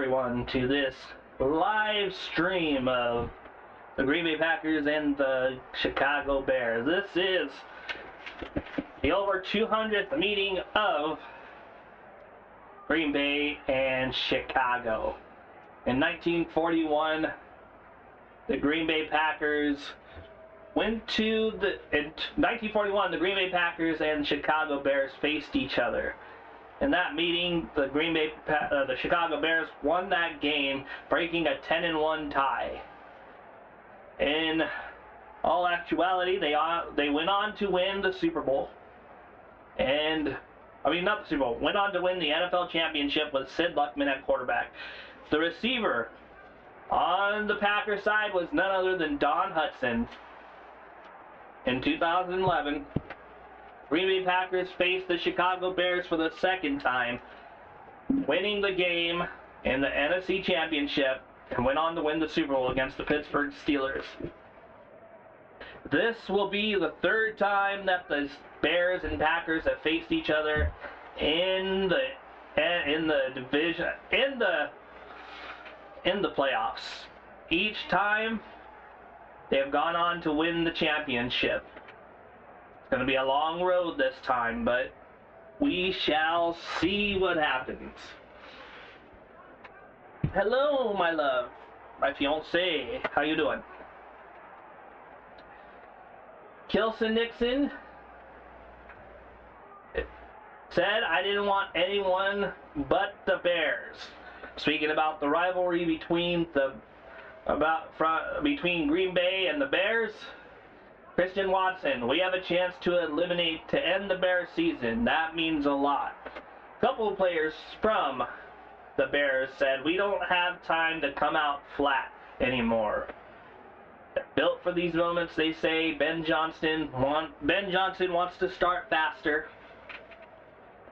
everyone to this live stream of the Green Bay Packers and the Chicago Bears. This is the over 200th meeting of Green Bay and Chicago. In 1941, the Green Bay Packers went to in 1941, the Green Bay Packers and Chicago Bears faced each other. In that meeting, the Chicago Bears won that game, breaking a 10-1 tie. In all actuality, they went on to win the Super Bowl. Not the Super Bowl, went on to win the NFL championship with Sid Luckman at quarterback. The receiver on the Packers side was none other than Don Hutson. In 2011, Green Bay Packers faced the Chicago Bears for the second time, winning the game in the NFC Championship and went on to win the Super Bowl against the Pittsburgh Steelers. This will be the third time that the Bears and Packers have faced each other in the division in the playoffs. Each time they have gone on to win the championship. It's going to be a long road this time, but we shall see what happens. Hello, my love, my fiancé. How you doing? Kelson Nixon said, I didn't want anyone but the Bears. Speaking about the rivalry between Green Bay and the Bears, Christian Watson, we have a chance to end the Bears season. That means a lot. A couple of players from the Bears said, we don't have time to come out flat anymore. They're built for these moments, they say. Ben Johnson wants to start faster,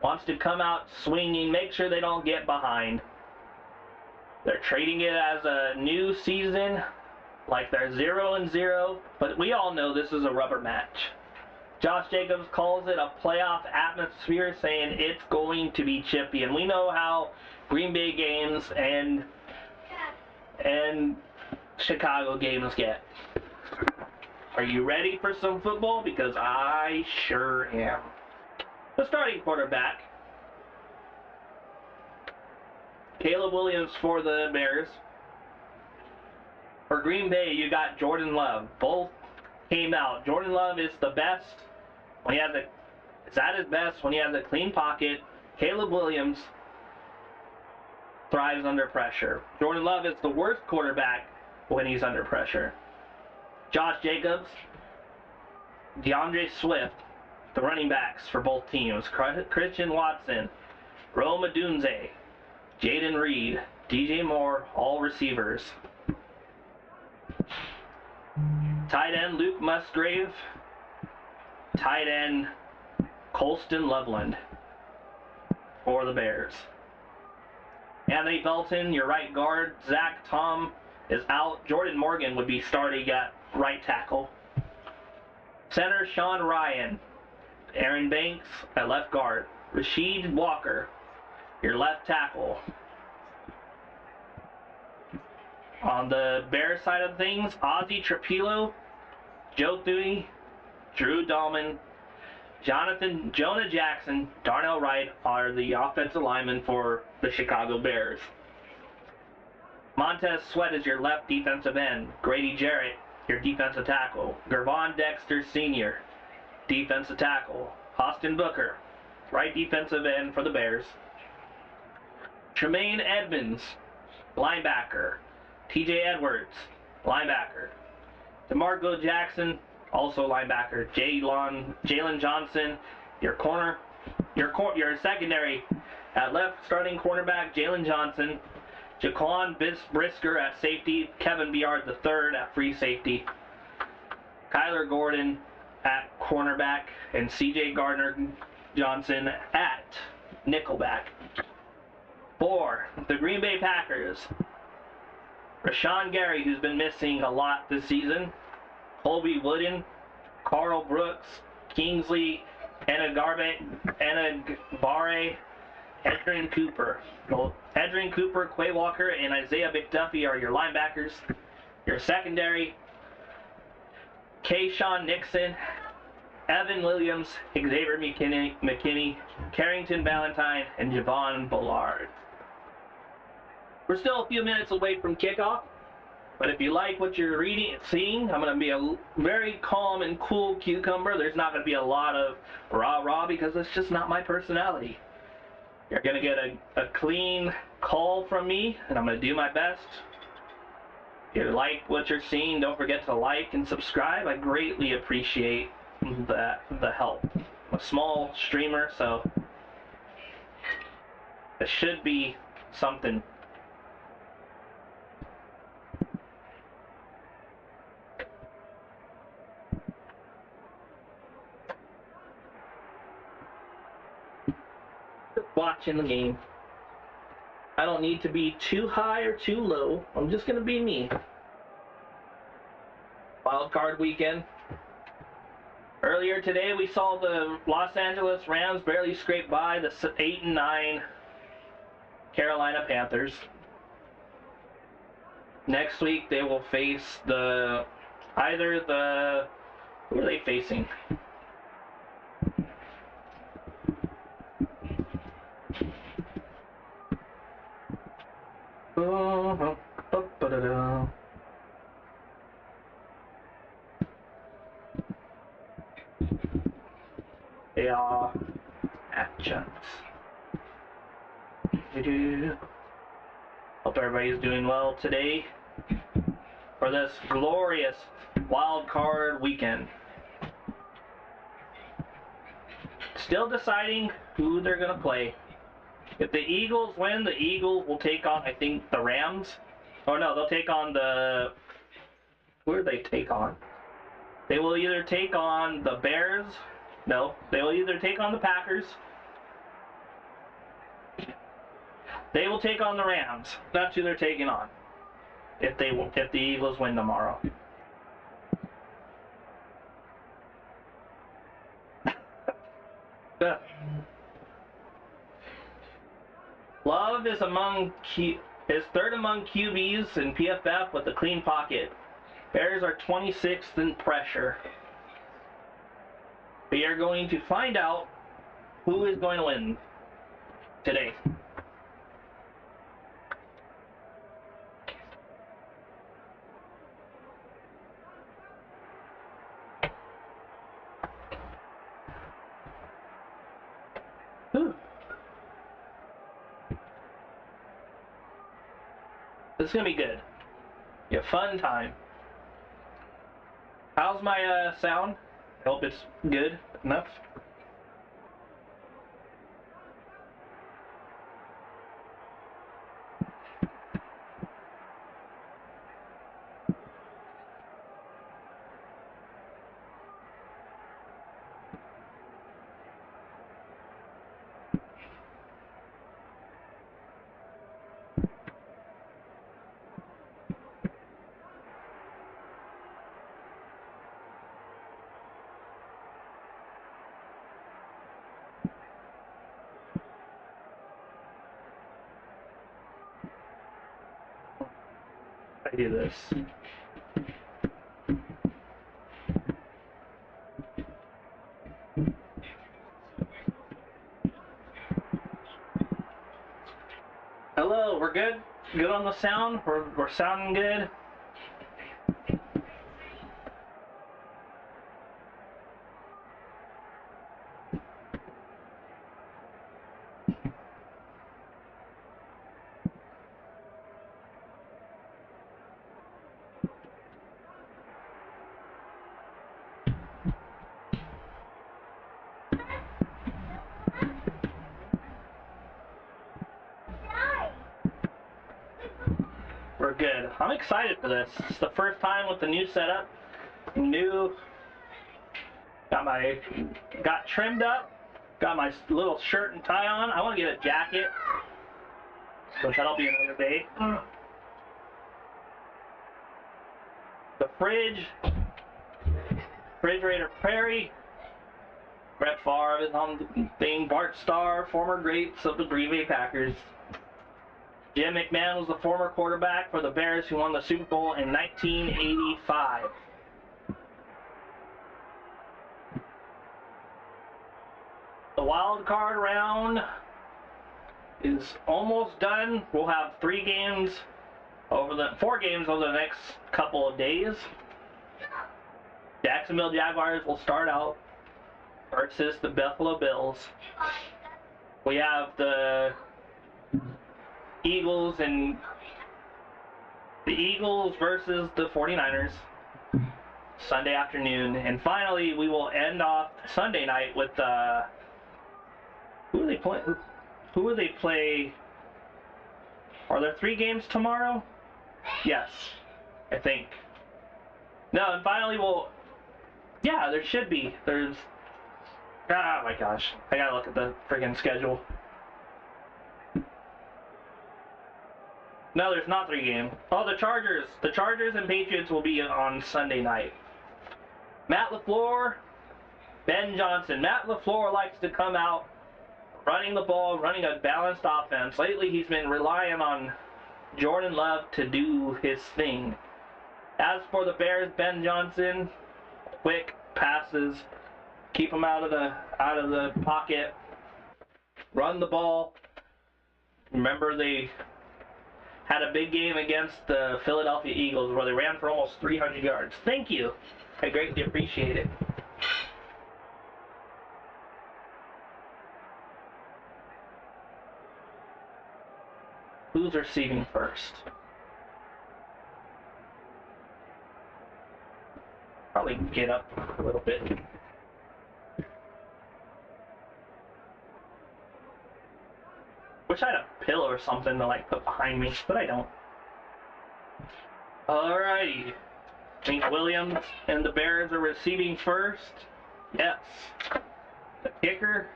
wants to come out swinging, make sure they don't get behind. They're treating it as a new season, like they're 0-0, but we all know this is a rubber match. Josh Jacobs calls it a playoff atmosphere, saying it's going to be chippy, and we know how Green Bay games and Chicago games get. Are you ready for some football? Because I sure am. The starting quarterback, Caleb Williams for the Bears. For Green Bay, you got Jordan Love. Both came out. Jordan Love is the best when he has at his best when he has a clean pocket. Caleb Williams thrives under pressure. Jordan Love is the worst quarterback when he's under pressure. Josh Jacobs, DeAndre Swift, the running backs for both teams. Christian Watson, Rome Odunze, Jaden Reed, DJ Moore, all receivers. Tight end Luke Musgrave. Tight end Colston Loveland for the Bears. Anthony Belton, your right guard. Zach Tom is out. Jordan Morgan would be starting at right tackle. Center Sean Ryan. Aaron Banks at left guard. Rasheed Walker, your left tackle. On the Bears side of things, Ozzie Trapilo, Joe Thuney, Drew Dahlman, Jonah Jackson, Darnell Wright are the offensive linemen for the Chicago Bears. Montez Sweat is your left defensive end. Grady Jarrett, your defensive tackle. Gervon Dexter Sr., defensive tackle. Austin Booker, right defensive end for the Bears. Tremaine Edmonds, linebacker. TJ Edwards, linebacker. DeMarco Jackson, also linebacker. Jalen Johnson, your secondary. At left starting cornerback, Jalen Johnson. Jaquan Brisker at safety. Kevin Byard III at free safety. Kyler Gordon at cornerback. And CJ Gardner Johnson at nickelback. For the Green Bay Packers, Rashawn Gary, who's been missing a lot this season. Colby Wooden, Carl Brooks, Kingsley Enagbare, Edrin Cooper. Well, Edrin Cooper, Quay Walker, and Isaiah McDuffie are your linebackers. Your secondary, Kayshawn Nixon, Evan Williams, Xavier McKinney, Carrington Valentine, and Javon Bullard. We're still a few minutes away from kickoff, but if you like what you're reading and seeing, I'm going to be a very calm and cool cucumber. There's not going to be a lot of rah-rah because it's just not my personality. You're going to get a clean call from me, and I'm going to do my best. If you like what you're seeing, don't forget to like and subscribe. I greatly appreciate the help. I'm a small streamer, so it should be something. Just watching the game. I don't need to be too high or too low. I'm just going to be me. Wild card weekend. Earlier today, we saw the Los Angeles Rams barely scrape by the 8-9 Carolina Panthers. Next week, they will face who are they facing? They are actions. Hope everybody's doing well today for this glorious wild card weekend. Still deciding who they're going to play. If the Eagles win, the Eagles will take on, I think, the Rams. Oh no, they'll take on the... Who do they take on? They will either take on the Bears. No, they will either take on the Packers. They will take on the Rams. That's who they're taking on. If the Eagles win tomorrow. Love is third among QBs in PFF with a clean pocket. Bears are 26th in pressure. We are going to find out who is going to win today. This is going to be good. Be a fun time. How's my sound? I hope it's good enough. I do this. Hello, we're good? Good on the sound? We're sounding good? We're good. I'm excited for this. It's the first time with the new setup. Got trimmed up. Got my little shirt and tie on. I want to get a jacket, which that'll be another day. The refrigerator Prairie. Brett Favre is on the thing. Bart Starr, former greats of the Green Bay Packers. Jim McMahon was the former quarterback for the Bears who won the Super Bowl in 1985. The wild card round is almost done. We'll have 4 games over the next couple of days. Jacksonville Jaguars will start out versus the Buffalo Bills. We have the Eagles versus the 49ers Sunday afternoon. And finally, we will end off Sunday night with who do they play? Are there 3 games tomorrow? Yes, I think. No, and finally yeah, there should be. Oh my gosh, I gotta look at the friggin' schedule. No, there's not 3 games. Oh, the Chargers and Patriots will be on Sunday night. Matt LaFleur, Ben Johnson. Matt LaFleur likes to come out running the ball, running a balanced offense. Lately, he's been relying on Jordan Love to do his thing. As for the Bears, Ben Johnson, quick passes, keep him out of the pocket, run the ball. Remember, they had a big game against the Philadelphia Eagles where they ran for almost 300 yards. Thank you. I greatly appreciate it. Who's receiving first? Probably get up a little bit. Wish I had a pillow or something to put behind me, but I don't. Alrighty. I think Williams and the Bears are receiving first. Yes. The kicker,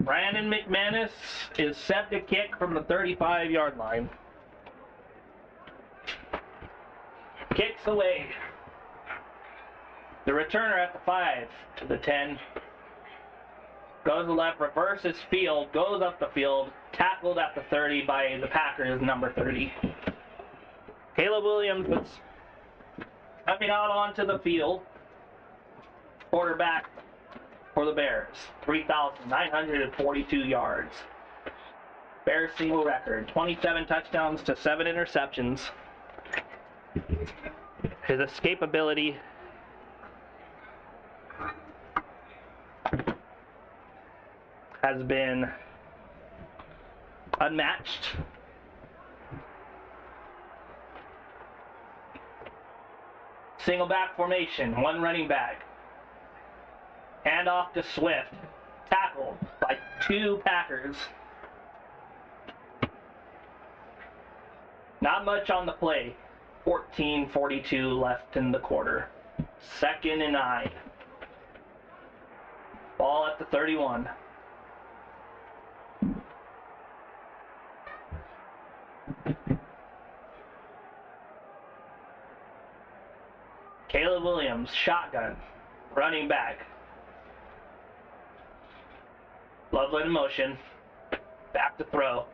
Brandon McManus, is set to kick from the 35-yard line. Kicks away. The returner at the 5 to the 10. Goes to the left, reverses field, goes up the field, tackled at the 30 by the Packers, number 30. Caleb Williams was coming out onto the field. Quarterback for the Bears, 3,942 yards. Bears single record, 27 touchdowns to 7 interceptions. His escapability has been unmatched. Single back formation, 1 running back. Hand off to Swift. Tackled by 2 Packers. Not much on the play. 14:42 left in the quarter. 2nd and 9. Ball at the 31. Caleb Williams, shotgun, running back. Loveland in motion. Back to throw.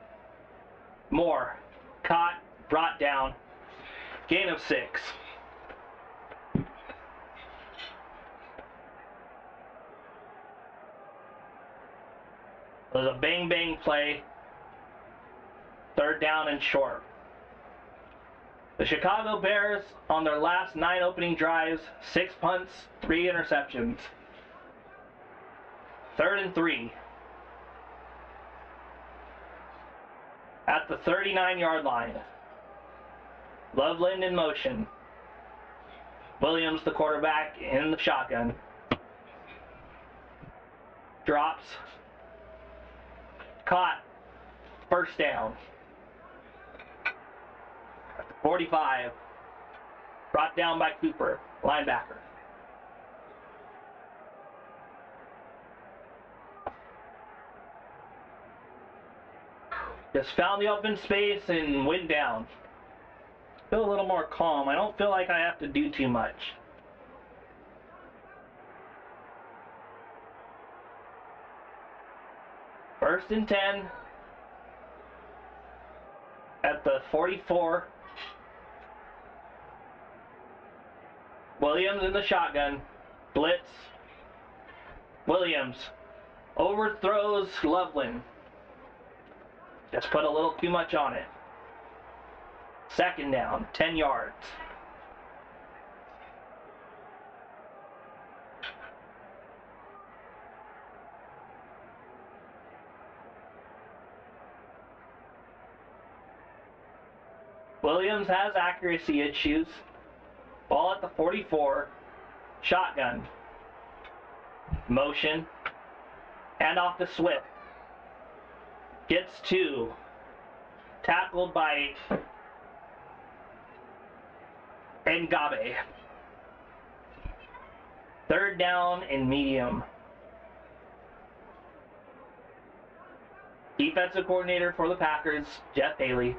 Moore, caught, brought down. Gain of 6. There's a bang-bang play. 3rd down and short. The Chicago Bears, on their last 9 opening drives, 6 punts, 3 interceptions. 3rd and 3. At the 39-yard line. Loveland in motion. Williams, the quarterback, in the shotgun. Drops. Caught. 1st down. 45. Brought down by Cooper, linebacker. Just found the open space and went down. Feel a little more calm. I don't feel like I have to do too much. First and 10 at the 44. Williams in the shotgun. Blitz. Williams overthrows Loveland. Just put a little too much on it. Second down, 10 yards. Williams has accuracy issues. Ball at the 44. Shotgun. Motion. Hand off to Swift. Gets 2. Tackled by Ngabe. Third down and medium. Defensive coordinator for the Packers, Jeff Haley.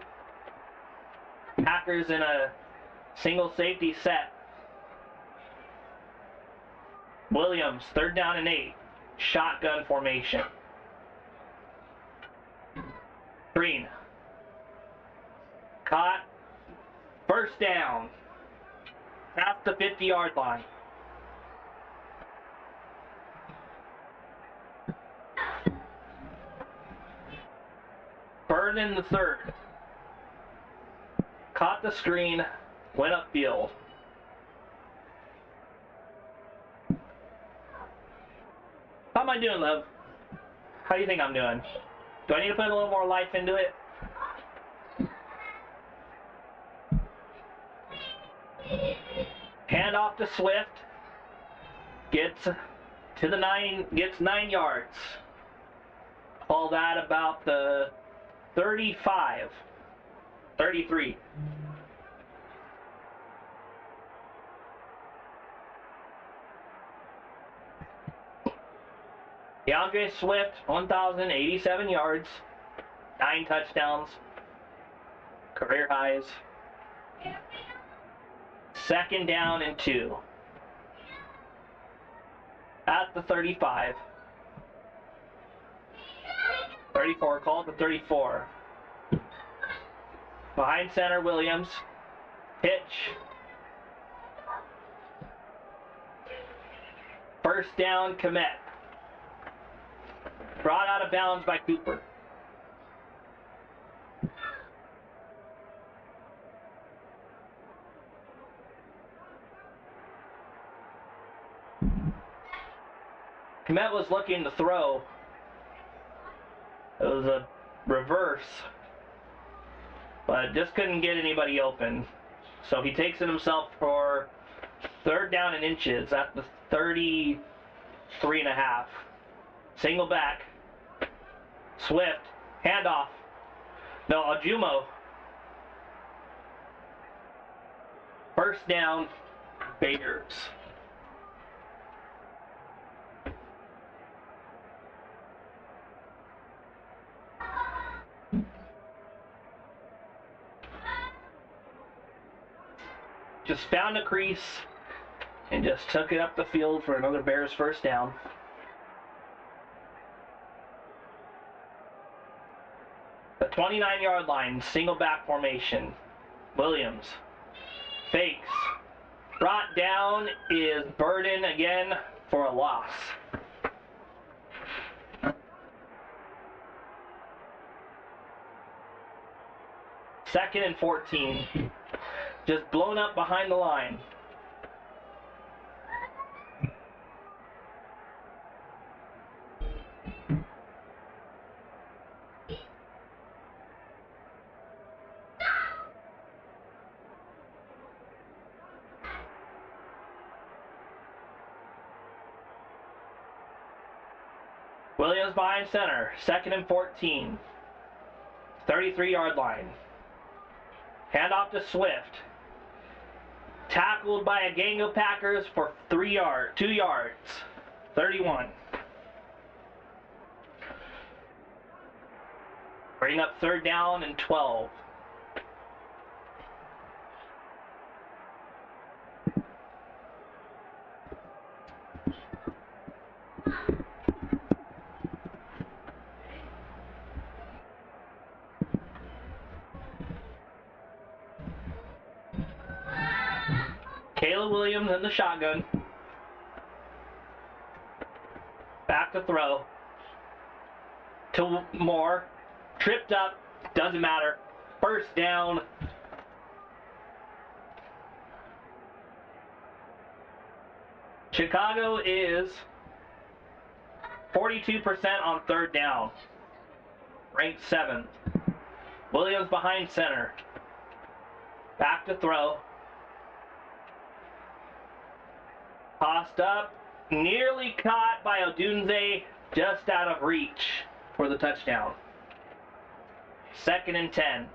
Packers in a single safety set. Williams, third down and 8. Shotgun formation. Green. Caught. First down. Past the 50-yard line. Bird in the third. Caught the screen. Went upfield. How am I doing, love? How do you think I'm doing? Do I need to put a little more life into it? Hand off to Swift. Gets to the 9, gets 9 yards. Call that about the 35. 33. DeAndre Swift, 1,087 yards, 9 touchdowns, career highs. Second down and 2. At the 35. 34, call it the 34. Behind center, Williams. Pitch. First down, Komet. Brought out of bounds by Cooper. Komet was looking to throw. It was a reverse, but just couldn't get anybody open. So he takes it himself for third down and inches at the 33.5. Single back. Swift. Handoff. No, Ajumo. First down, Bears. Just found a crease and just took it up the field for another Bears first down. The 29-yard line, single back formation. Williams fakes. Brought down is Burden again for a loss. Second and 14. Just blown up behind the line. Williams behind center. Second and 14. 33-yard line. Handoff to Swift. Tackled by a gang of Packers for 2 yards. 31. Bring up third down and 12. Still Williams in the shotgun. Back to throw. To Moore. Tripped up. Doesn't matter. First down. Chicago is 42% on third down. Ranked 7th. Williams behind center. Back to throw. Tossed up. Nearly caught by Odunze. Just out of reach for the touchdown. 2nd and 10.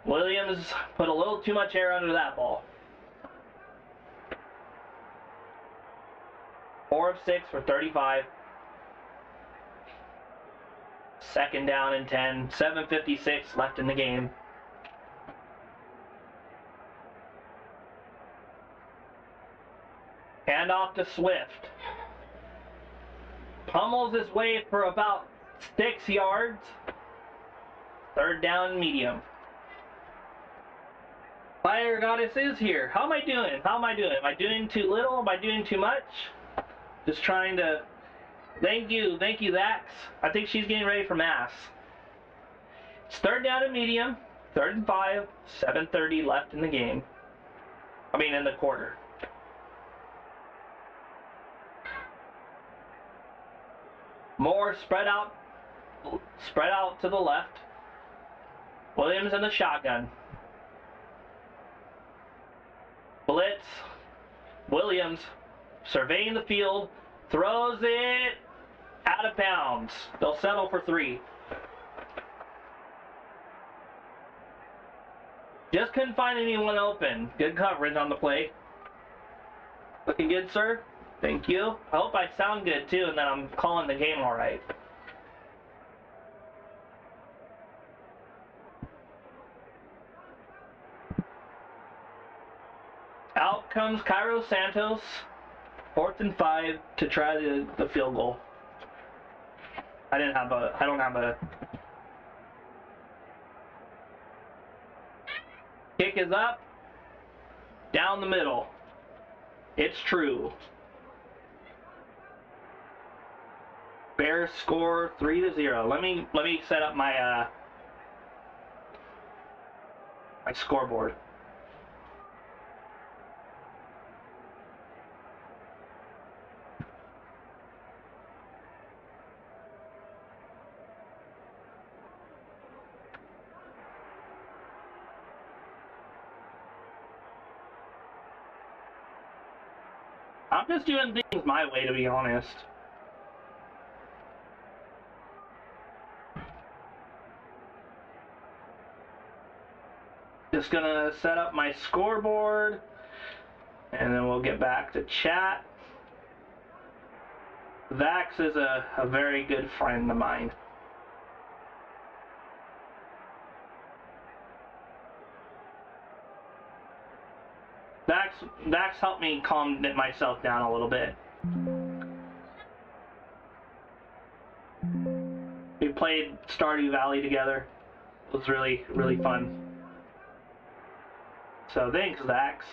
Williams put a little too much air under that ball. 4 of 6 for 35. 2nd down and 10. 7:56 left in the game. Hand off to Swift. Pummels his way for about 6 yards. 3rd down and medium. Fire Goddess is here. How am I doing? How am I doing? Am I doing too little? Am I doing too much? Just trying to... Thank you, Zax. I think she's getting ready for mass. It's 3rd down and medium. 3rd and 5. 7:30 left in the game. I mean, in the quarter. Moore spread out to the left. Williams in the shotgun. Blitz. Williams surveying the field. Throws it out of bounds. They'll settle for 3. Just couldn't find anyone open. Good coverage on the play. Looking good, sir. Thank you. I hope I sound good too and that I'm calling the game all right. Out comes Cairo Santos. 4th and 5 to try the field goal. I don't have a kick is up. Down the middle. It's true. Bears score 3-0. Let me set up my my scoreboard. I'm just doing things my way, to be honest. Just gonna set up my scoreboard, and then we'll get back to chat. Vax is a very good friend of mine. Vax helped me calm myself down a little bit. We played Stardew Valley together. It was really, really fun. So thanks, Vax.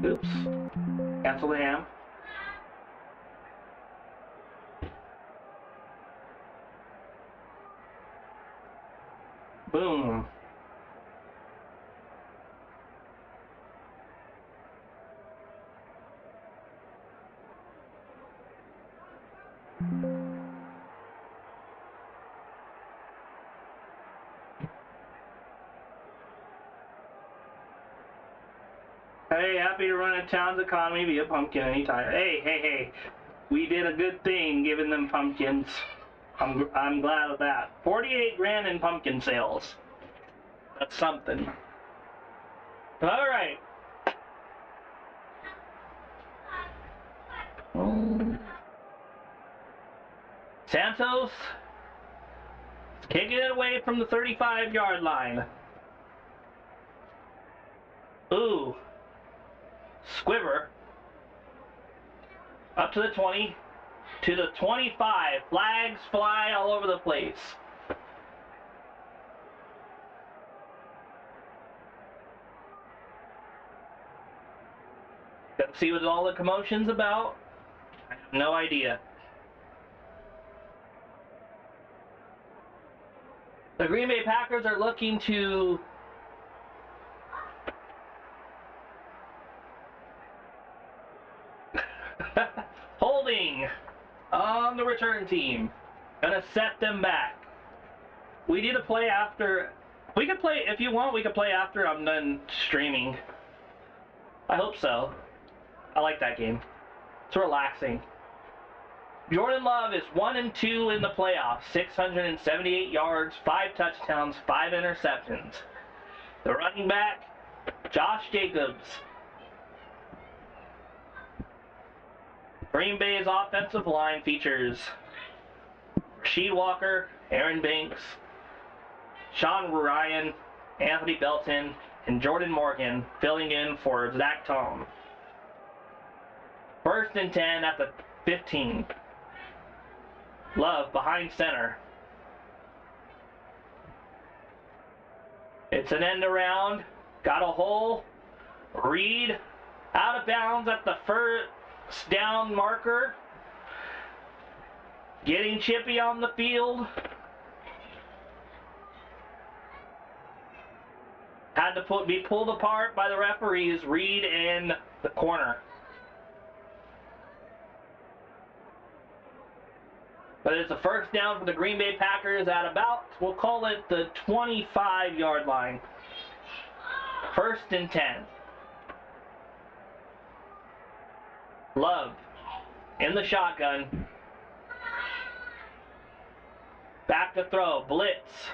Oops. Cancel the ham. Boom. Hey, happy to run a town's economy via pumpkin anytime. Hey. We did a good thing giving them pumpkins. I'm glad of that. 48 grand in pumpkin sales. That's something. All right. Santos is kicking it away from the 35-yard line. Ooh. Squiver. Up to the 20. To the 25. Flags fly all over the place. Let's see what all the commotion's about. I have no idea. The Green Bay Packers are looking to holding on the return team. Gonna set them back. We need to play after. We could play, if you want, we could play after I'm done streaming. I hope so. I like that game. It's relaxing. Jordan Love is 1-2 in the playoffs. 678 yards, 5 touchdowns, 5 interceptions. The running back, Josh Jacobs. Green Bay's offensive line features Rasheed Walker, Aaron Banks, Sean Ryan, Anthony Belton, and Jordan Morgan filling in for Zach Tom. 1st and 10 at the 15. Love behind center. It's an end around. Got a hole. Reed out of bounds at the first down marker. Getting chippy on the field. Had to be pulled apart by the referees, Reed and the corner. But it's a 1st down for the Green Bay Packers at about, we'll call it the 25-yard line. 1st and 10. Love in the shotgun. Back to throw. Blitz.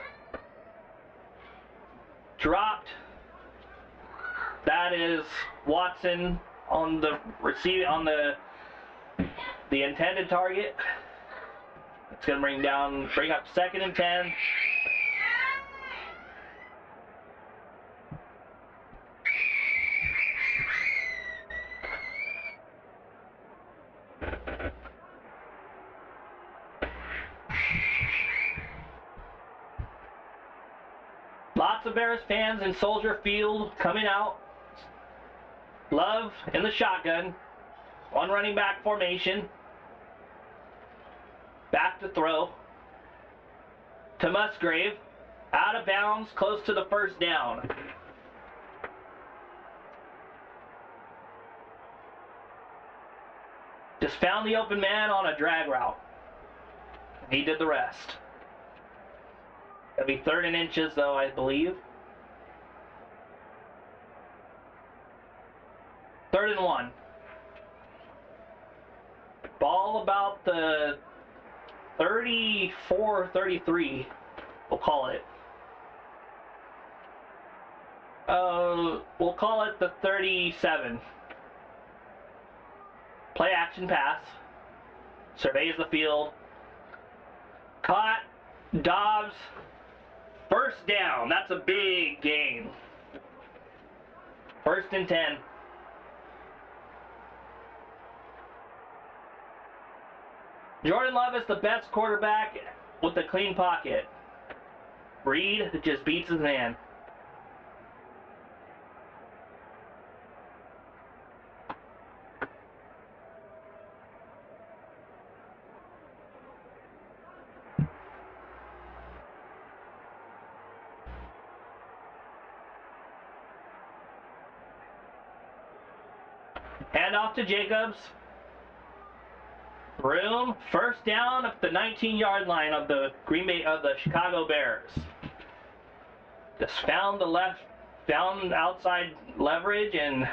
Dropped. That is Watson on the the intended target. It's going to bring up 2nd and 10. Lots of Bears fans in Soldier Field coming out. Love in the shotgun. 1 running back formation. Back to throw. To Musgrave. Out of bounds, close to the 1st down. Just found the open man on a drag route. He did the rest. It'll be 3rd and inches, though, I believe. 3rd and 1. Ball about the 34, 33, we'll call it. We'll call it the 37. Play action pass. Surveys the field. Caught. Dobbs. 1st down. That's a big gain. 1st and 10. Jordan Love is the best quarterback with a clean pocket. Reed just beats his man. Hand off to Jacobs. Room, 1st down at the 19-yard line of the Chicago Bears. Just found outside leverage and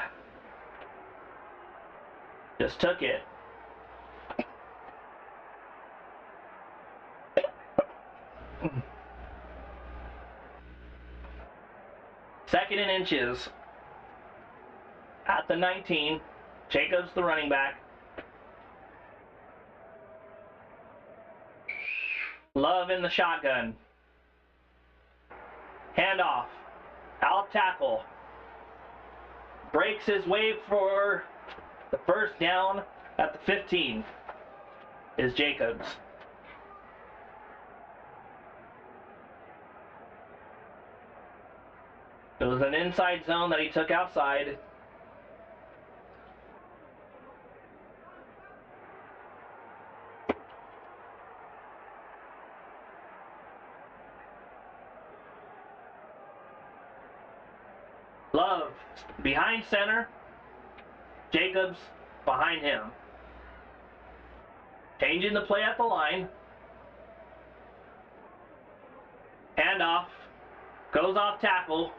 Just took it. Second and inches. At the 19. Jacobs the running back. Love in the shotgun. Handoff. Out tackle. Breaks his way for the first down at the 15. Is Jacobs. It was an inside zone that he took outside. Love behind center. Jacobs behind him. Changing the play at the line. Handoff. Goes off tackle.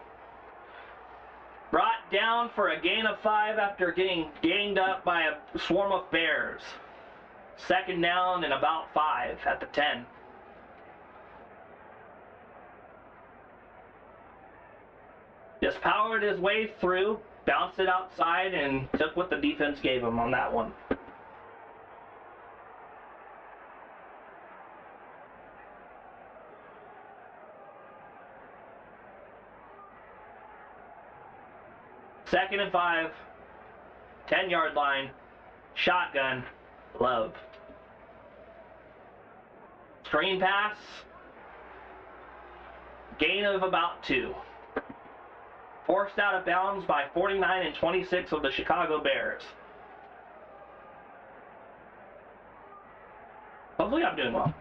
Brought down for a gain of 5 after getting ganged up by a swarm of bears. Second down and about 5 at the 10. Just powered his way through, bounced it outside, and took what the defense gave him on that one. Second and 5, 10-yard line, shotgun, Love. Screen pass, gain of about 2. Forced out of bounds by 49 and 26 of the Chicago Bears. Hopefully I'm doing well.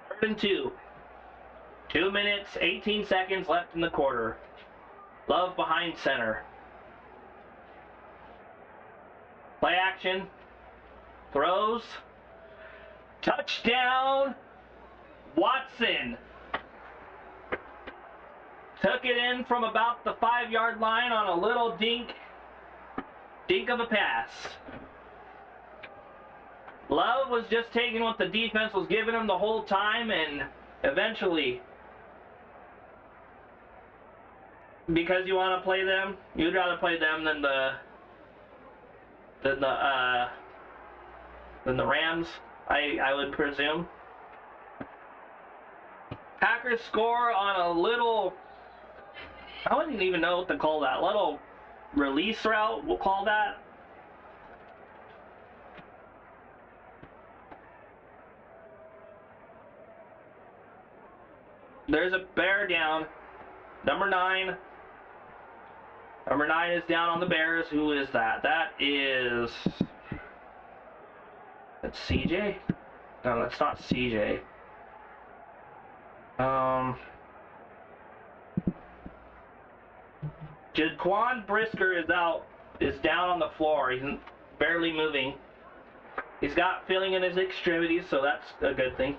Third and 2. 2 minutes, 18 seconds left in the quarter. Love behind center. Play action. Throws. Touchdown. Watson. Took it in from about the 5-yard line on a little dink of a pass. Love was just taking what the defense was giving him the whole time, and eventually, because you want to play them, you'd rather play them than the Rams, I would presume. Packers score on a little, I wouldn't even know what to call that, little release route, we'll call that. There's a bear down. Number 9. Number 9 is down on the Bears. Who is that? That is... That's CJ? No, that's not CJ. Jaquan Brisker is down on the floor. He's barely moving. He's got feeling in his extremities, so that's a good thing.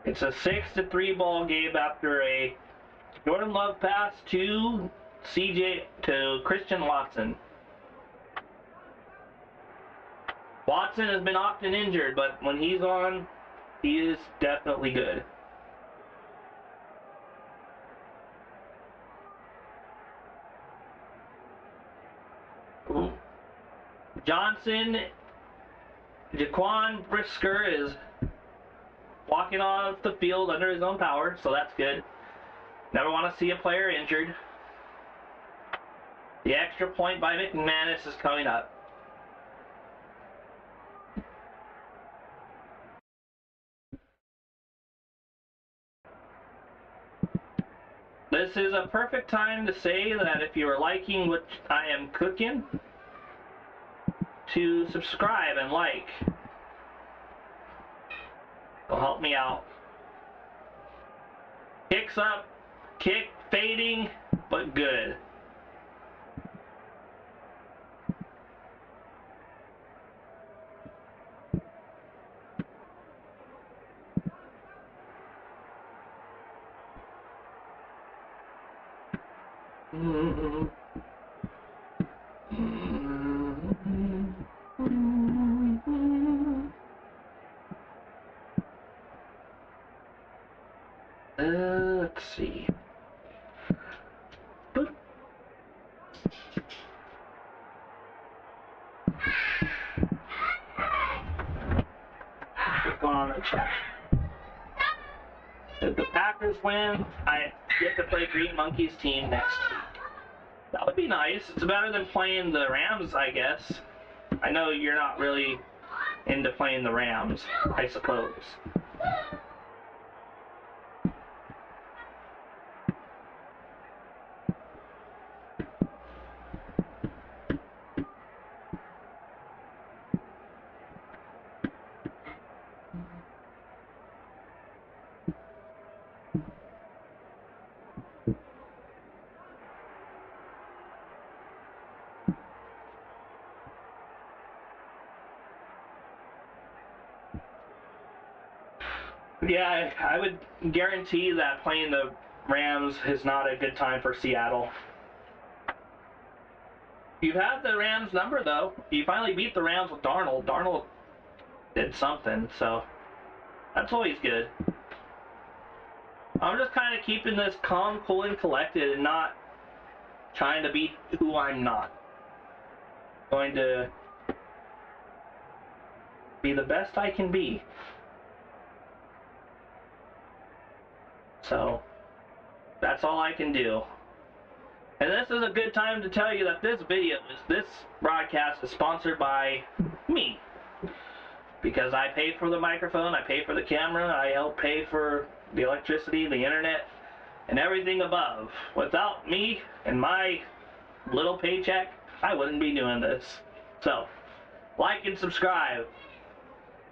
It's a 6-3 ball game after a Jordan Love pass to Christian Watson. Watson has been often injured, but when he's on, he is definitely good. Ooh. Jaquan Brisker is walking off the field under his own power, so that's good. Never want to see a player injured. The extra point by McManus is coming up. This is a perfect time to say that if you are liking what I am cooking, to subscribe and like. It'll help me out. Kicks up, kick, fading, but good. Let's see. Boop. What's going on in the chat? If the Packers win, I get to play Green Monkey's team next week. That would be nice. It's better than playing the Rams, I guess. I know you're not really into playing the Rams, I suppose. Yeah, I would guarantee that playing the Rams is not a good time for Seattle. You've had the Rams number, though. You finally beat the Rams with Darnold. Darnold did something, so that's always good. I'm just kind of keeping this calm, cool, and collected and not trying to be who I'm not. Going to be the best I can be. So, that's all I can do. And this is a good time to tell you that this broadcast is sponsored by me. Because I pay for the microphone, I pay for the camera, I help pay for the electricity, the internet, and everything above. Without me and my little paycheck, I wouldn't be doing this. So, like and subscribe.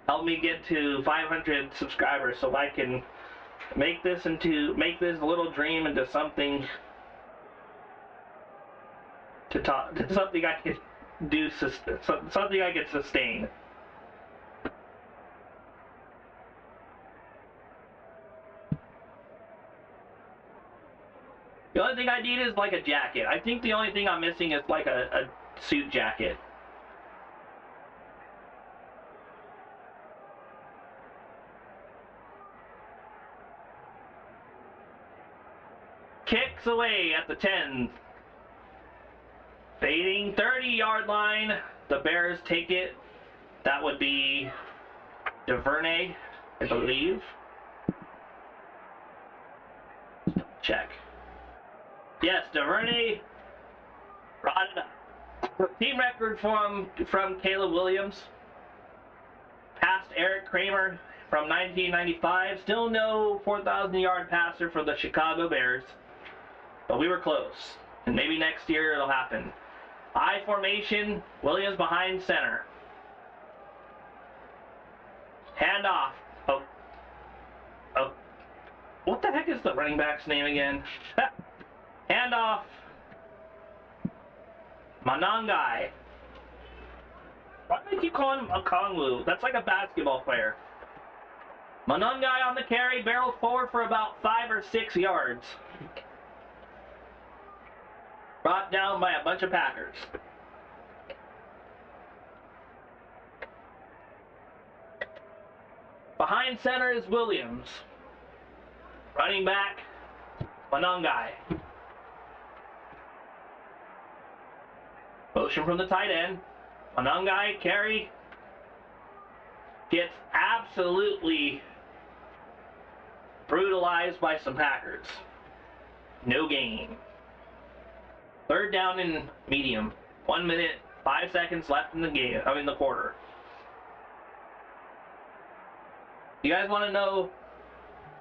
Help me get to 500 subscribers so I can make this little dream into something something I can do, something I can sustain. The only thing I need is like a jacket. I think the only thing I'm missing is like a suit jacket. Kicks away at the 10. Fading 30-yard line. The Bears take it. That would be DuVernay, I believe. Check. Yes, DuVernay brought it up. Team record from Caleb Williams. Past Eric Kramer from 1995. Still no 4,000-yard passer for the Chicago Bears. But we were close. And maybe next year it'll happen. I formation, Williams behind center. Handoff. Oh. What the heck is the running back's name again? Handoff. Manangai. Why do I keep calling him a Kongwu? That's like a basketball player. Manangai on the carry, barrels forward for about 5 or 6 yards. Brought down by a bunch of Packers. Behind center is Williams. Running back, Manangai. Motion from the tight end. Manangai carry. Gets absolutely brutalized by some Packers. No gain. Third down and medium. 1 minute, 5 seconds left in the game. The quarter. You guys want to know?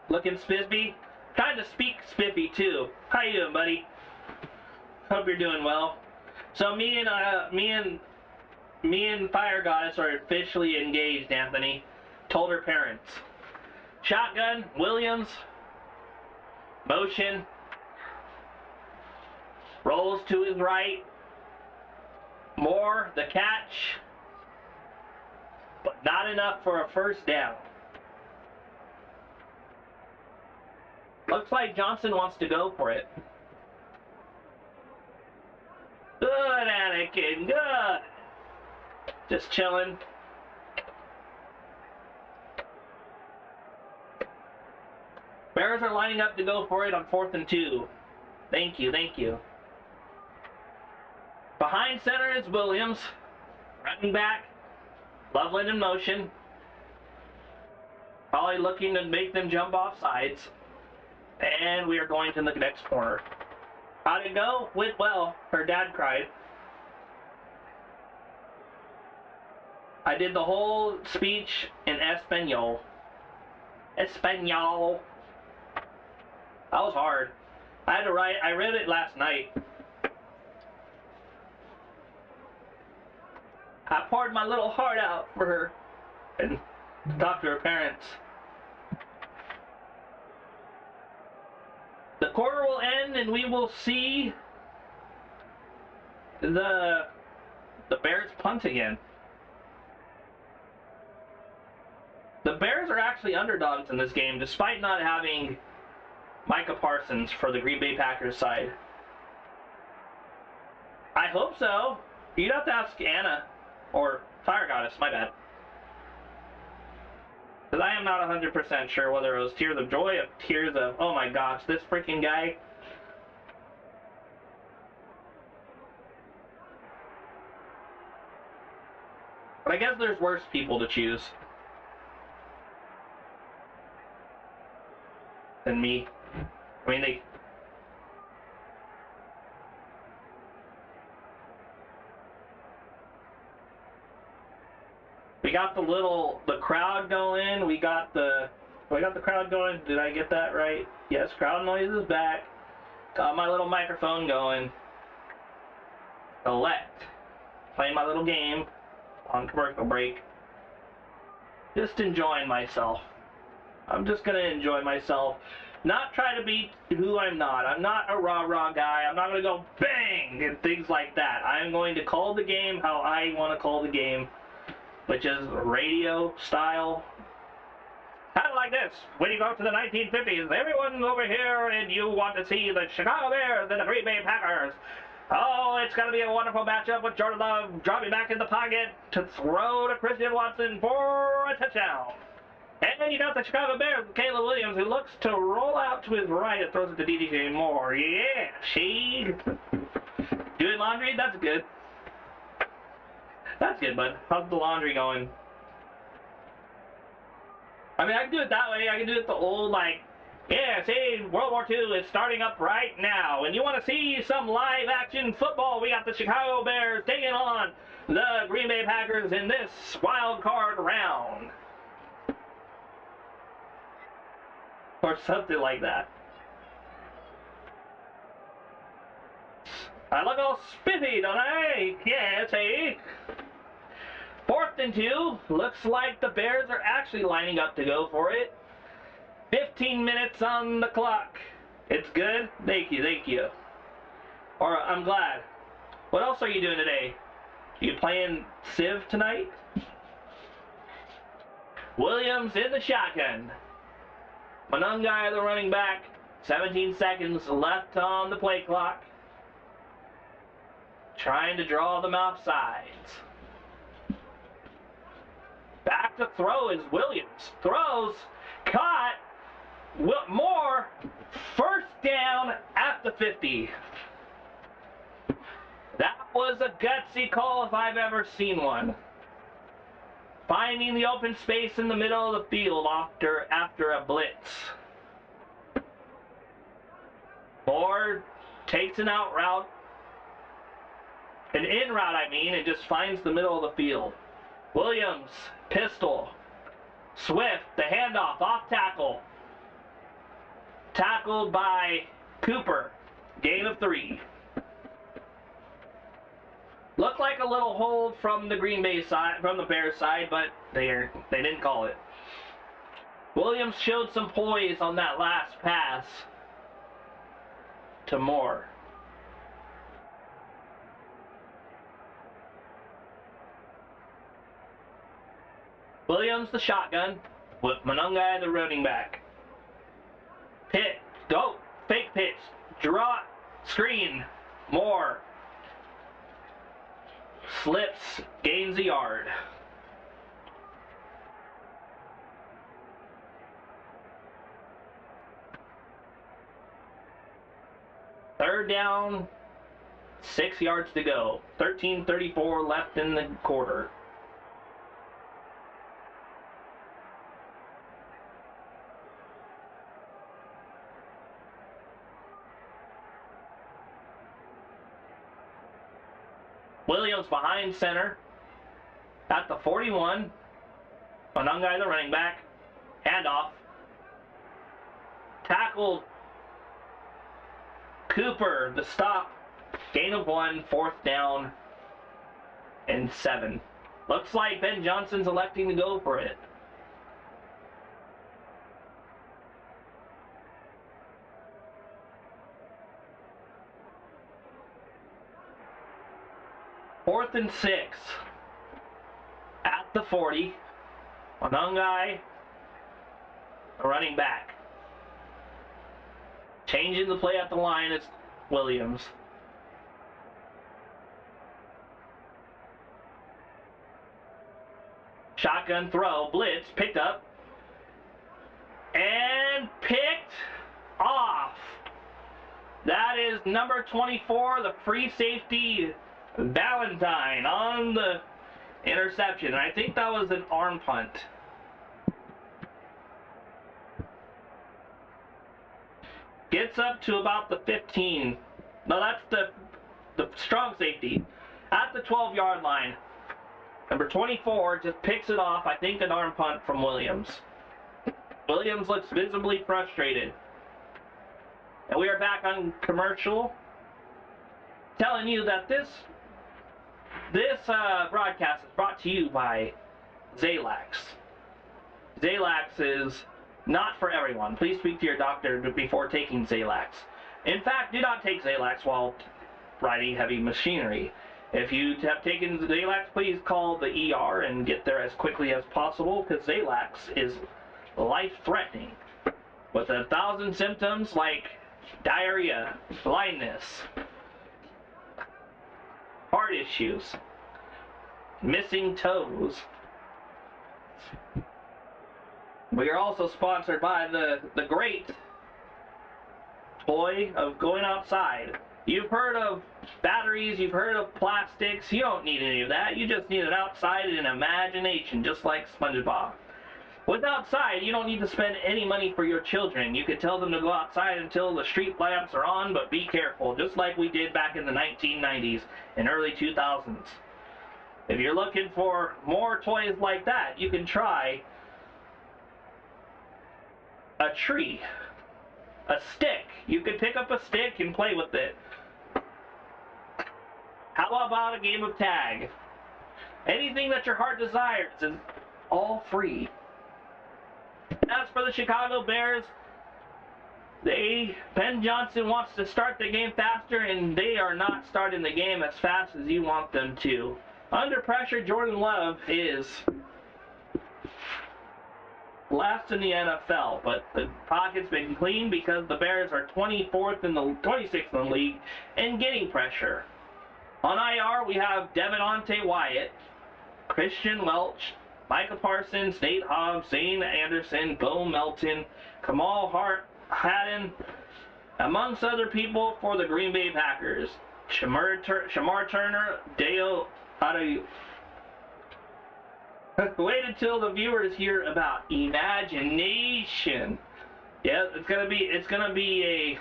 Looking spiffy? Trying to speak spiffy too. How you doing, buddy? Hope you're doing well. So me and Fire Goddess are officially engaged. Anthony told her parents. Shotgun, Williams. Motion. Rolls to his right. Moore, the catch. But not enough for a first down. Looks like Johnson wants to go for it. Good, Anakin, good. Just chilling. Bears are lining up to go for it on 4th and 2. Thank you, thank you. Behind center is Williams. Running back. Loveland in motion. Probably looking to make them jump off sides. And we are going to the next corner. How'd it go? Went well. Her dad cried. I did the whole speech in Espanol. Espanol. That was hard. I had to write. I read it last night. I poured my little heart out for her and talked to her parents. The quarter will end and we will see the Bears punt again. The Bears are actually underdogs in this game despite not having Micah Parsons for the Green Bay Packers side. I hope so. You'd have to ask Anna or Fire Goddess, my bad. Because I am not 100% sure whether it was tears of joy or tears of, oh my gosh, this freaking guy. But I guess there's worse people to choose than me. I mean, we got the crowd going. We got the crowd going. Did I get that right? Yes, crowd noise is back. Got my little microphone going. Elect. Playing my little game on commercial break. Just enjoying myself. I'm just gonna enjoy myself. Not try to be who I'm not. I'm not a rah-rah guy. I'm not gonna go bang and things like that. I'm going to call the game how I want to call the game, which is radio style. Kind of like this. When you go to the 1950s, everyone's over here and you want to see the Chicago Bears and the Green Bay Packers. Oh, it's going to be a wonderful matchup with Jordan Love dropping back in the pocket to throw to Christian Watson for a touchdown. And then you got the Chicago Bears with Caleb Williams, who looks to roll out to his right and throws it to DJ Moore. Yeah, she doing laundry? That's good. That's good, bud. How's the laundry going? I mean, I can do it that way. I can do it the old, like, yeah, see, World War II is starting up right now. And you want to see some live action football? We got the Chicago Bears taking on the Green Bay Packers in this wild card round. Or something like that. I look all spiffy, don't I? Yeah, see? 4th and 2. Looks like the Bears are actually lining up to go for it. 15 minutes on the clock. It's good? Thank you, thank you. Or I'm glad. What else are you doing today? You playing Civ tonight? Williams in the shotgun. Manungai, the running back. 17 seconds left on the play clock. Trying to draw them off sides. Back to throw is Williams. Throws. Caught. Moore. First down at the 50. That was a gutsy call if I've ever seen one. Finding the open space in the middle of the field after a blitz. Moore takes an out route. An in route, I mean, and just finds the middle of the field. Williams, pistol. Swift, the handoff, off tackle. Tackled by Cooper. Gain of 3. Looked like a little hold from the Green Bay side, from the Bears side, but they didn't call it. Williams showed some poise on that last pass. to Moore. Williams the shotgun with Monungai the running back. Hit, go, fake pitch, draw, screen, Moore. Slips, gains a yard. Third down, 6 yards to go. 13:34 left in the quarter. Williams behind center at the 41. Monungai the running back. Handoff. Tackled. Cooper the stop. Gain of 1. 4th down and 7. Looks like Ben Johnson's electing to go for it. Fourth and 6 at the 40. Monungai, a running back. Changing the play at the line is Williams. Shotgun throw, blitz, picked up, and picked off. That is number 24, the free safety, Valentine, on the interception. I think that was an arm punt. Gets up to about the 15. No, that's the strong safety. At the 12-yard line. Number 24 just picks it off. I think an arm punt from Williams. Williams looks visibly frustrated. And we are back on commercial, telling you that this broadcast is brought to you by Zalax. Zalax is not for everyone. Please speak to your doctor before taking Zalax. In fact, do not take Zalax while riding heavy machinery. If you have taken Zalax, please call the ER and get there as quickly as possible, because Zalax is life-threatening with 1,000 symptoms like diarrhea, blindness, heart issues, missing toes. We are also sponsored by the great toy of going outside. You've heard of batteries, you've heard of plastics. You don't need any of that. You just need it outside in imagination, just like SpongeBob. With outside, you don't need to spend any money for your children. You can tell them to go outside until the street lamps are on, but be careful, just like we did back in the 1990s and early 2000s. If you're looking for more toys like that, you can try a tree, a stick. You can pick up a stick and play with it. How about a game of tag? Anything that your heart desires is all free. As for the Chicago Bears, Ben Johnson wants to start the game faster, and they are not starting the game as fast as you want them to. Under pressure, Jordan Love is last in the NFL, but the pocket's been clean because the Bears are 26th in the league in getting pressure. On IR, we have Devontae Wyatt, Christian Welch, Micah Parsons, Nate Hobbs, Zane Anderson, Bo Melton, Kamal Haddon, amongst other people for the Green Bay Packers. Shamar Turner, Deo Adebayo. Wait until the viewers hear about imagination. Yeah, it's gonna be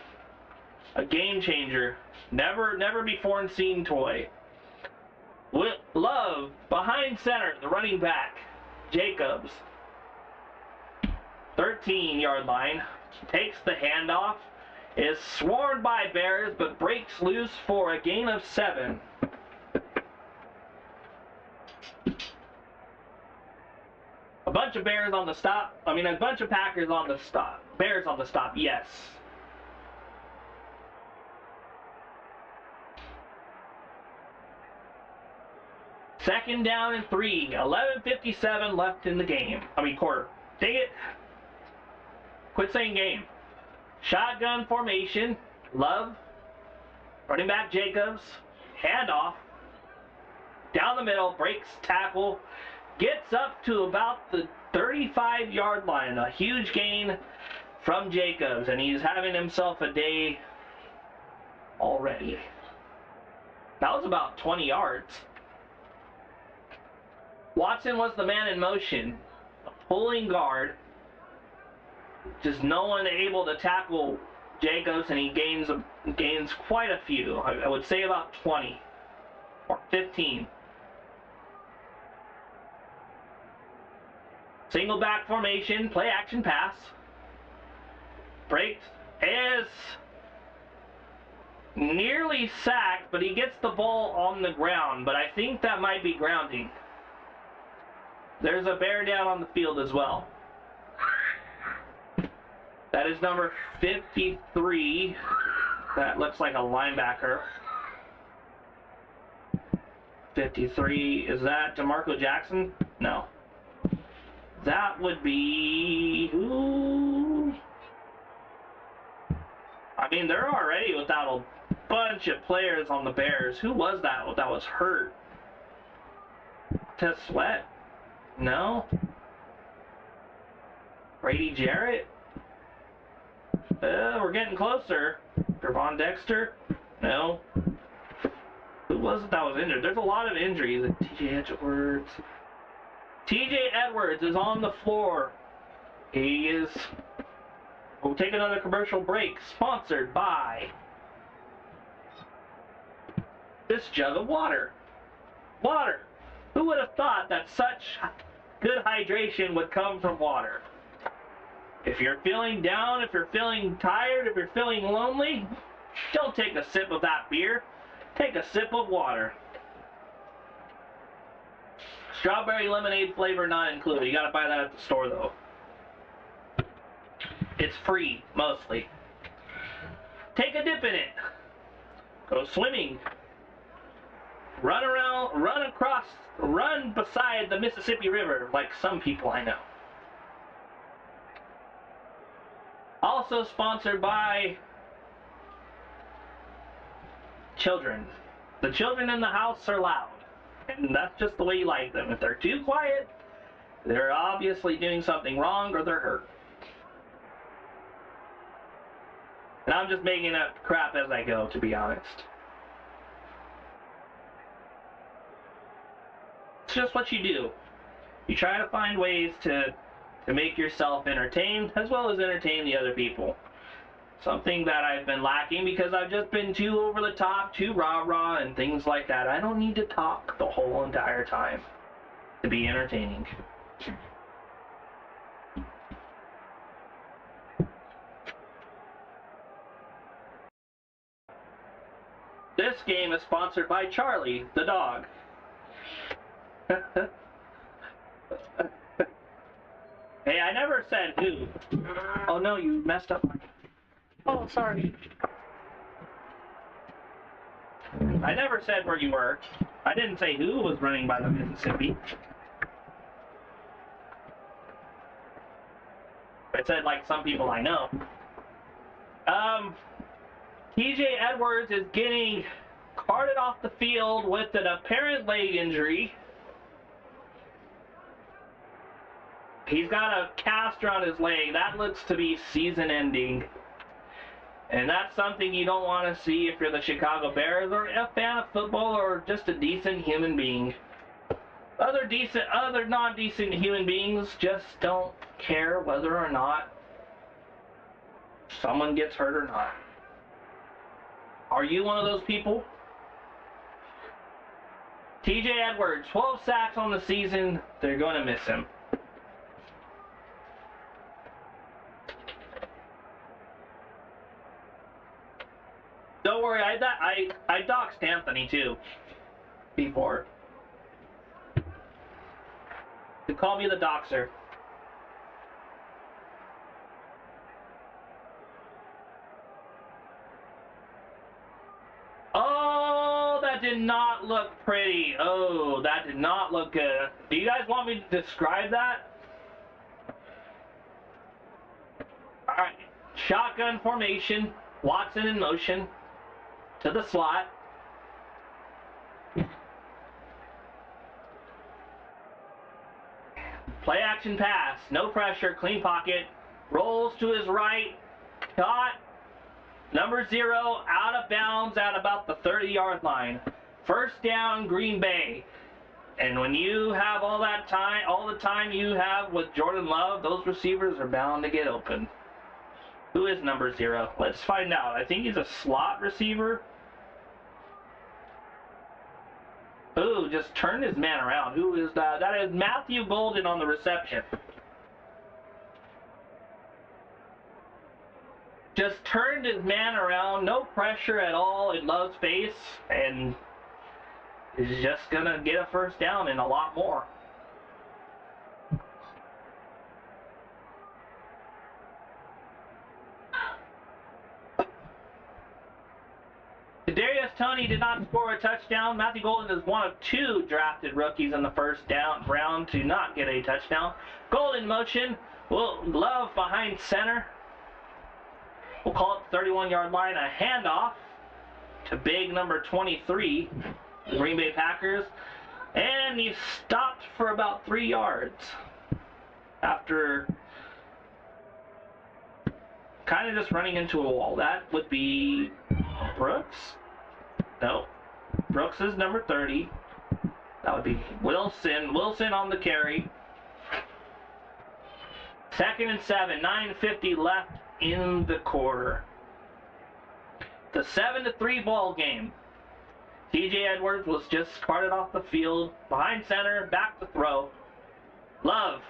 a game changer. Never before seen toy. Love behind center, the running back, Jacobs. 13-yard line, takes the handoff, is swarmed by Bears, but breaks loose for a gain of 7. A bunch of Bears on the stop. A bunch of Packers on the stop. Bears on the stop, yes. Second down and 3. 11:57 left in the game. Quarter. Dang it. Quit saying game. Shotgun formation. Love. Running back Jacobs. Handoff. Down the middle. Breaks tackle. Gets up to about the 35-yard line. A huge gain from Jacobs. And he's having himself a day already. That was about 20 yards. Watson was the man in motion. A pulling guard. Just no one able to tackle Jacobs, and he gains quite a few. I would say about 20 or 15. Single back formation, play action pass. Breaks, is nearly sacked, but he gets the ball on the ground, but I think that might be grounding. There's a bear down on the field as well. That is number 53. That looks like a linebacker. 53, is that DeMarco Jackson? No. That would be who? They're already without a bunch of players on the Bears. Who was that was hurt? Tess Sweat? No. Brady Jarrett? We're getting closer. Gervon Dexter? No. Who was it that was injured? There's a lot of injuries. TJ Edwards. TJ Edwards is on the floor. He is... We'll take another commercial break. Sponsored by this jug of water. Water. Who would have thought that such good hydration would come from water? If you're feeling down, if you're feeling tired, if you're feeling lonely, don't take a sip of that beer. Take a sip of water. Strawberry lemonade flavor not included. You gotta buy that at the store though. It's free, mostly. Take a dip in it. Go swimming. Run around, run across, run beside the Mississippi River, like some people I know. Also sponsored by children. The children in the house are loud, and that's just the way you like them. If they're too quiet, they're obviously doing something wrong or they're hurt. And I'm just making up crap as I go, to be honest. It's just what you do. You try to find ways to make yourself entertained as well as entertain the other people. Something that I've been lacking because I've just been too over the top, too rah-rah and things like that. I don't need to talk the whole entire time to be entertaining. This game is sponsored by Charlie, the dog. Hey, I never said who. Oh no, you messed up. Oh, sorry. I never said where you were. I didn't say who was running by the Mississippi. I said like some people I know. TJ Edwards is getting carted off the field with an apparent leg injury. He's got a cast around his leg. That looks to be season ending. And that's something you don't want to see if you're the Chicago Bears or a fan of football or just a decent human being. Other non-decent human beings just don't care whether or not someone gets hurt or not. Are you one of those people? TJ Edwards, 12 sacks on the season. They're going to miss him. Don't worry, I doxed Anthony too before. They call me the doxer. Oh, that did not look pretty. Oh, that did not look good. Do you guys want me to describe that? Alright. Shotgun formation. Watson in motion. To the slot. Play action pass. No pressure. Clean pocket. Rolls to his right. Caught. Number 0 out of bounds at about the 30-yard line. First down, Green Bay. And when you have all the time you have with Jordan Love, those receivers are bound to get open. Who is number 0? Let's find out. I think he's a slot receiver. Ooh, just turned his man around. Who is that? That is Matthew Golden on the reception. Just turned his man around, no pressure at all in Love's face, and is just going to get a first down and a lot more. Kadarius Toney did not score a touchdown. Matthew Golden is one of 2 drafted rookies in the first round to not get a touchdown. Golden motion. Love behind center. We'll call it the 31-yard line, a handoff to big number 23, the Green Bay Packers. And he stopped for about 3 yards after kind of just running into a wall. That would be Brooks. No. Brooks is number 30. That would be Wilson. Wilson on the carry. 2nd and 7. 9:50 left in the quarter. The 7-3 ball game. TJ Edwards was just carted off the field. Behind center. Back to throw. Love.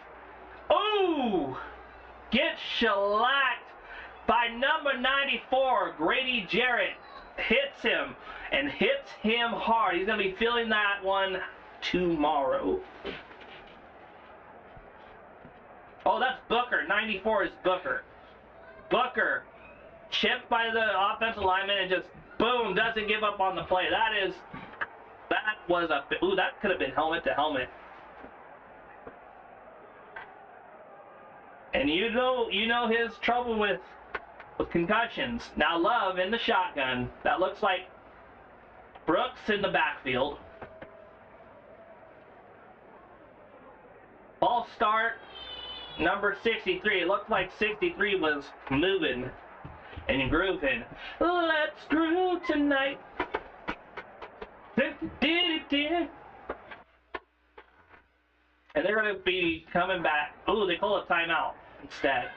Oh! Gets shellacked by number 94. Grady Jarrett hits him. And hits him hard. He's going to be feeling that one tomorrow. Oh, that's Booker. 94 is Booker. Booker chipped by the offensive lineman and just boom, doesn't give up on the play. That could have been helmet to helmet. And you know his trouble with concussions. Now Love in the shotgun. That looks like Brooks in the backfield. Ball start. Number 63. It looked like 63 was moving and grooving. Let's groove tonight. And they're going to be coming back. Ooh, they call a timeout instead.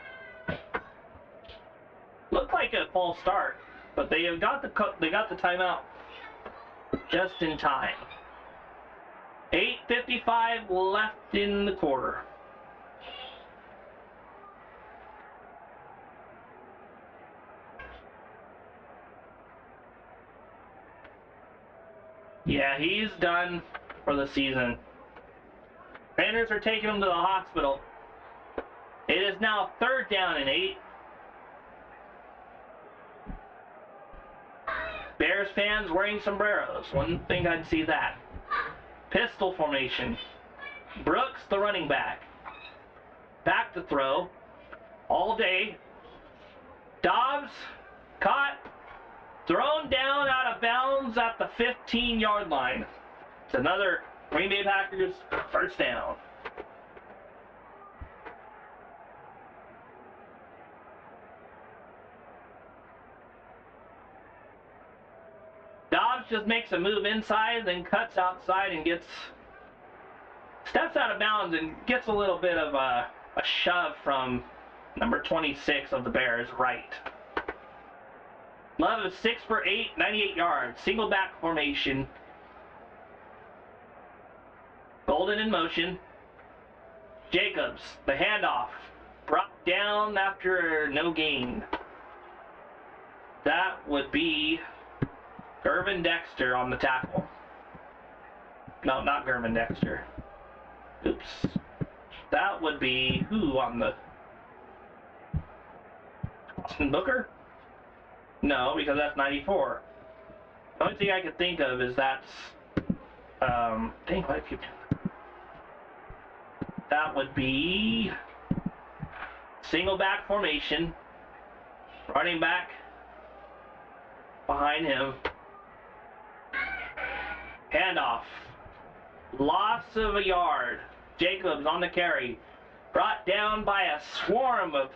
Looked like a false start, but they got the timeout just in time. 8:55 left in the quarter. Yeah, he's done for the season. Trainers are taking him to the hospital. It is now 3rd down and 8. Bears fans wearing sombreros. One thing I'd see that. Pistol formation. Brooks, the running back. Back to throw. All day. Dobbs, caught. Thrown down out of bounds at the 15-yard line. It's another Green Bay Packers first down. Dobbs just makes a move inside, then cuts outside and steps out of bounds and gets a little bit of a shove from number 26 of the Bears right. Love is 6 for 8, 98 yards. Single back formation. Golden in motion. Jacobs, the handoff. Brought down after no gain. That would be Gervin Dexter on the tackle. No, not Gervin Dexter. Oops. That would be who on the... Austin Booker? No, because that's 94. The only thing I could think of is that would be single back formation, running back behind him, handoff, loss of a yard. Jacobs on the carry, brought down by a swarm of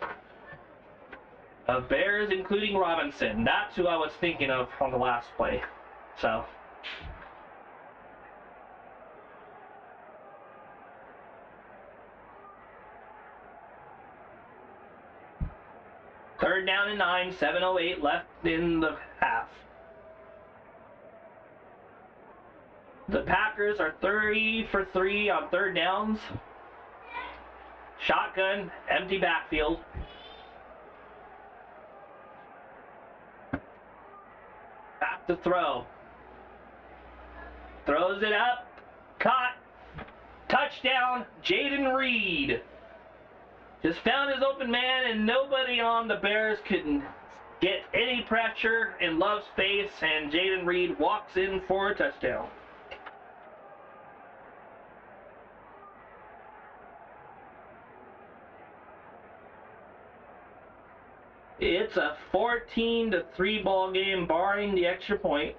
Bears, including Robinson. That's who I was thinking of on the last play. So. Third down and 9, 7:08 left in the half. The Packers are 3 for 3 on third downs. Shotgun, empty backfield. Back to throw. Throws it up. Caught. Touchdown, Jaden Reed. Just found his open man, and nobody on the Bears could get any pressure in Love's face, and Jaden Reed walks in for a touchdown. It's a 14-3 ball game, barring the extra point.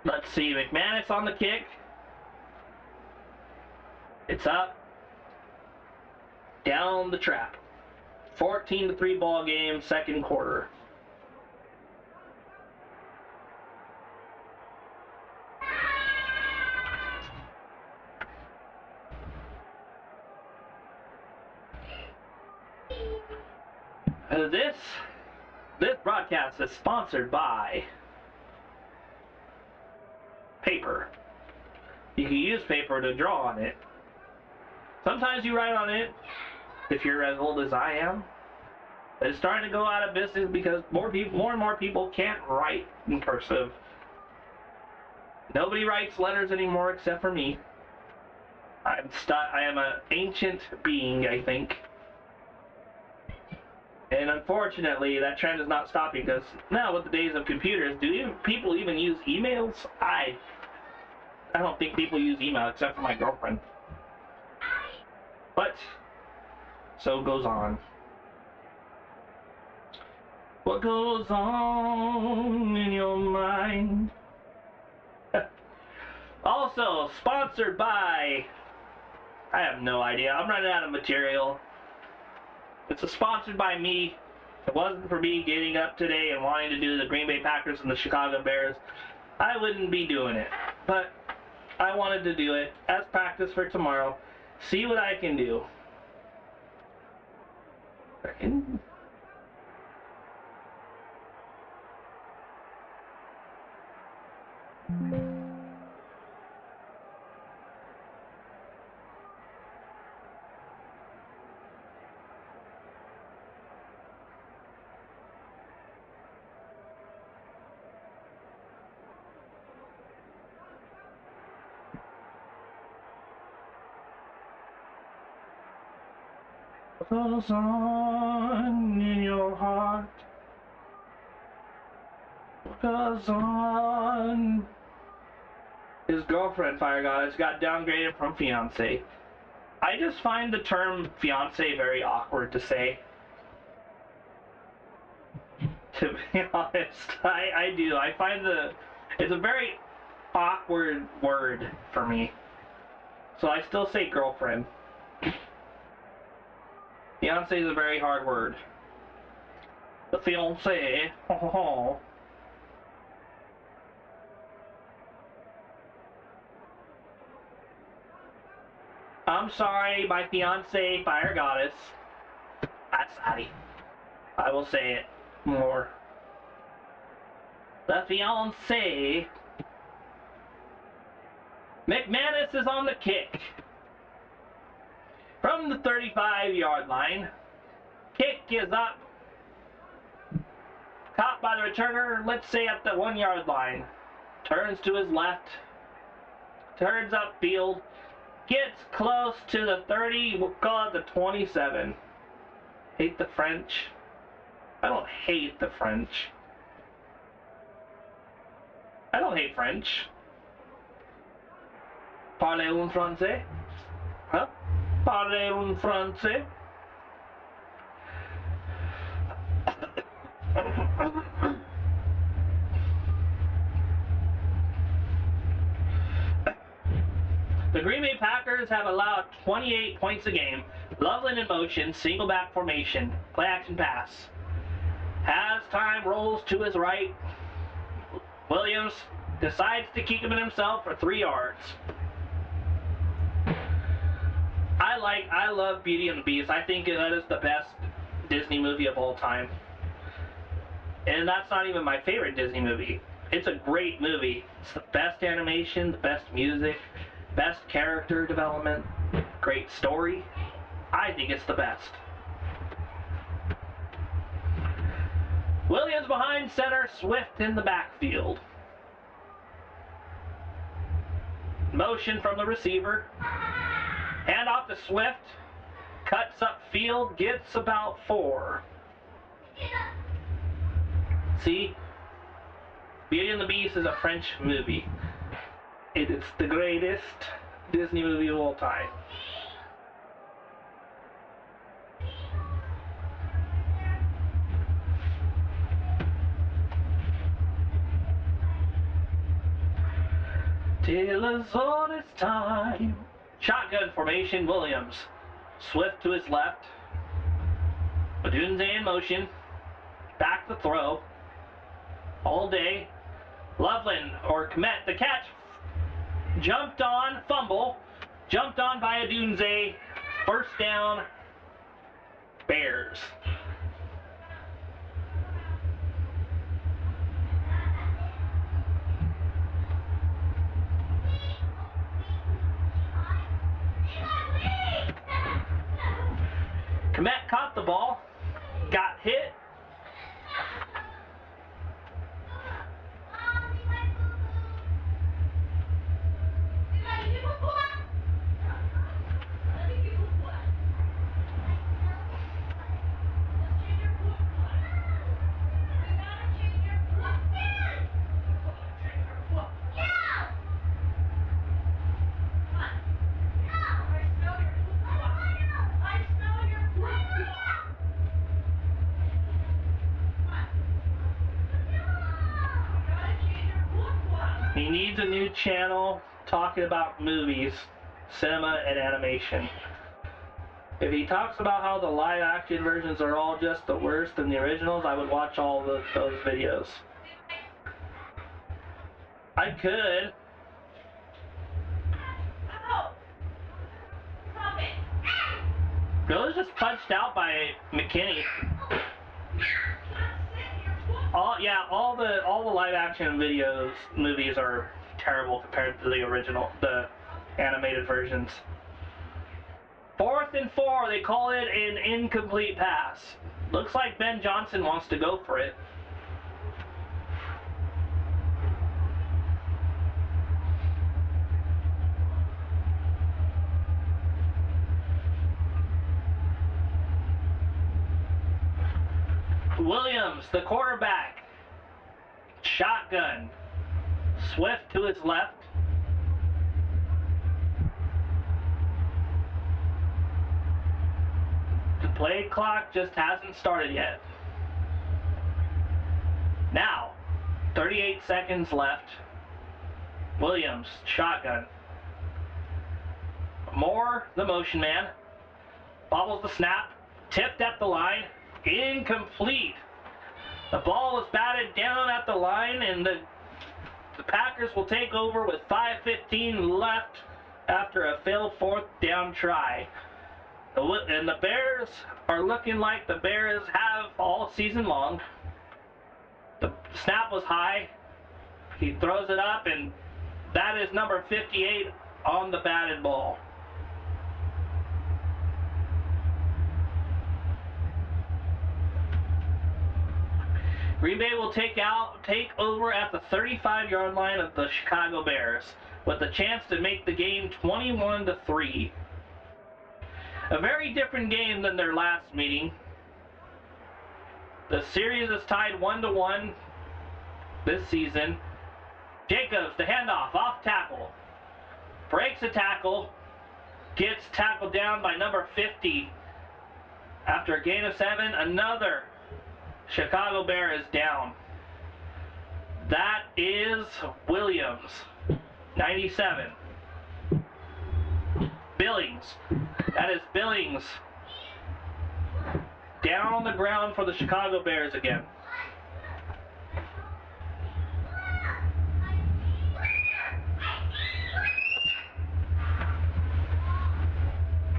Let's see, McManus on the kick. It's up. Down the trap. 14-3 ball game, second quarter. This broadcast is sponsored by paper. You can use paper to draw on it. Sometimes you write on it, if you're as old as I am. It's starting to go out of business because more and more people can't write in cursive. Nobody writes letters anymore except for me. I am an ancient being, I think. And unfortunately, that trend is not stopping because now with the days of computers, do people even use emails? I don't think people use email except for my girlfriend. But so goes on. What goes on in your mind? Also sponsored by, I have no idea. I'm running out of material. It's sponsored by me. If it wasn't for me getting up today and wanting to do the Green Bay Packers and the Chicago Bears, I wouldn't be doing it. But I wanted to do it as practice for tomorrow. See what I can do. What goes on in your heart? What goes on? His girlfriend, Fire Goddess, got downgraded from fiance. I just find the term fiance very awkward to say. To be honest, I do. I find it's a very awkward word for me. So I still say girlfriend. Fiance is a very hard word. The fiance. I'm sorry, my fiance, Fire Goddess. I'm sorry. I will say it more. The fiance. McManus is on the kick. From the 35-yard line. Kick is up. Caught by the returner, let's say at the 1-yard line. Turns to his left. Turns upfield. gets close to the 30. We'll call it the 27. Hate the French. I don't hate the French. I don't hate French. Parlez-vous français? Huh? Parlez-vous français? The Green Bay Packers have allowed 28 points a game. Loveland in motion, single back formation, play action pass. Has time, rolls to his right. Williams decides to keep him in himself for 3 yards. I love Beauty and the Beast. I think that is the best Disney movie of all time. And that's not even my favorite Disney movie. It's a great movie. It's the best animation, the best music, best character development, great story. I think it's the best. Williams behind center, Swift in the backfield. Motion from the receiver. Hand off to Swift. Cuts up field, gets about 4. See? Beauty and the Beast is a French movie. It is the greatest Disney movie of all time. Till it's all this time. Shotgun formation, Williams. Swift to his left. Odunze in motion. Back to throw. All day. Loveland, or Komet, the catch. Jumped on, fumble. Jumped on by Odunze. First down, Bears. Komet caught the ball, got hit. He needs a new channel talking about movies, cinema, and animation. If he talks about how the live-action versions are all just the worst than the originals, I would watch all those videos. I could. Bill was just punched out by McKinney. All the live action movies are terrible compared to the original, the animated versions. 4th and 4, they call it an incomplete pass. Looks like Ben Johnson wants to go for it. Williams, the quarterback. Shotgun. Swift to his left. The play clock just hasn't started yet. Now, 38 seconds left. Williams, shotgun. Moore, the motion man. Bobbles the snap. Tipped at the line. Incomplete. The ball was batted down at the line, and the Packers will take over with 5:15 left after a failed 4th down try. And the Bears are looking like the Bears have all season long. The snap was high. He throws it up, and that is number 58 on the batted ball. Green Bay will take over at the 35-yard line of the Chicago Bears. with a chance to make the game 21-3. A very different game than their last meeting. The series is tied 1-1 this season. Jacobs, the handoff, off tackle. Breaks a tackle. Gets tackled down by number 50. After a gain of 7, another Chicago Bear is down. That is Williams, 97. Billings. That is Billings. Down on the ground for the Chicago Bears again.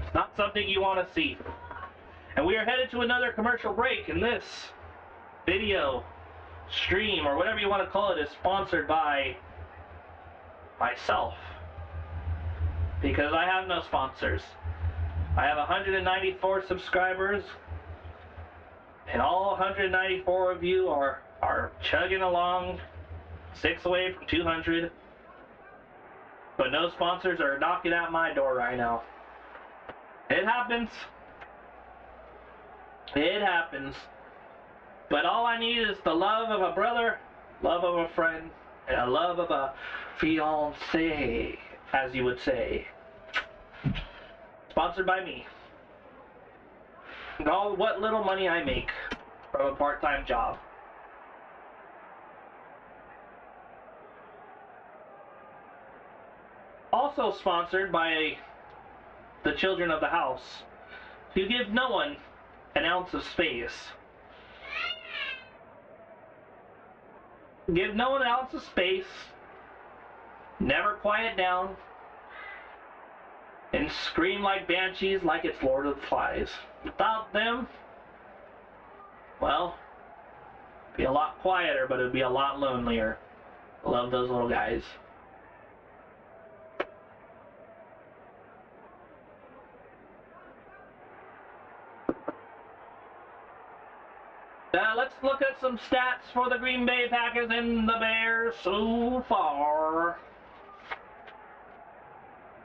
It's not something you want to see. And we are headed to another commercial break, and this video stream, or whatever you want to call it, is sponsored by myself. Because I have no sponsors. I have 194 subscribers, and all 194 of you are chugging along, 6 away from 200. But no sponsors are knocking at my door right now. It happens. It happens. But all I need is the love of a brother, love of a friend, and a love of a fiancé, as you would say. Sponsored by me. And all what little money I make from a part-time job. Also sponsored by the children of the house, who give no one an ounce of space. Give no one an ounce of space. Never quiet down. And scream like banshees like it's Lord of the Flies. Without them, well, it'd be a lot quieter, but it'd be a lot lonelier. I love those little guys. Let's look at some stats for the Green Bay Packers and the Bears so far.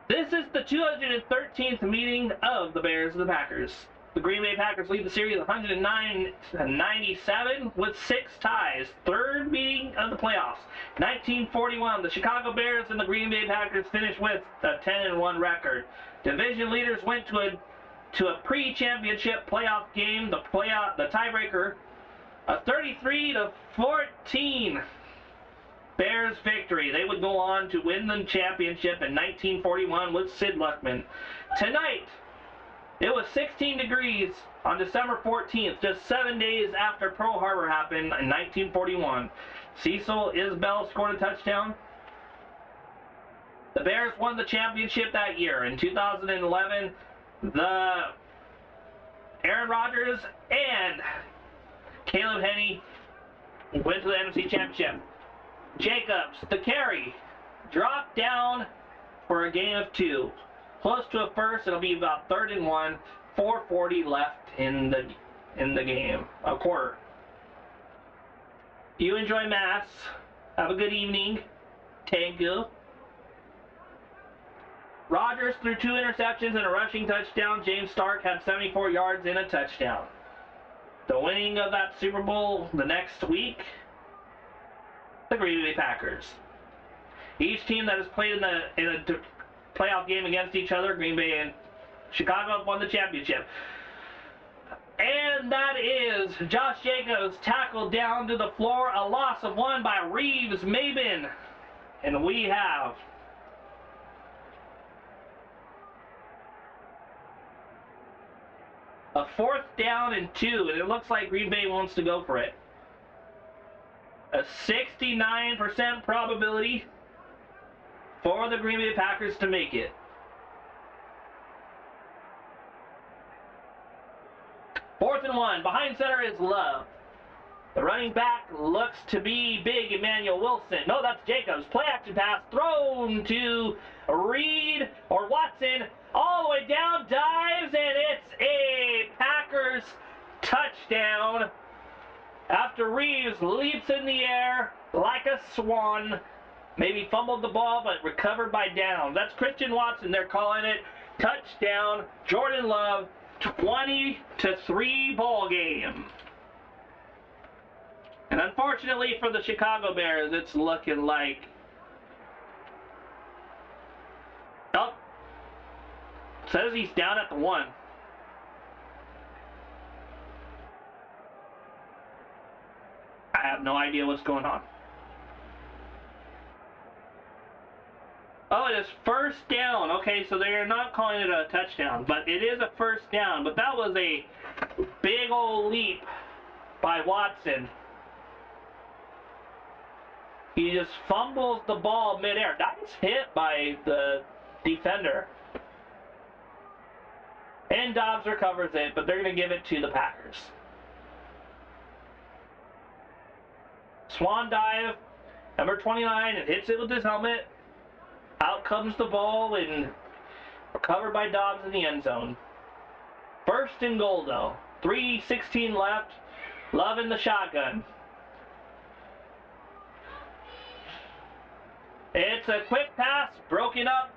This is the 213th meeting of the Bears and the Packers. The Green Bay Packers lead the series 109-97 with 6 ties. Third meeting of the playoffs. 1941, the Chicago Bears and the Green Bay Packers finished with a 10-1 record. Division leaders went to a pre-championship playoff game, the tiebreaker, a 33-14 Bears victory. They would go on to win the championship in 1941 with Sid Luckman. Tonight, it was 16 degrees on December 14th, just 7 days after Pearl Harbor happened in 1941. Cecil Isbell scored a touchdown. The Bears won the championship that year. In 2011, Aaron Rodgers and Caleb Henney went to the NFC Championship. Jacobs, the carry, dropped down for a gain of 2. Close to a first, it'll be about 3rd and 1. 4:40 left in the game, a quarter. You enjoy Mass. Have a good evening. Thank you. Rodgers threw 2 interceptions and a rushing touchdown. James Stark had 74 yards and a touchdown. The winning of that Super Bowl the next week, the Green Bay Packers. Each team that has played in a playoff game against each other, Green Bay and Chicago, won the championship. And that is Josh Jacobs tackled down to the floor. A loss of 1 by Reeves Maben. And we have a 4th down and 2, and it looks like Green Bay wants to go for it. A 69% probability for the Green Bay Packers to make it. Fourth and 1. Behind center is Love. The running back looks to be big Emmanuel Wilson. No, that's Jacobs. Play action pass thrown to Reed or Watson. All the way down, dives, and it's a Packers touchdown. After Reeves leaps in the air like a swan, Maybe fumbled the ball, but recovered by Downs. That's Christian Watson. They're calling it touchdown. Jordan Love, 20-3 ball game. And unfortunately for the Chicago Bears, it's looking like... Oh. Says he's down at the 1. I have no idea what's going on. Oh, it is first down. Okay, so they're not calling it a touchdown, but it is a first down. But that was a big old leap by Watson. He just fumbles the ball midair. Nice hit by the defender. And Dobbs recovers it, but they're going to give it to the Packers. Swan dive, number 29, and hits it with his helmet. Out comes the ball and recovered by Dobbs in the end zone. First and goal though. 3:16 left. Love in the shotgun. It's a quick pass, broken up,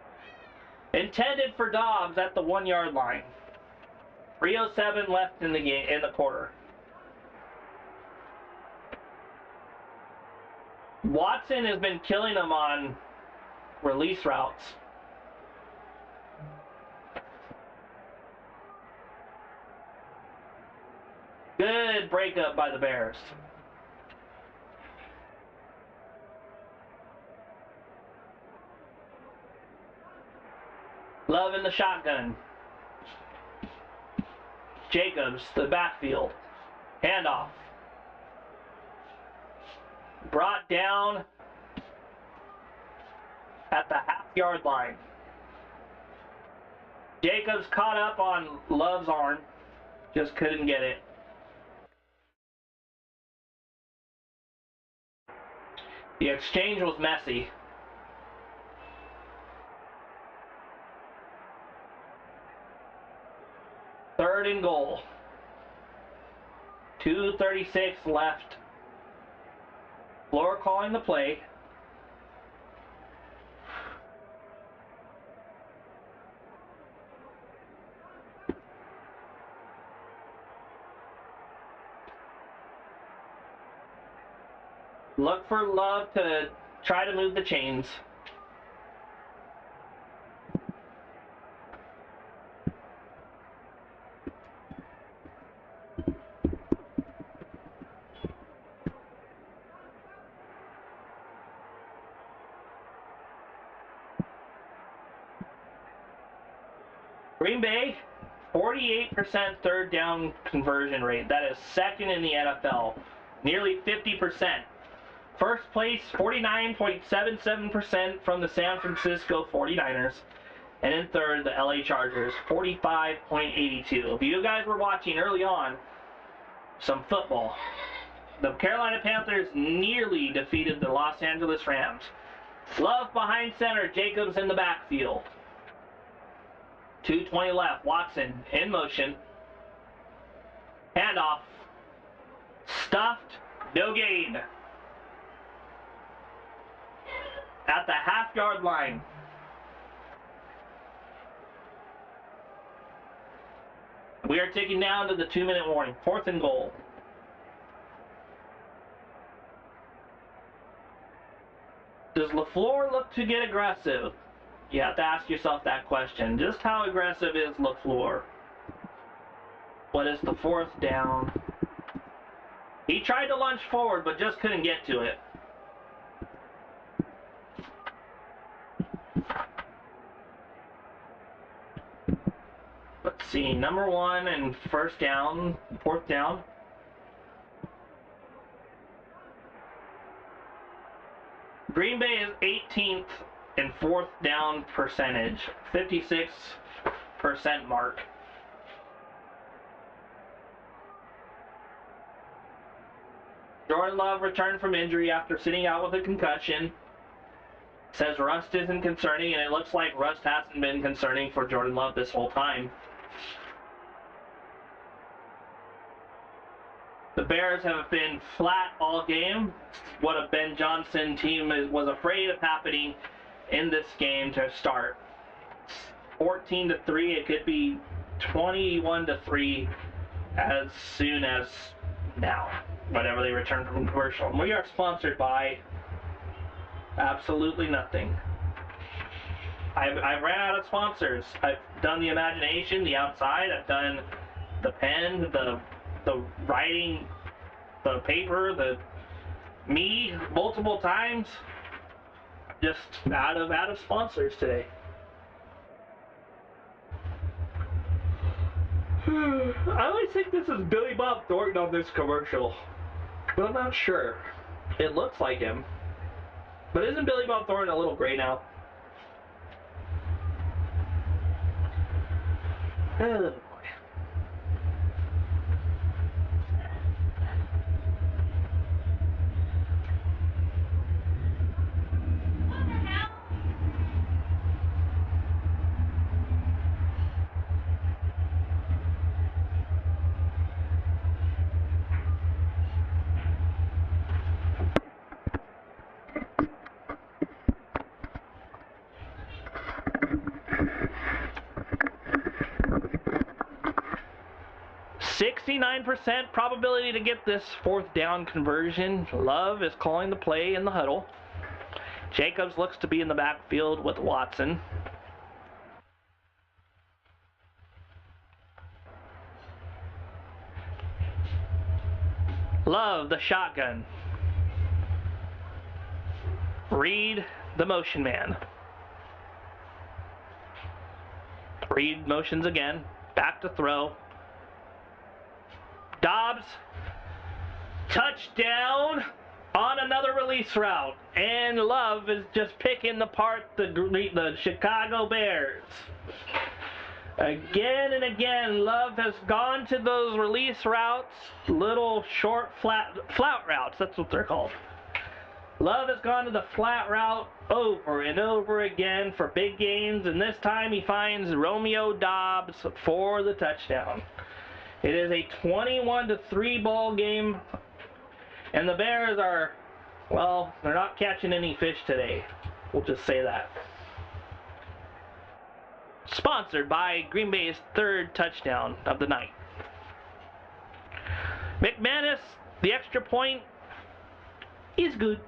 intended for Dobbs at the 1-yard line. 3:07 left in the game, in the quarter. Watson has been killing them on release routes. Good breakup by the Bears. Love in the shotgun. Jacobs, the backfield. Handoff. Brought down at the half-yard line. Jacobs caught up on Love's arm. Just couldn't get it. The exchange was messy. Third and goal. 2:36 left. Floor calling the play. Look for Love to try to move the chains. Green Bay, 48% third down conversion rate. That is second in the NFL. Nearly 50%. First place, 49.77% from the San Francisco 49ers. And in third, the LA Chargers, 45.82. If you guys were watching early on some football, the Carolina Panthers nearly defeated the Los Angeles Rams. Love behind center, Jacobs in the backfield. 2:20 left, Watson in motion. Handoff. Stuffed, no gain. At the half-yard line. We are ticking down to the 2-minute warning. 4th and goal. Does LaFleur look to get aggressive? You have to ask yourself that question. Just how aggressive is LaFleur? What is the 4th down? He tried to lunge forward, but just couldn't get to it. Let's see, number 1 and first down, 4th down. Green Bay is 18th in 4th down percentage, 56% mark. Jordan Love returned from injury after sitting out with a concussion. Says rust isn't concerning, and it looks like rust hasn't been concerning for Jordan Love this whole time. The Bears have been flat all game. What a Ben Johnson team was afraid of happening in this game to start. 14-3. It could be 21-3 as soon as now, whenever they return from commercial. And we are sponsored by absolutely nothing. I've ran out of sponsors. I've done the imagination, the outside. I've done the pen, the writing, the paper, the me multiple times. Just out of sponsors today. I always think this is Billy Bob Thornton on this commercial, but I'm not sure. It looks like him. But isn't Billy Bob Thornton a little gray now? Oh boy. %69 probability to get this 4th down conversion. Love is calling the play in the huddle. Jacobs looks to be in the backfield with Watson. Love the shotgun. Reed the motion man. Reed motions again. Back to throw. Dobbs, touchdown on another release route. And Love is just picking apart the Chicago Bears. Again and again, Love has gone to those release routes, little short flat routes, that's what they're called. Love has gone to the flat route over and over again for big gains, and this time he finds Romeo Dobbs for the touchdown. It is a 21-3 ball game, and the Bears are, well, they're not catching any fish today. We'll just say that. Sponsored by Green Bay's 3rd touchdown of the night. McManus, the extra point is good.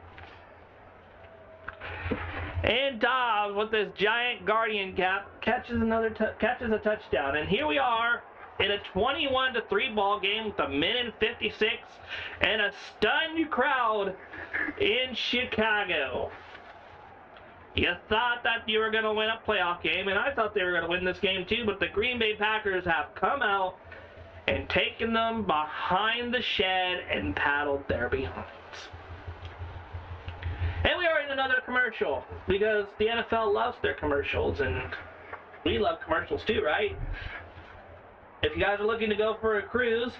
And Dobbs, with this giant guardian cap, catches a touchdown. And here we are in a 21-3 ball game with a minute and 56 and a stunned crowd in Chicago. You thought that you were going to win a playoff game, and I thought they were going to win this game too, but the Green Bay Packers have come out and taken them behind the shed and paddled their behinds. And we are in another commercial, because the NFL loves their commercials, and we love commercials too, right? If you guys are looking to go for a cruise,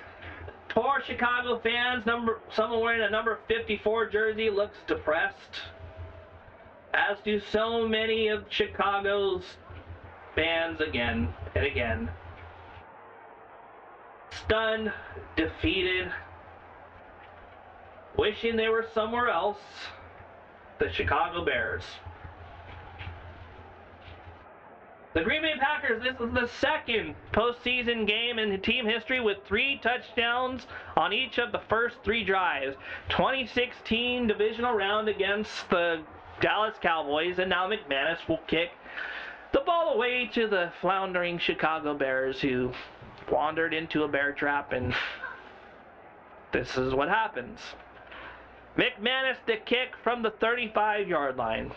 poor Chicago fans, someone wearing a number 54 jersey looks depressed, as do so many of Chicago's fans again and again. Stunned, defeated, wishing they were somewhere else, the Chicago Bears. The Green Bay Packers, this is the 2nd postseason game in team history with 3 touchdowns on each of the first 3 drives. 2016 divisional round against the Dallas Cowboys, and now McManus will kick the ball away to the floundering Chicago Bears, who wandered into a bear trap, and this is what happens. McManus to kick from the 35-yard line.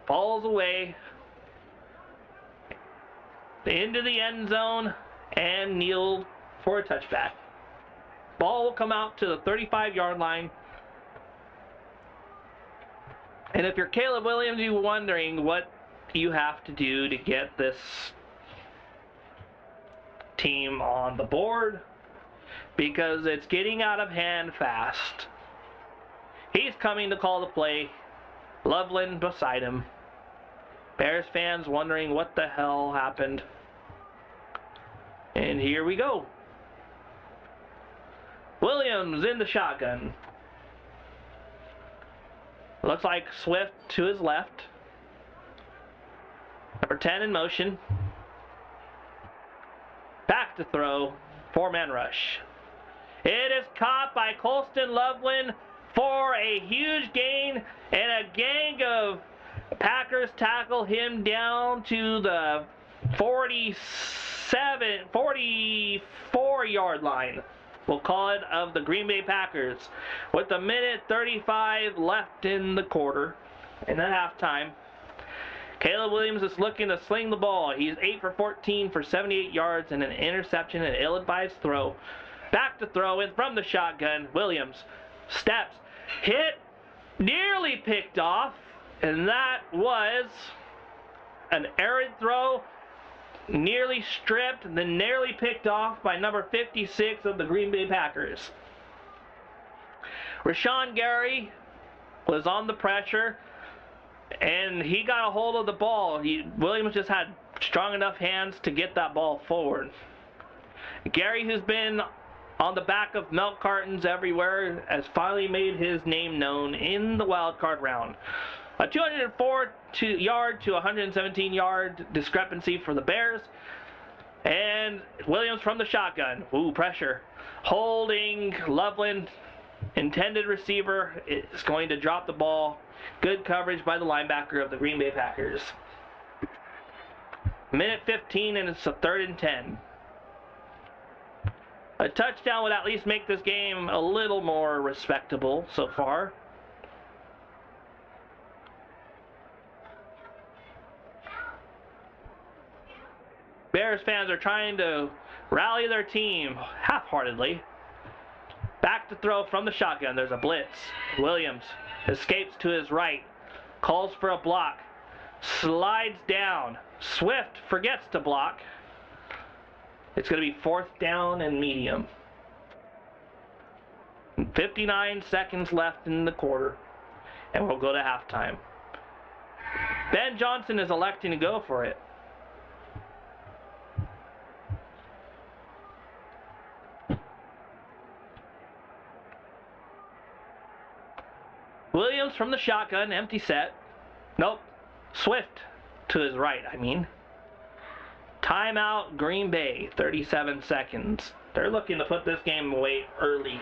Falls away into the end zone and kneel for a touchback. Ball will come out to the 35-yard line. And if you're Caleb Williams, you're wondering what you have to do to get this team on the board, because it's getting out of hand fast. He's coming to call the play. Loveland beside him. Bears fans wondering what the hell happened. And here we go. Williams in the shotgun. Looks like Swift to his left. Number 10 in motion. Back to throw. 4-man rush. It is caught by Colston Loveland for a huge gain, and a gang of Packers tackle him down to the 44-yard line, we'll call it, of the Green Bay Packers, with a minute 35 left in the quarter and at halftime. Caleb Williams is looking to sling the ball. He's 8 for 14 for 78 yards and an interception, an ill-advised throw. Back to throw in from the shotgun. Williams steps, hit, nearly picked off, and that was an errant throw, nearly stripped, and then nearly picked off by number 56 of the Green Bay Packers. Rashawn Gary was on the pressure, and he got a hold of the ball. Williams just had strong enough hands to get that ball forward. Gary, who's been on the back of milk cartons everywhere, has finally made his name known in the wild card round. A 204-yard to 117-yard discrepancy for the Bears. And Williams from the shotgun. Ooh, pressure. Holding Loveland, intended receiver, is going to drop the ball. Good coverage by the linebacker of the Green Bay Packers. Minute 15, and it's a 3rd and 10. A touchdown would at least make this game a little more respectable so far. Bears fans are trying to rally their team half-heartedly. Back to throw from the shotgun. There's a blitz. Williams escapes to his right. Calls for a block. Slides down. Swift forgets to block. It's going to be 4th down and medium. 59 seconds left in the quarter, and we'll go to halftime. Ben Johnson is electing to go for it. Williams from the shotgun, empty set. Nope. Swift to his right, I mean. Timeout, Green Bay, 37 seconds. They're looking to put this game away early.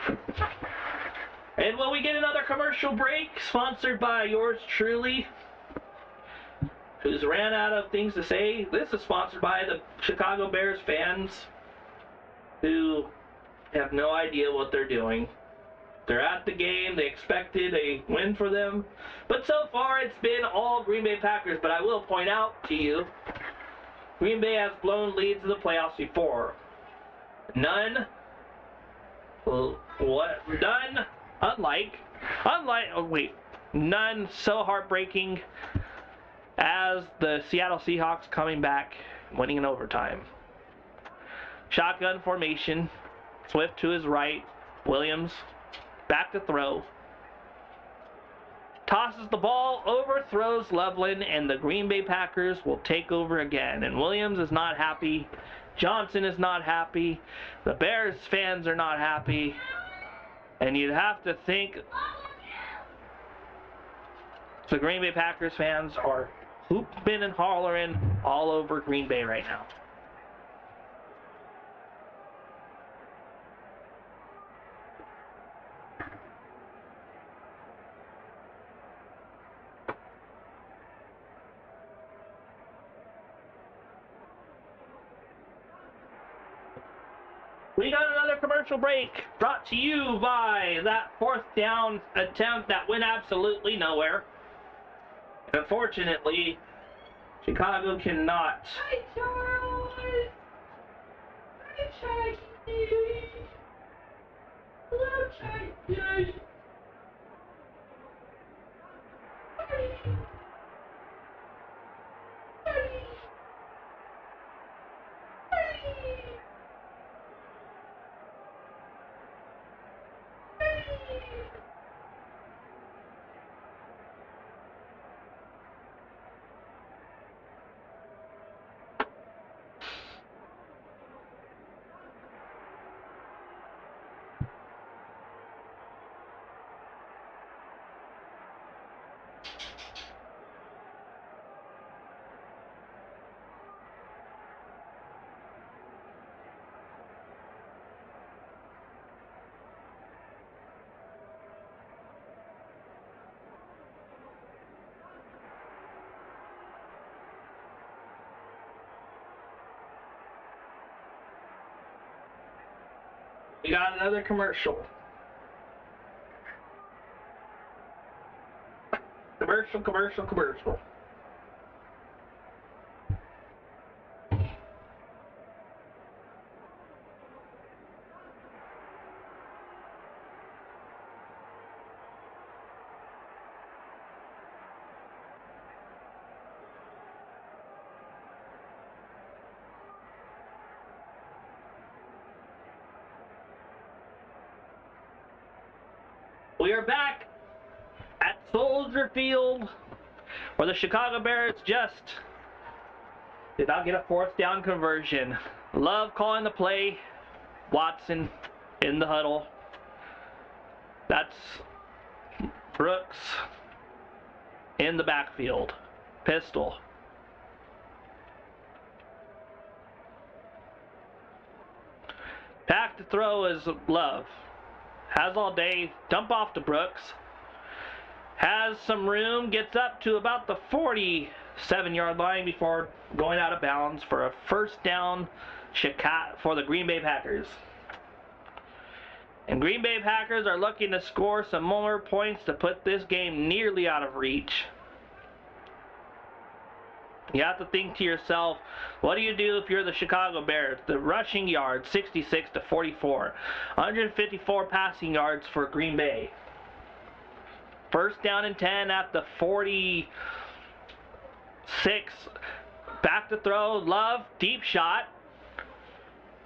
And will we get another commercial break sponsored by yours truly, who's ran out of things to say? This is sponsored by the Chicago Bears fans who have no idea what they're doing. They're at the game. They expected a win for them. But so far, it's been all Green Bay Packers. But I will point out to you, Green Bay has blown leads in the playoffs before. None, none so heartbreaking as the Seattle Seahawks coming back, winning in overtime. Shotgun formation, Swift to his right, Williams back to throw. Tosses the ball, overthrows Loveland, and the Green Bay Packers will take over again. And Williams is not happy. Johnson is not happy. The Bears fans are not happy. And you'd have to think the Green Bay Packers fans are hooping and hollering all over Green Bay right now. We got another commercial break brought to you by that 4th down attempt that went absolutely nowhere. Unfortunately, Chicago cannot. Hi, Charles. Hi, Charlie. Hello, Charlie. We got another commercial. Commercial. We are back at Soldier Field, where the Chicago Bears just did not get a fourth down conversion. Love calling the play. Watson in the huddle. That's Brooks in the backfield. Pistol. Back to throw is Love. Has all day. Dump off to Brooks. Has some room. Gets up to about the 47-yard line before going out of bounds for a first down for the Green Bay Packers. And Green Bay Packers are looking to score some more points to put this game nearly out of reach. You have to think to yourself, what do you do if you're the Chicago Bears? The rushing yards, 66 to 44. 154 passing yards for Green Bay. First down and 10 at the 46. Back to throw. Love, deep shot.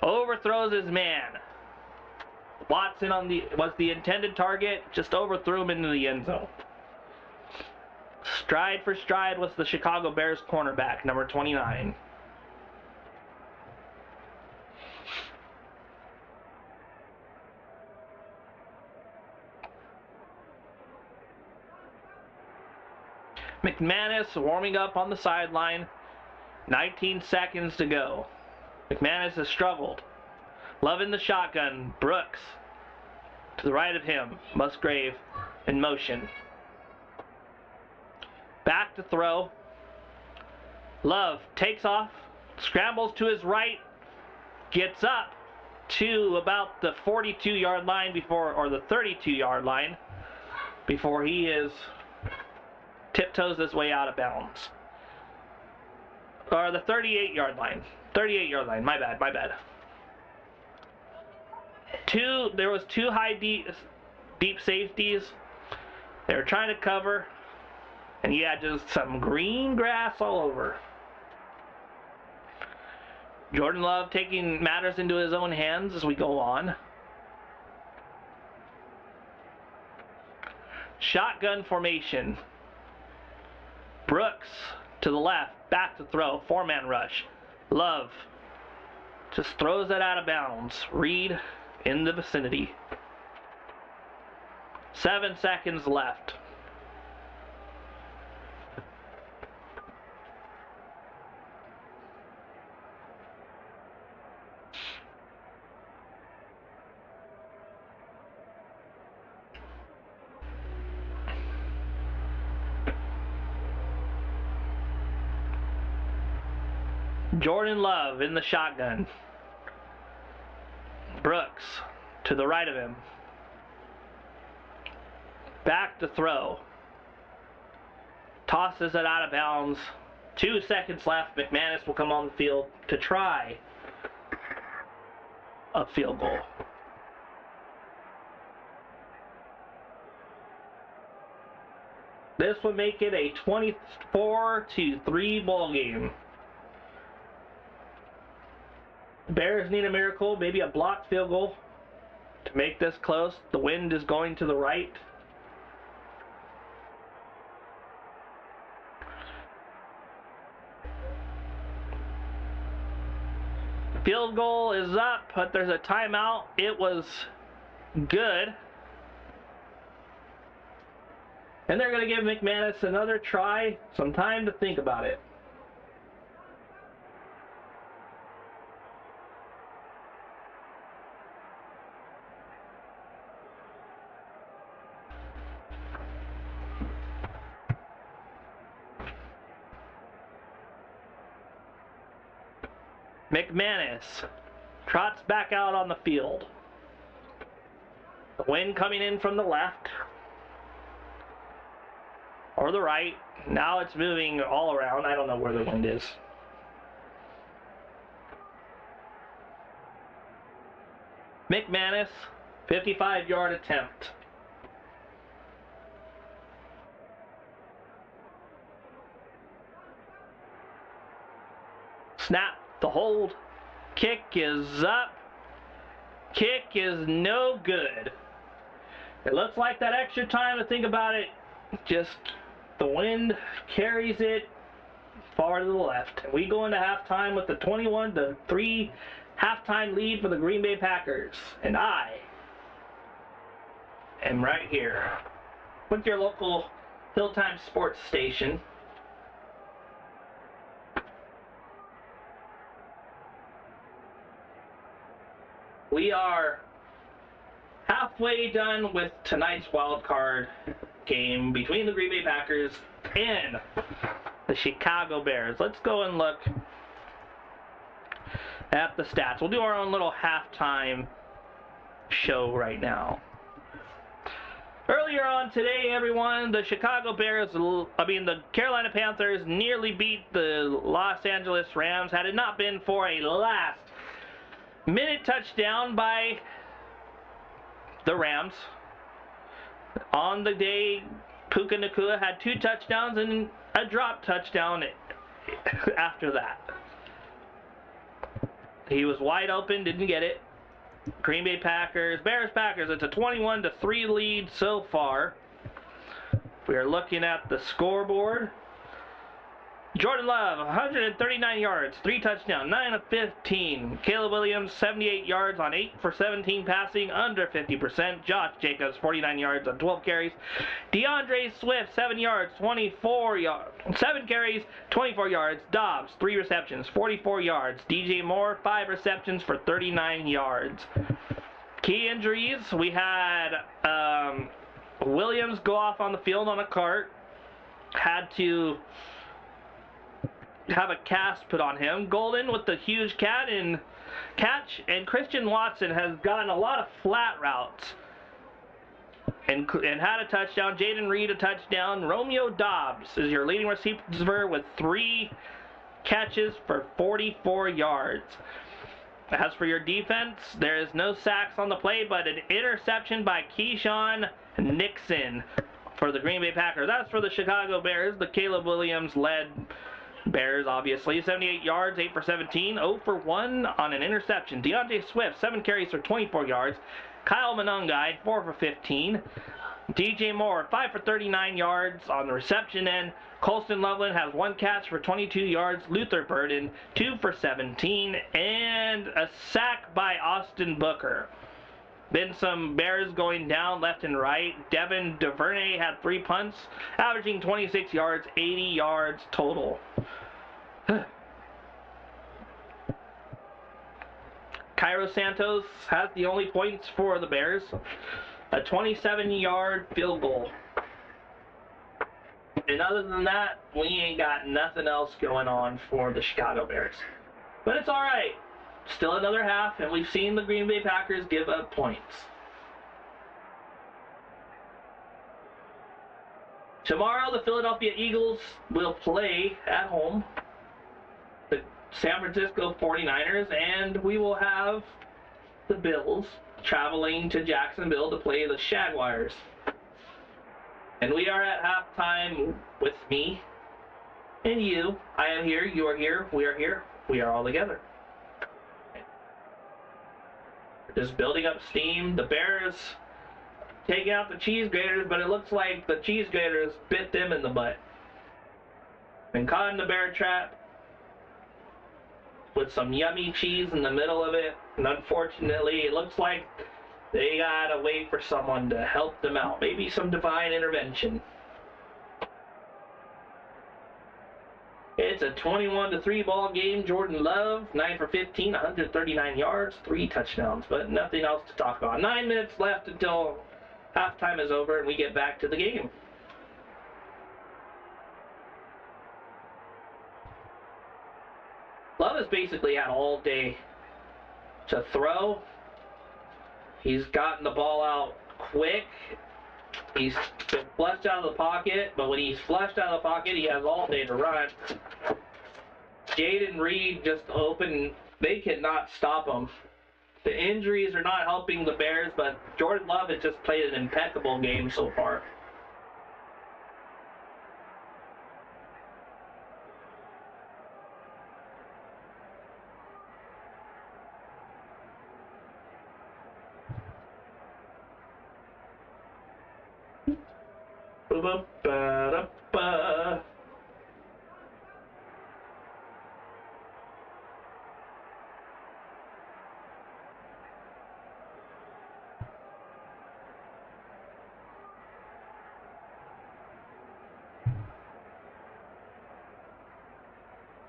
Overthrows his man. Watson was the intended target, just overthrew him into the end zone. Stride for stride was the Chicago Bears cornerback, number 29. McManus warming up on the sideline. 19 seconds to go. McManus has struggled. Love in the shotgun. Brooks to the right of him. Musgrave in motion. Back to throw. Love takes off. Scrambles to his right. Gets up to about the 42-yard line or the 32-yard line before he tiptoes his way out of bounds. Or the 38-yard line. 38-yard line. My bad. There was two high deep safeties. They were trying to cover. And you had just some green grass all over. Jordan Love taking matters into his own hands as we go on. Shotgun formation. Brooks to the left, back to throw, four-man rush. Love just throws that out of bounds. Reed in the vicinity. 7 seconds left. Jordan Love in the shotgun. Brooks to the right of him. Back to throw. Tosses it out of bounds. 2 seconds left. McManus will come on the field to try a field goal. This would make it a 24-3 ball game. Bears need a miracle, maybe a blocked field goal to make this close. The wind is going to the right. Field goal is up, but there's a timeout. It was good. And they're going to give McManus another try, some time to think about it. McManus trots back out on the field. The wind coming in from the left or the right. Now it's moving all around. I don't know where the wind is. McManus, 55-yard attempt. Snap, the hold. Kick is up. Kick is no good. It looks like that extra time, to think about it, just the wind carries it far to the left. And we go into halftime with the 21-3 halftime lead for the Green Bay Packers. And I am right here with your local Hilltime Sports station. We are halfway done with tonight's wild card game between the Green Bay Packers and the Chicago Bears. Let's go and look at the stats. We'll do our own little halftime show right now. Earlier on today, everyone, the the Carolina Panthers nearly beat the Los Angeles Rams had it not been for a last-minute touchdown by the Rams. On the day, Puka Nacua had 2 touchdowns and a drop touchdown after that. He was wide open, didn't get it. Green Bay Packers, Bears Packers, it's a 21-3 lead so far. We are looking at the scoreboard. Jordan Love, 139 yards, 3 touchdowns, 9 of 15. Caleb Williams, 78 yards on 8 for 17 passing, under 50%. Josh Jacobs, 49 yards on 12 carries. DeAndre Swift, 7 carries, 24 yards. Dobbs, 3 receptions, 44 yards. DJ Moore, 5 receptions for 39 yards. Key injuries, we had Williams go off on the field on a cart. Had to have a cast put on him. Golden with the huge catch, and Christian Watson has gotten a lot of flat routes and had a touchdown. Jaden Reed a touchdown. Romeo Dobbs is your leading receiver with 3 catches for 44 yards. As for your defense, there is no sacks on the play, but an interception by Keyshawn Nixon for the Green Bay Packers. That's for the Chicago Bears, the Caleb Williams-led Bears, obviously. 78 yards, 8 for 17, 0 for 1 on an interception. DeAndre Swift, 7 carries for 24 yards. Kyle Monangai, 4 for 15. DJ Moore, 5 for 39 yards on the reception end. Colston Loveland has 1 catch for 22 yards. Luther Burden, 2 for 17. And a sack by Austin Booker. Then some Bears going down left and right. Devin DuVernay had 3 punts, averaging 26 yards, 80 yards total. Cairo Santos has the only points for the Bears. A 27-yard field goal. And other than that, we ain't got nothing else going on for the Chicago Bears. But it's all right. Still another half, and we've seen the Green Bay Packers give up points. Tomorrow, the Philadelphia Eagles will play at home the San Francisco 49ers, and we will have the Bills traveling to Jacksonville to play the Jaguars. And we are at halftime with me and you. I am here, you are here, we are here, we are all together. Just building up steam. The Bears taking out the cheese graters, but it looks like the cheese graters bit them in the butt. Been caught in the bear trap with some yummy cheese in the middle of it, and unfortunately it looks like they gotta wait for someone to help them out. Maybe some divine intervention. It's a 21-3 ball game. Jordan Love, 9 for 15, 139 yards, 3 touchdowns, but nothing else to talk about. 9 minutes left until halftime is over and we get back to the game. Love has basically had all day to throw. He's gotten the ball out quick. He's been flushed out of the pocket, but when he's flushed out of the pocket, he has all day to run. Jaden Reed just open. They cannot stop him. The injuries are not helping the Bears, but Jordan Love has just played an impeccable game so far. Ba-ba-ba-da-ba.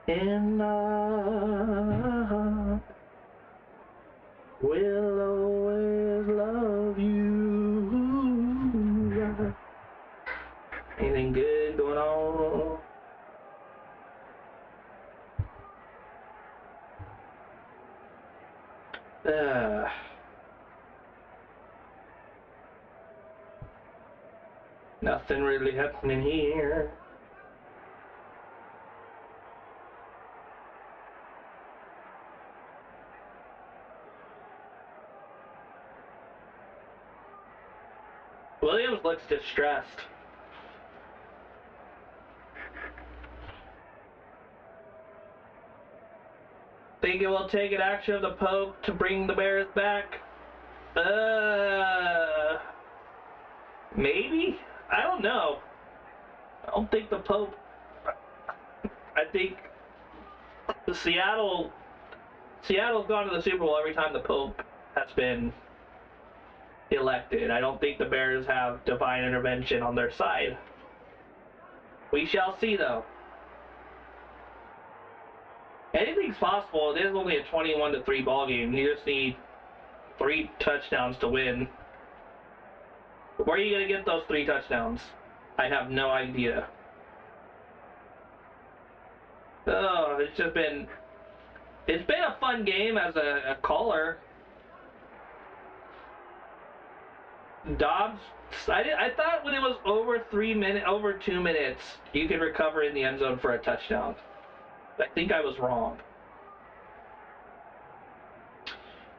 And I will always love you. Anything good going on? Nothing really happening here. Williams looks distressed. Think it will take an action of the Pope to bring the Bears back? Maybe? I don't know. I don't think the Pope... I think the Seattle's gone to the Super Bowl every time the Pope has been elected. I don't think the Bears have divine intervention on their side. We shall see, though. Anything's possible. It is only a 21-3 ball game. You just need 3 touchdowns to win. Where are you going to get those 3 touchdowns? I have no idea. Oh, it's been a fun game as a caller. Dobbs, I thought when it was over 2 minutes, you could recover in the end zone for a touchdown. I think I was wrong.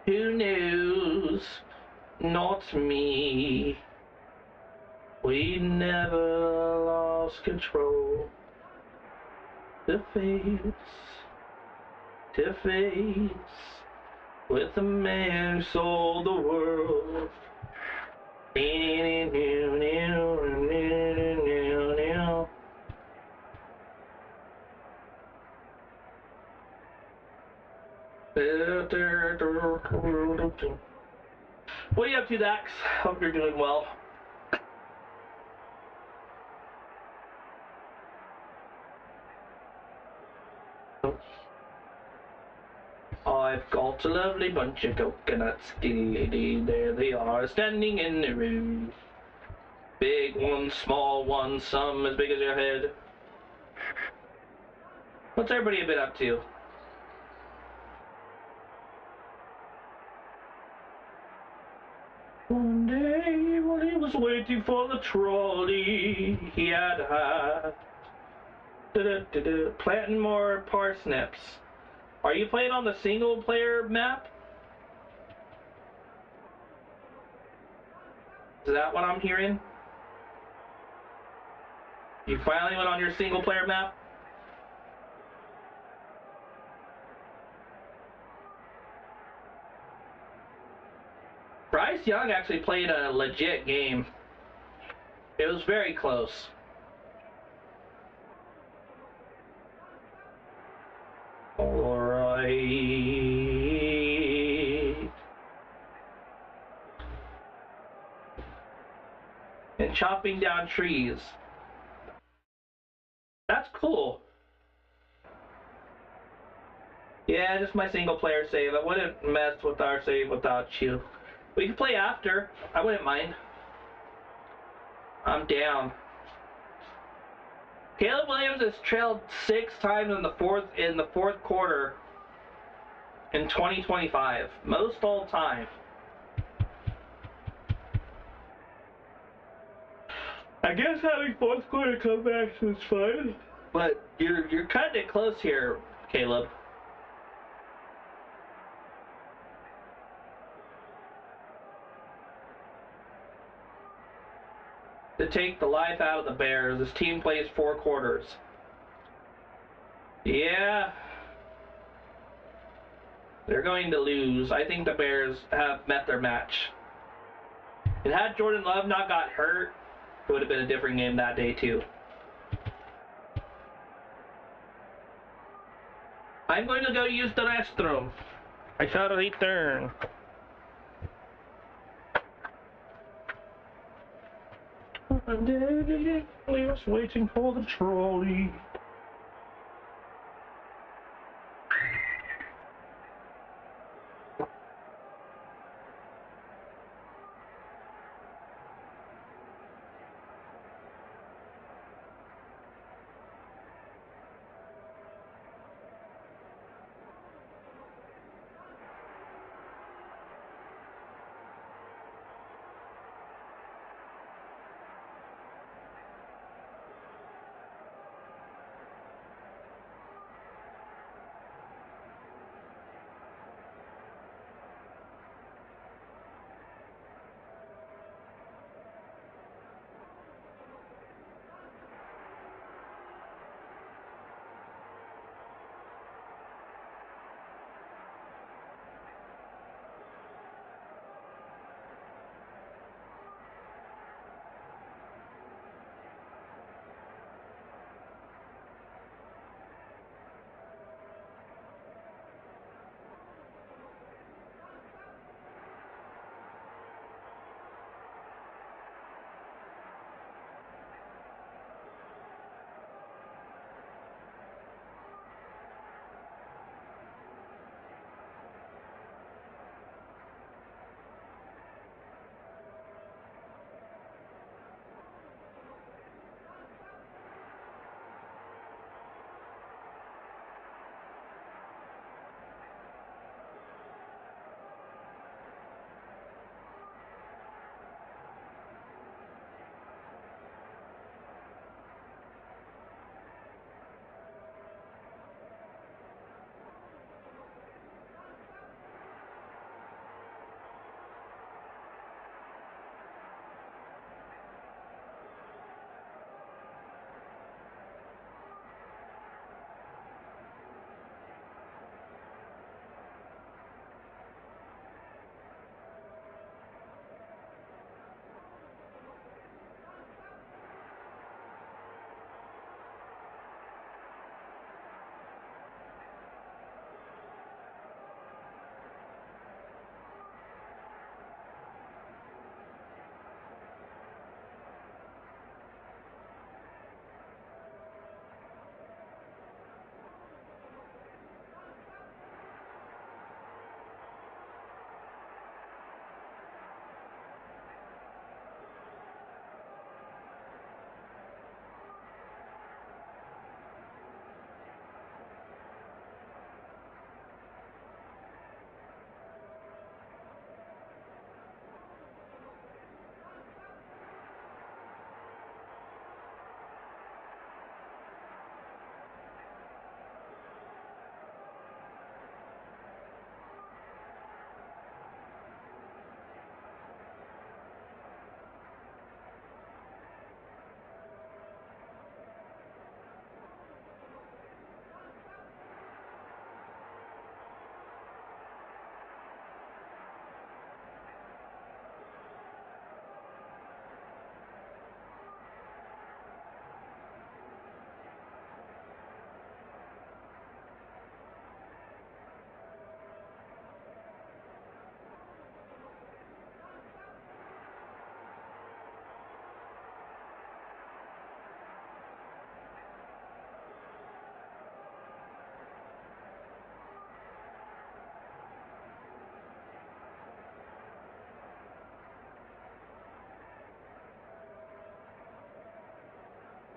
Who knows? Not me. We never lost control. To face with the man who sold the world. What are you up to, Dax? Hope you're doing well. I've got a lovely bunch of coconuts. There they are, standing in the road. Big ones, small ones, some as big as your head. What's everybody been up to? One day while he was waiting for the trolley, he had a hat. Planting more parsnips. Are you playing on the single player map? Is that what I'm hearing? You finally went on your single player map? Bryce Young actually played a legit game. It was very close. Alright. And chopping down trees. That's cool. Yeah, just my single player save. I wouldn't mess with our save without you. We can play after. I wouldn't mind. I'm down. Caleb Williams has trailed 6 times in the fourth quarter in 2025. Most all time. I guess having fourth quarter comebacks is fun, but you're cutting it close here, Caleb. To take the life out of the Bears, this team plays 4 quarters. Yeah. They're going to lose. I think the Bears have met their match. And had Jordan Love not got hurt, it would have been a different game that day too. I'm going to go use the restroom. I shall return. I'm just waiting for the trolley.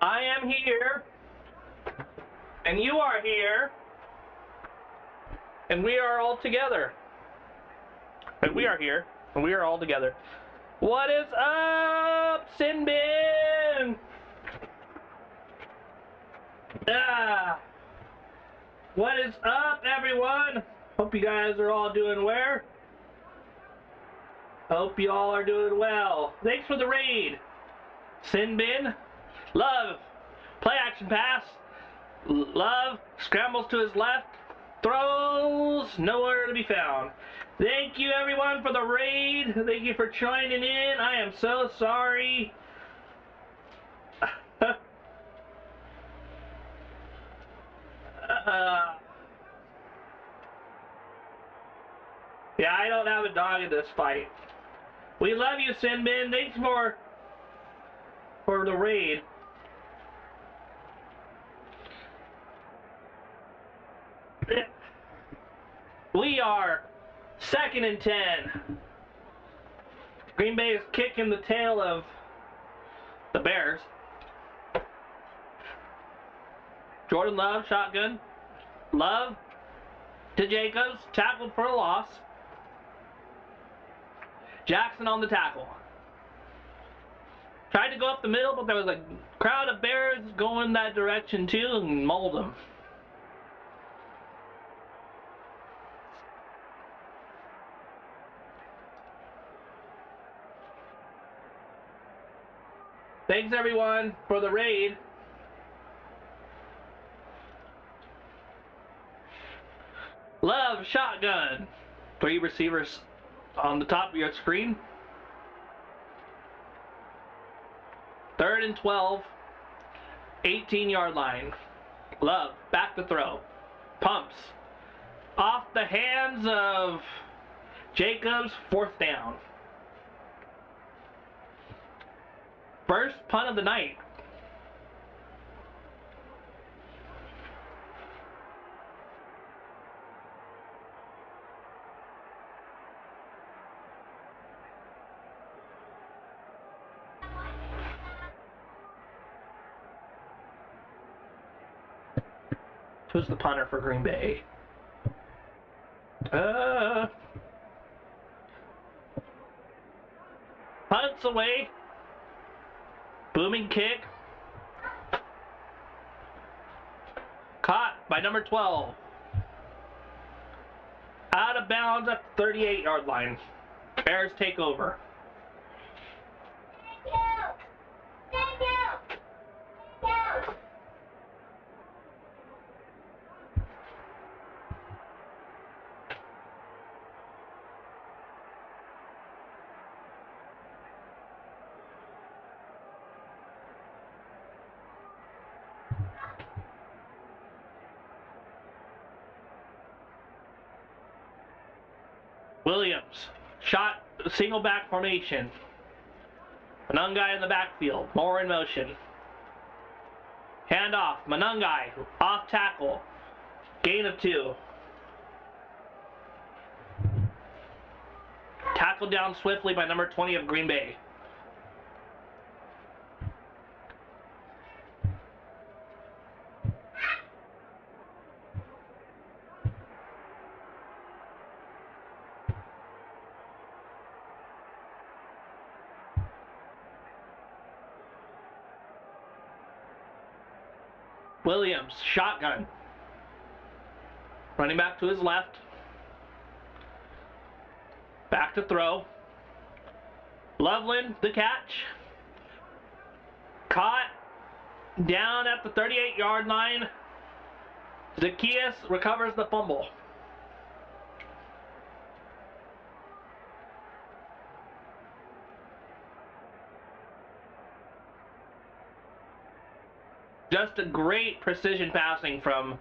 I am here, and you are here, and we are all together. And we are here, and we are all together. What is up, Sin Bin? Ah, what is up, everyone? Hope you guys are all doing well. Hope you all are doing well. Thanks for the raid. Sin bin. Love. Play action pass. Love. Scrambles to his left. Throws. Nowhere to be found. Thank you, everyone, for the raid. Thank you for joining in. I am so sorry. Yeah, I don't have a dog in this fight. We love you, Sinbin. Thanks for the raid. We are 2nd and 10. Green Bay is kicking the tail of the Bears. Jordan Love, shotgun. Love to Jacobs, tackled for a loss. Jackson on the tackle. Tried to go up the middle, but there was a crowd of Bears going that direction too and mauled him. Thanks, everyone, for the raid. Love, shotgun. 3 receivers on the top of your screen. 3rd and 12. 18-yard line. Love, back to throw. Pumps. Off the hands of Jacobs, 4th down. First punt of the night. Who's the punter for Green Bay? Punts away. Booming kick. Caught by number 12. Out of bounds at the 38-yard line. Bears take over. Thank you. Thank you. Thank you. Williams, shot, single back formation. Manungai in the backfield, more in motion. Hand off, Manungai, off tackle. Gain of 2. Tackled down swiftly by number 20 of Green Bay. Williams, shotgun. Running back to his left. Back to throw. Loveland, the catch. Caught down at the 38-yard line. Zacchaeus recovers the fumble. Just a great precision passing from,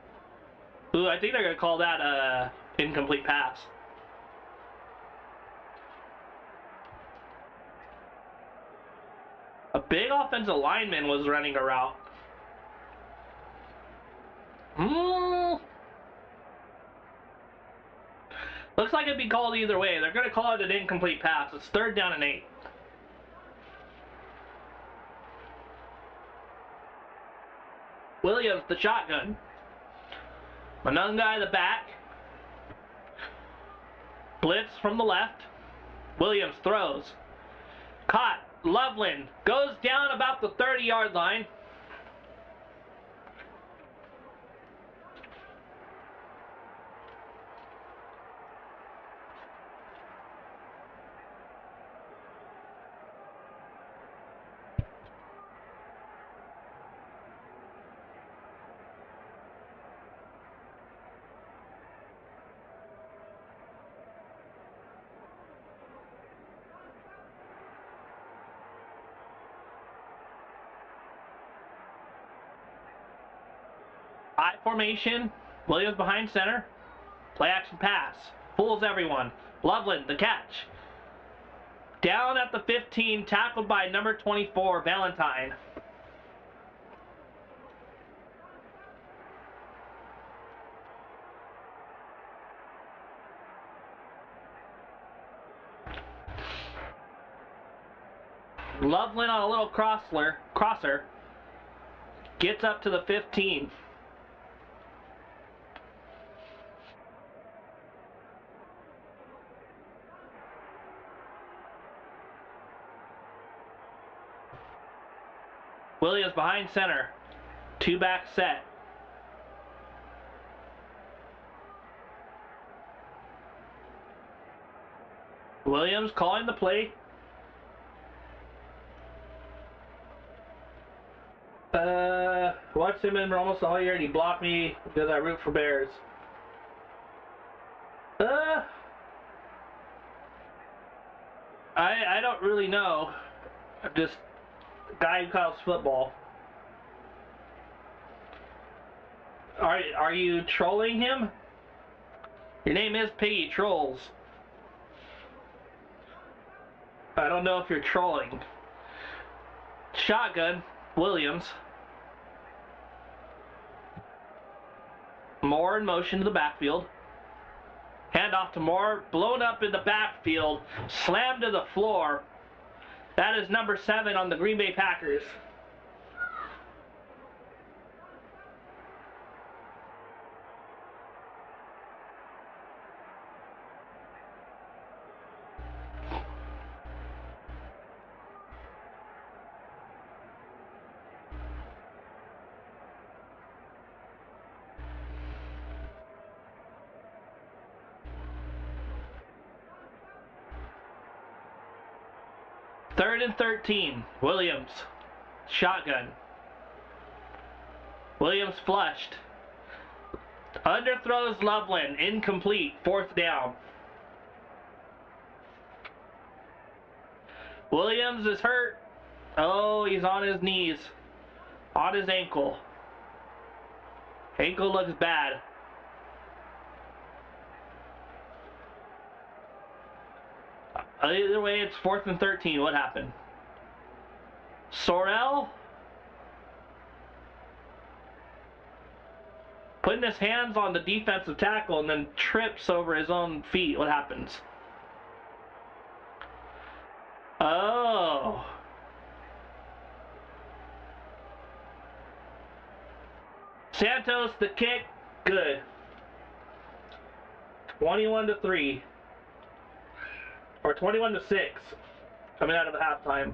who I think they're going to call that incomplete pass. A big offensive lineman was running a route. Looks like it'd be called either way. They're going to call it an incomplete pass. It's 3rd down and 8. Williams, the shotgun. Manungai, the back. Blitz from the left. Williams throws. Caught. Loveland goes down about the 30-yard line. I formation. Williams behind center. Play action pass. Fools everyone. Loveland, the catch. Down at the 15, tackled by number 24, Valentine. Loveland on a little crosser. Gets up to the 15. Williams behind center. Two-back set. Williams calling the play. Watched him in almost all year and he blocked me because I root for Bears. I don't really know. I'm just a guy who calls football. Are you trolling him? Your name is Piggy Trolls. I don't know if you're trolling. Shotgun, Williams. Moore in motion to the backfield. Handoff to Moore, blown up in the backfield, slammed to the floor. That is number 7 on the Green Bay Packers. Third and 13, Williams, shotgun. Williams flushed. Underthrows Loveland, incomplete, 4th down. Williams is hurt. Oh, he's on his knees. On his ankle. Ankle looks bad. Either way, it's 4th and 13. What happened? Sorrell? Putting his hands on the defensive tackle and then trips over his own feet. What happens? Oh. Santos, the kick. Good. 21-3. Or 21-6, coming out of the halftime.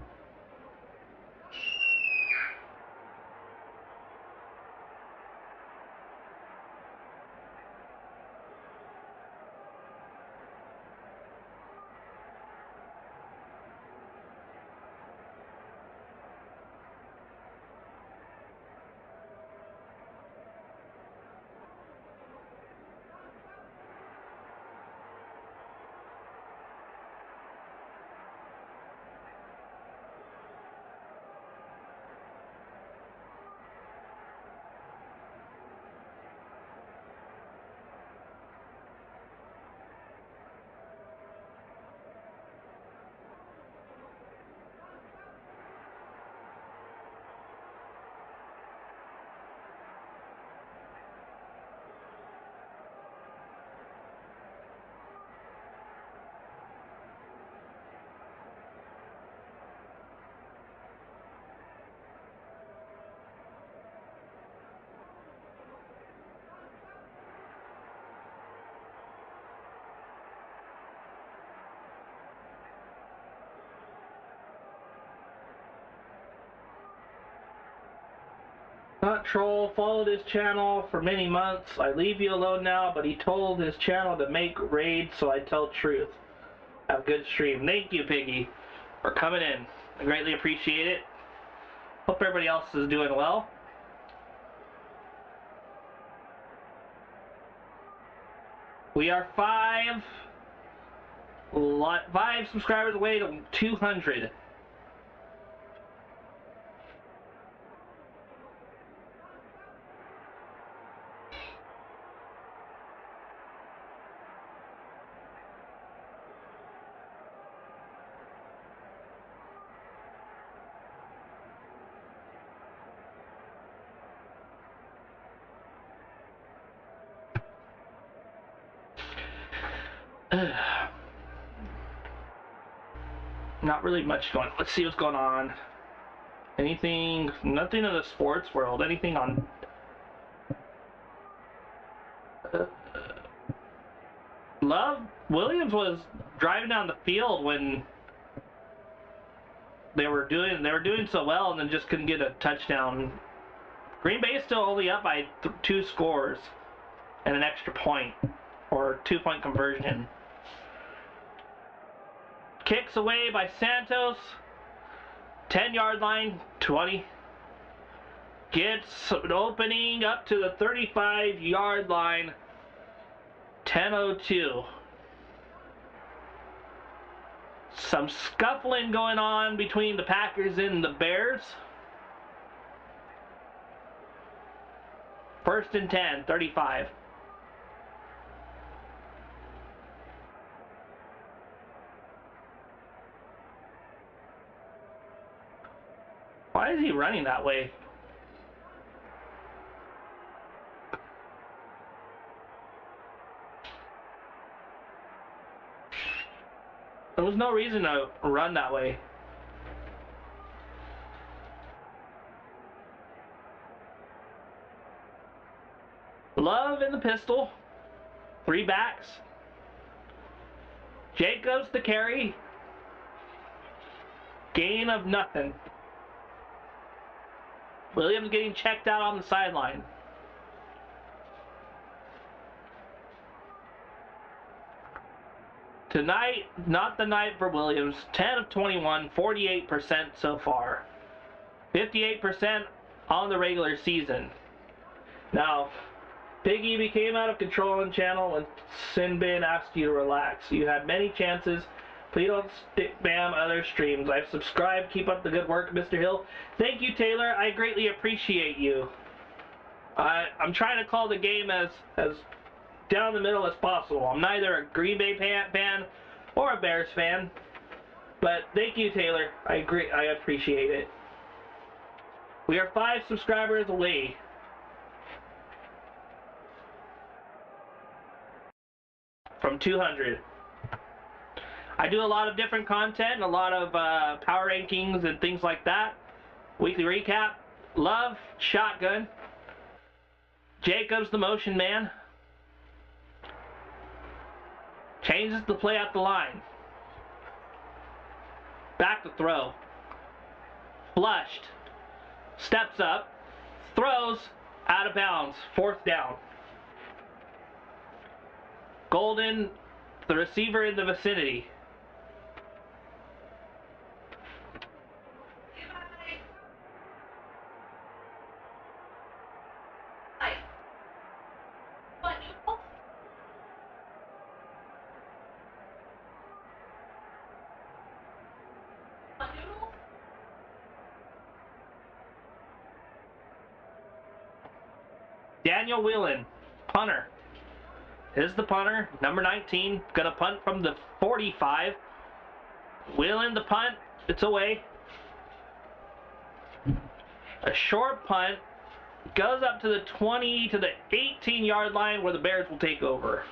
Not troll, followed his channel for many months. I leave you alone now, but he told his channel to make raids, so I tell truth. Have a good stream. Thank you, Piggy, for coming in. I greatly appreciate it. Hope everybody else is doing well. We are 5 subscribers away to 200. Not really much going on. Let's see what's going on. Anything, nothing in the sports world. Anything on... Love Williams was driving down the field when they were doing so well and then just couldn't get a touchdown. Green Bay is still only up by 2 scores and an extra point or 2-point conversion. Kicks away by Santos. 10-yard line, 20. Gets an opening up to the 35-yard line. 10:02. Some scuffling going on between the Packers and the Bears. 1st and 10, 35. Why is he running that way? There was no reason to run that way. Love in the pistol. 3 backs. Jacobs the carry. Gain of nothing. Williams getting checked out on the sideline. Tonight, not the night for Williams. 10 of 21, 48% so far. 58% on the regular season. Now, Piggy became out of control on channel when Sinbin asked you to relax. You had many chances. Please don't spam other streams. I've subscribed. Keep up the good work, Mr. Hill. Thank you, Taylor. I greatly appreciate you. I'm trying to call the game as down the middle as possible. I'm neither a Green Bay fan or a Bears fan. But thank you, Taylor. I agree. I appreciate it. We are 5 subscribers away. From 200. I do a lot of different content, a lot of power rankings and things like that. Weekly recap. Love, shotgun. Jacobs, the motion man. Changes the play at the line. Back to throw. Flushed. Steps up. Throws. Out of bounds. 4th down. Golden, the receiver in the vicinity. Daniel Whelan, punter. Is the punter, number 19, gonna punt from the 45. Whelan the punt, it's away. A short punt, goes up to the 20 to the 18-yard line where the Bears will take over.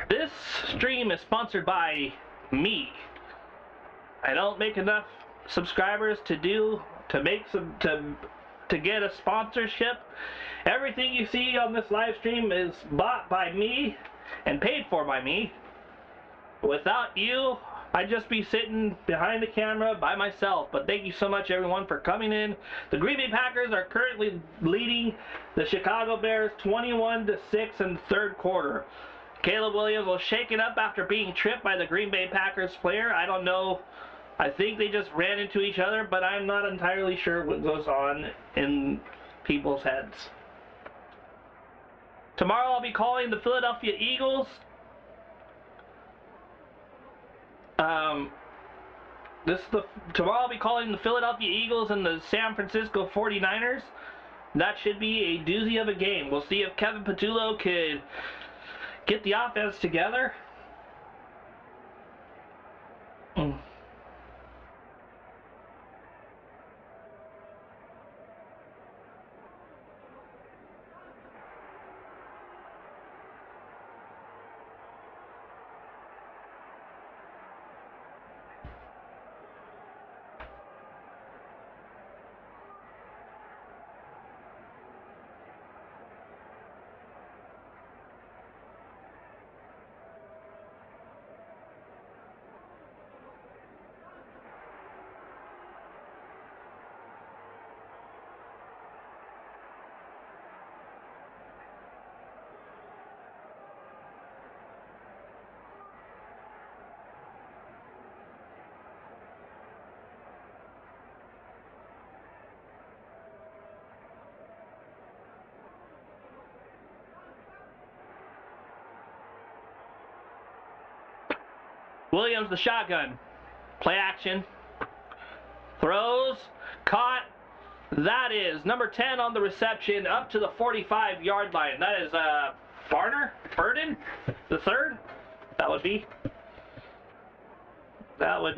This stream is sponsored by me. I don't make enough subscribers to get a sponsorship. Everything you see on this live stream is bought by me and paid for by me. Without you, I'd just be sitting behind the camera by myself. But thank you so much, everyone, for coming in. The Green Bay Packers are currently leading the Chicago Bears 21-6 in the third quarter. Caleb Williams was shaken up after being tripped by the Green Bay Packers player. I don't know. I think they just ran into each other, but I'm not entirely sure what goes on in people's heads. Tomorrow I'll be calling the Philadelphia Eagles. Tomorrow I'll be calling the Philadelphia Eagles and the San Francisco 49ers. That should be a doozy of a game. We'll see if Kevin Patullo could get the offense together. Williams, the shotgun. Play action. Throws. Caught. That is number 10 on the reception up to the 45-yard line. That is Burden, the third. That would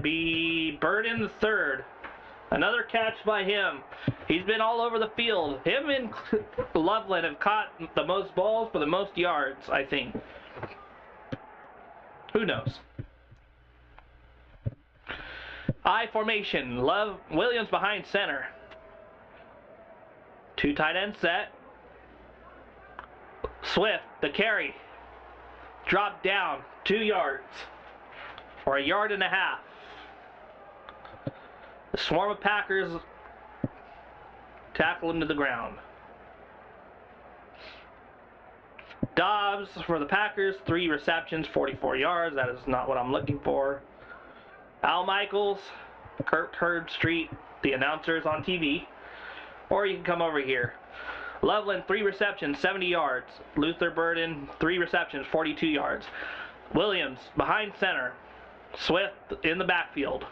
be Burden, the third. Another catch by him. He's been all over the field. Him and Loveland have caught the most balls for the most yards, I think. Who knows? I formation. Williams behind center. 2 tight end set. Swift, the carry. Drop down 2 yards. Or 1.5 yards. The swarm of Packers tackle him to the ground. Dobbs for the Packers, 3 receptions, 44 yards. That is not what I'm looking for. Al Michaels, Kurt Herbstreit, the announcers on TV. Or you can come over here. Loveland, 3 receptions, 70 yards. Luther Burden, 3 receptions, 42 yards. Williams, behind center. Swift in the backfield.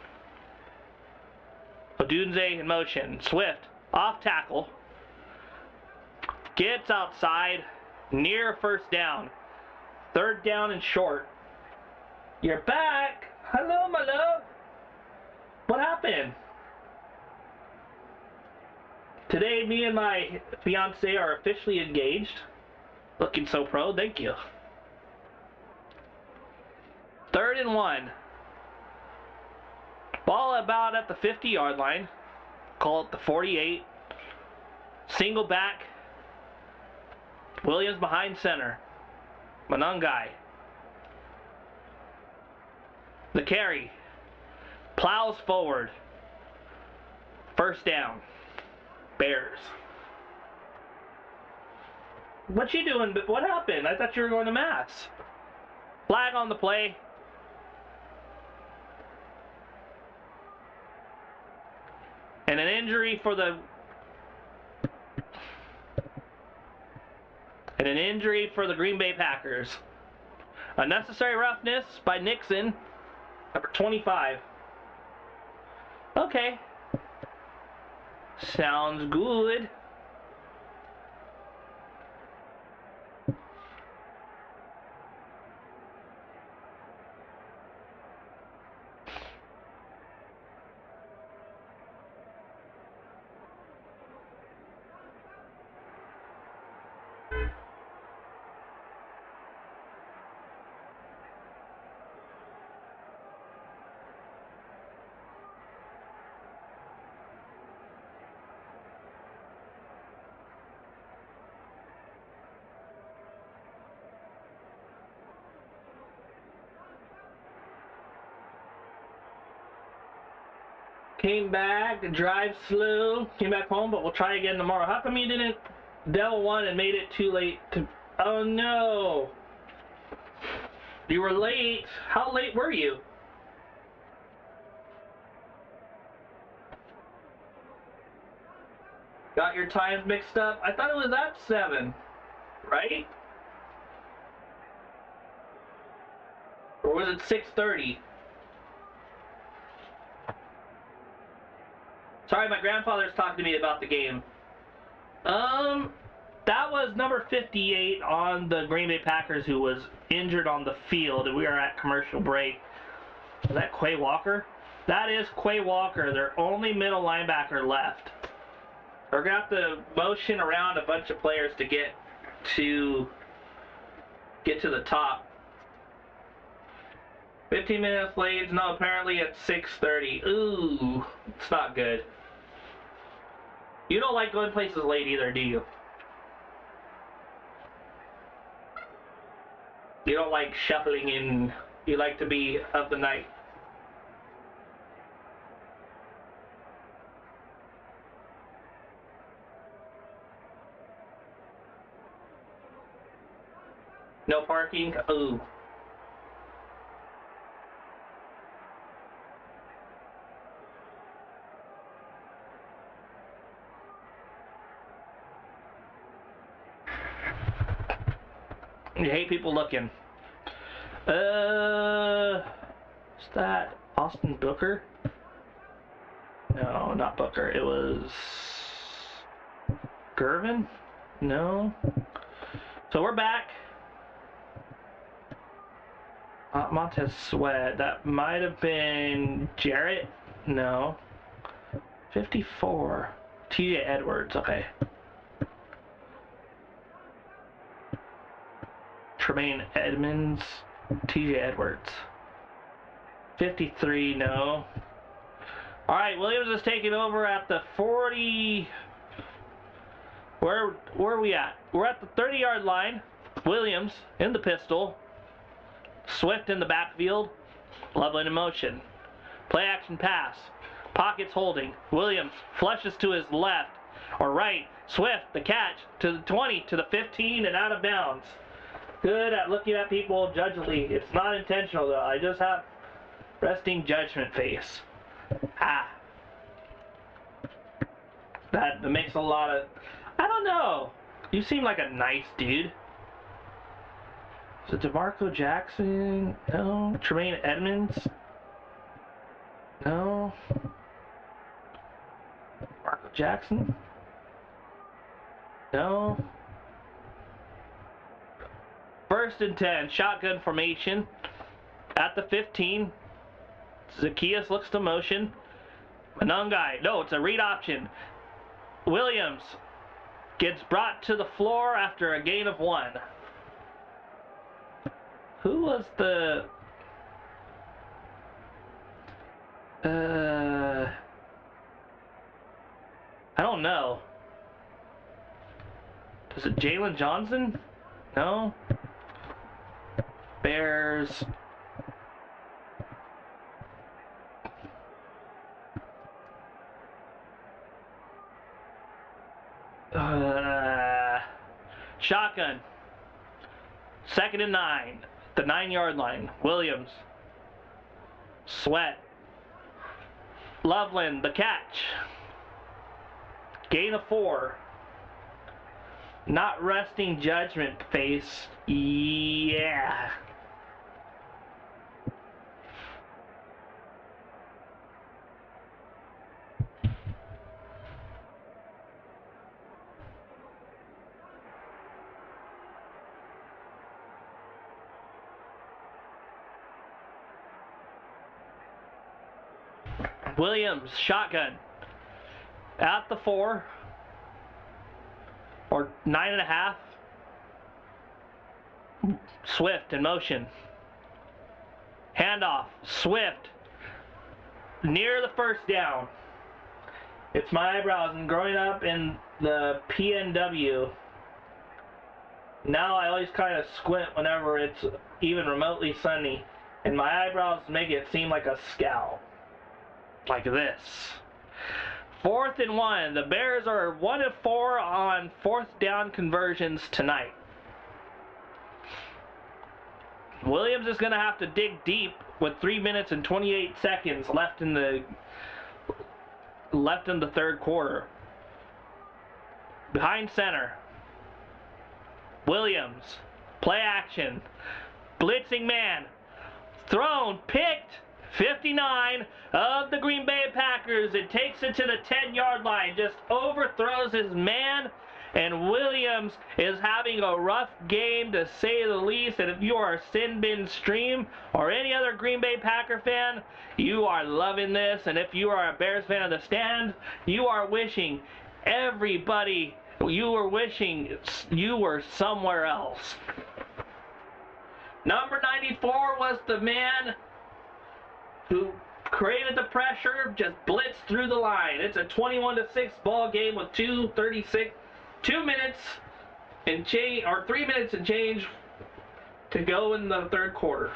Odunze in motion. Swift, off tackle. Gets outside, near first down. 3rd down and short. You're back. Hello, my love. What happened? Today, me and my fiance are officially engaged. Looking so pro, thank you. 3rd and 1. Ball about at the 50-yard line. Call it the 48. Single back. Williams behind center. Manungai. The carry. Plows forward. 1st down. Bears. What you doing? What happened? I thought you were going to mass. Flag on the play. And an injury for the Green Bay Packers. Unnecessary roughness by Nixon, number 25. Okay. Sounds good. Came back, drive slow, came back home, but we'll try again tomorrow. How come you didn't Devil one and made it too late to... Oh no! You were late. How late were you? Got your times mixed up? I thought it was at 7, right? Or was it 6:30? Sorry, my grandfather's talking to me about the game. That was number 58 on the Green Bay Packers who was injured on the field, and we are at commercial break. Is that Quay Walker? That is Quay Walker, their only middle linebacker left. We're going to have to motion around a bunch of players to get to the top. 15 minutes late. No, apparently it's 6:30. Ooh, it's not good. You don't like going places late either, do you? You don't like shuffling in. You like to be of the night. No parking? Ooh. You hate people looking. Is that Austin Booker? No, not Booker. It was Gervin? No. So we're back. Montez Sweat. That might have been Jarrett. No. 54. TJ Edwards. Okay. Tremaine Edmonds, TJ Edwards. 53, no. Alright, Williams is taking over at the 40. Where are we at? We're at the 30-yard line. Williams in the pistol. Swift in the backfield. Loveland in motion. Play action pass. Pockets holding. Williams flushes to his left or right. Swift, the catch to the 20, to the 15, and out of bounds. Good at looking at people judgingly. It's not intentional though. I just have resting judgment face. Ah. That makes a lot of... I don't know. You seem like a nice dude. Is it DeMarco Jackson? No. Tremaine Edmonds? No. Marco Jackson? No. First and 10, shotgun formation at the 15. Zacchaeus looks to motion. Manungai, no, it's a read option. Williams gets brought to the floor after a gain of 1. Who was the... I don't know. Is it Jalen Johnson? No. Bears. Shotgun. 2nd and 9. The 9-yard line. Williams. Sweat. Loveland, the catch. Gain of 4. Not resting judgment face. Yeah. Williams, shotgun. At the 4. Or 9.5. Swift in motion. Handoff. Swift. Near the first down. It's my eyebrows, and growing up in the PNW, now I always kind of squint whenever it's even remotely sunny, and my eyebrows make it seem like a scowl. like this. 4th and 1. The Bears are 1 of 4 on 4th down conversions tonight. Williams is going to have to dig deep with 3 minutes and 28 seconds left in the third quarter. Behind center. Williams. Play action. Blitzing man. Thrown. Picked. 59 of the Green Bay Packers. It takes it to the 10-yard line. Just overthrows his man. And Williams is having a rough game, to say the least. And if you are a Sin Bin Stream or any other Green Bay Packer fan, you are loving this. And if you are a Bears fan of the stand, you are wishing everybody, you were wishing you were somewhere else. Number 94 was the man who created the pressure, just blitzed through the line. It's a 21-6 ball game with 2 minutes and change, or 3 minutes and change to go in the third quarter.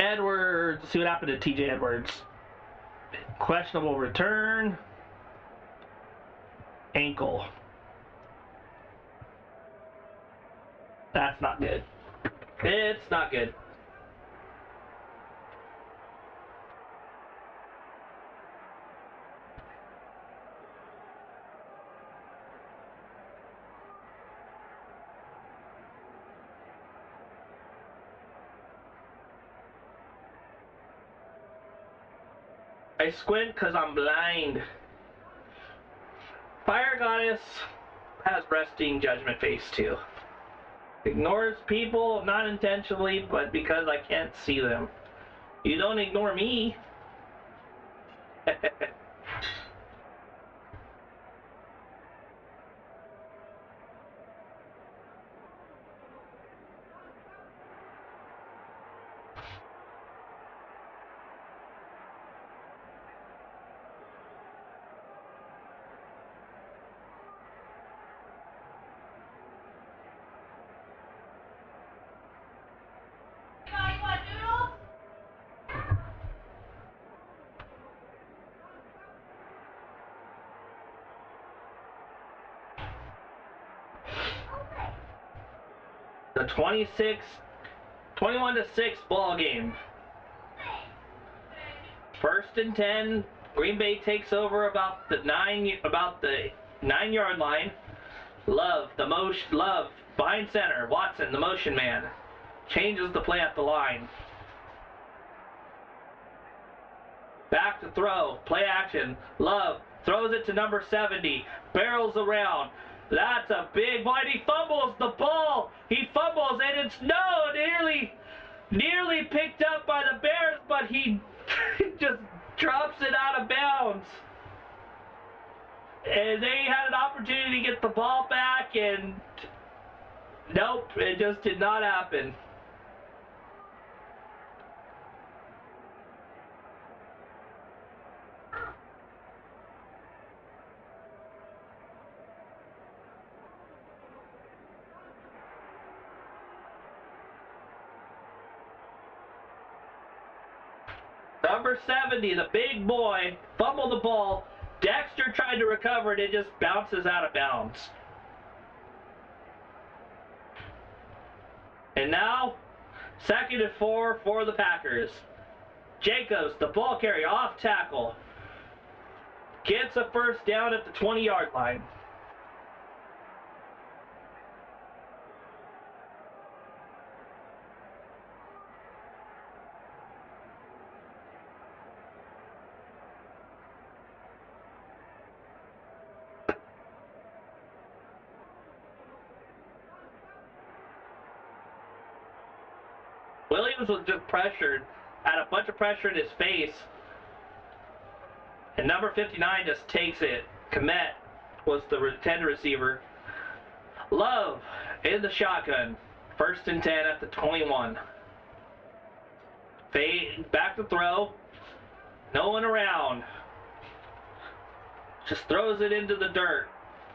Edwards, see what happened to TJ Edwards. Questionable return. Ankle. That's not good. It's not good. I squint because I'm blind. Fire Goddess has resting judgment face too. Ignores people, not intentionally, but because I can't see them. You don't ignore me. The 21-6 ball game. 1st and 10. Green Bay takes over about the 9-yard line. Love behind center. Watson, the motion man, changes the play at the line. Back to throw. Play action. Love throws it to number 70. Barrels around. That's a big bite. He fumbles the ball. He fumbles, and it's nearly picked up by the Bears, but he just drops it out of bounds. And they had an opportunity to get the ball back, and nope, it just did not happen. Number 70, the big boy, fumbled the ball. Dexter tried to recover it. It just bounces out of bounds. And now, 2nd and 4 for the Packers. Jacobs, the ball carrier, off tackle. Gets a first down at the 20-yard line. Williams was just pressured, had a bunch of pressure in his face, and number 59 just takes it. Komet was the intended receiver. Love in the shotgun. 1st and 10 at the 21. Fade back to throw. No one around. Just throws it into the dirt.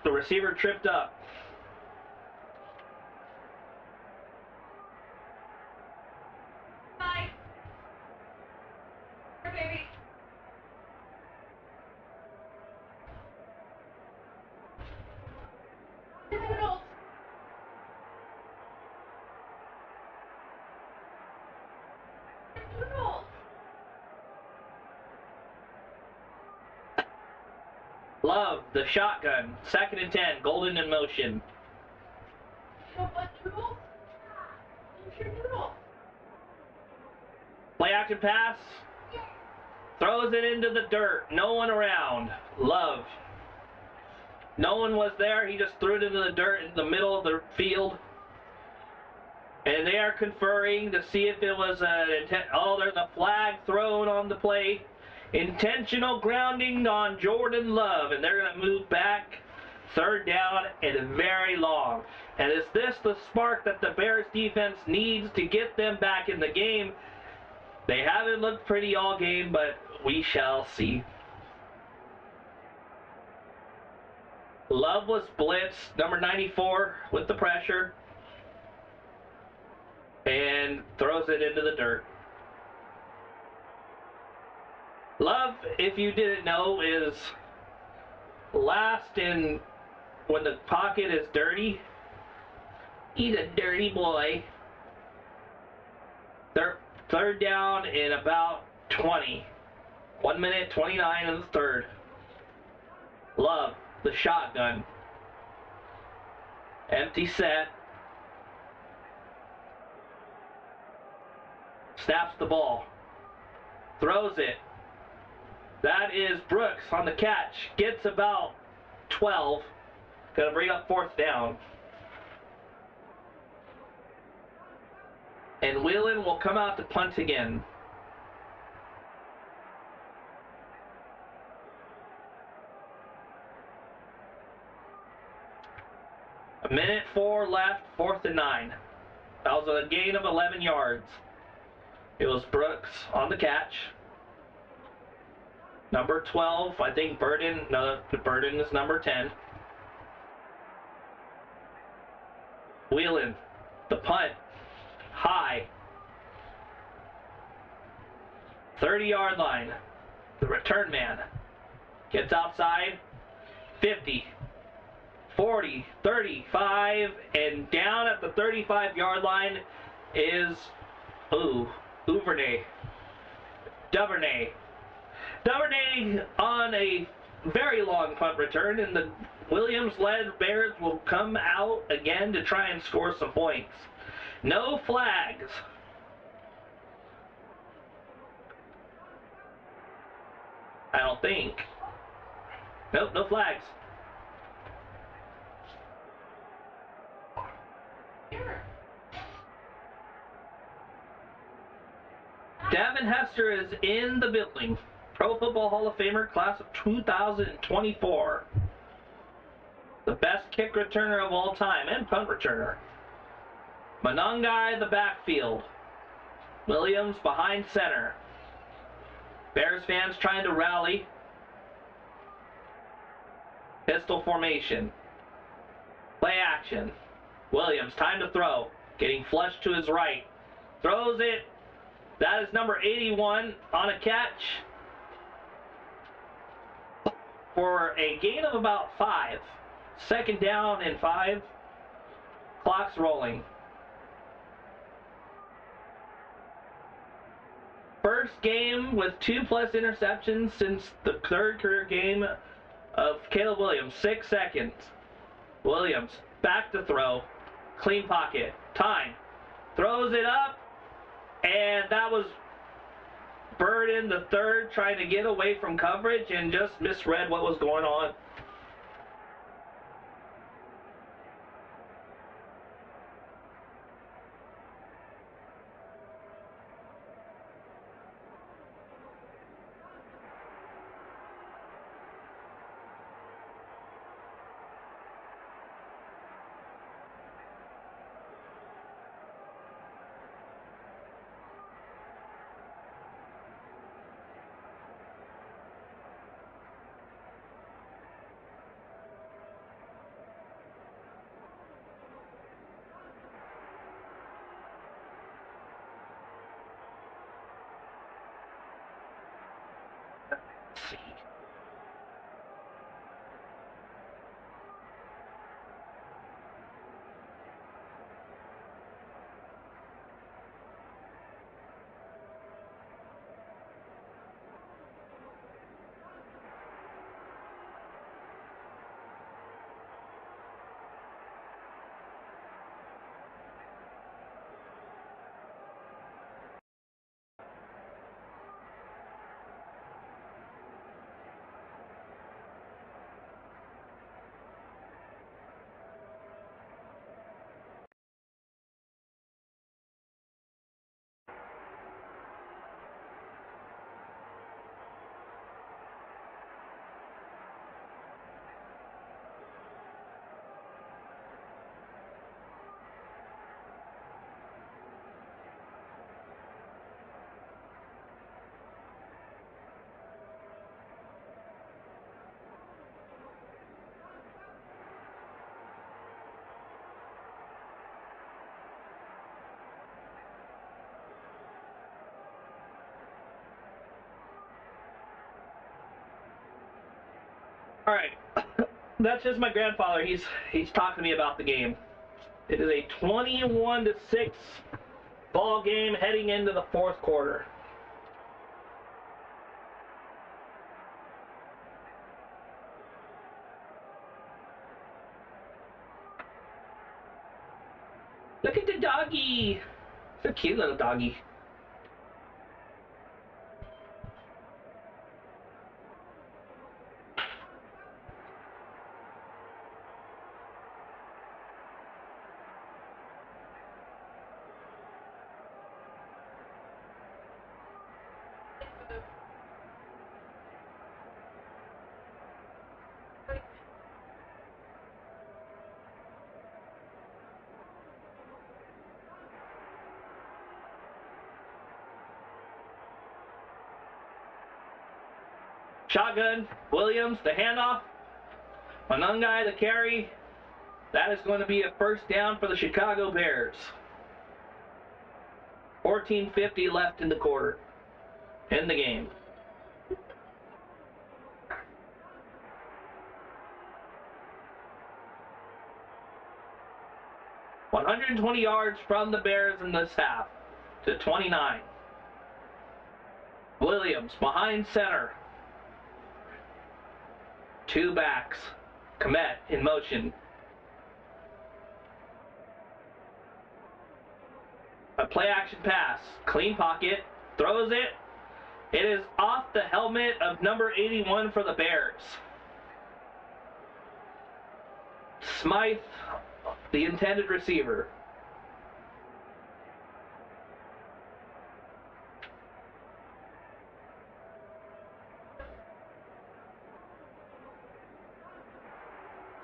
The receiver tripped up. Bye. Here, baby. Noodles. Noodles. Love the shotgun. 2nd and 10. Golden in motion. You don't want noodles? Here's your noodles. Play action pass. Throws it into the dirt. No one around. Love. No one was there. He just threw it into the dirt in the middle of the field. And they are conferring to see if it was an intent. Oh, there's a flag thrown on the play. Intentional grounding on Jordan Love. And they're going to move back. 3rd down and very long. And is this the spark that the Bears defense needs to get them back in the game? They haven't looked pretty all game, but we shall see. Love was blitzed, number 94 with the pressure, and throws it into the dirt. Love, if you didn't know, is last in when the pocket is dirty. He's a dirty boy. They're 3rd down in about 20. 1 minute, 29 in the 3rd. Love, the shotgun. Empty set. Snaps the ball. Throws it. That is Brooks on the catch. Gets about 12. Gonna bring up 4th down. And Whelan will come out to punt again. A minute 4 left, 4th and 9. That was a gain of 11 yards. It was Brooks on the catch. Number 12, I think Burden, no, Burden is number 10. Whelan, the punt, high. 30-yard line. The return man gets outside, 50, 40, 35, and down at the 35-yard line is, Duvernay. Duvernay on a very long punt return, and the Williams-led Bears will come out again to try and score some points. No flags. I don't think. Nope, no flags. Davin Hester is in the building. Pro Football Hall of Famer, class of 2024. The best kick returner of all time and punt returner. Monongai, the backfield. Williams behind center. Bears fans trying to rally. Pistol formation. Play action. Williams, time to throw. Getting flushed to his right. Throws it. That is number 81 on a catch for a gain of about 5. 2nd down and 5. Clock's rolling. First game with 2+ interceptions since the 3rd career game of Caleb Williams. 6 seconds. Williams back to throw. Clean pocket. Time. Throws it up. And that was Burden, the 3rd, trying to get away from coverage and just misread what was going on. All right, that's just my grandfather. He's talking to me about the game. It is a 21-6 ball game heading into the fourth quarter. Look at the doggy. It's a cute little doggy. Shotgun, Williams, the handoff. Odunze, the carry. That is going to be a first down for the Chicago Bears. 14:50 left in the quarter. In the game. $120 yards from the Bears in this half to 29. Williams behind center. Two backs. Komet in motion. A play action pass. Clean pocket. Throws it. It is off the helmet of number 81 for the Bears. Smythe, the intended receiver.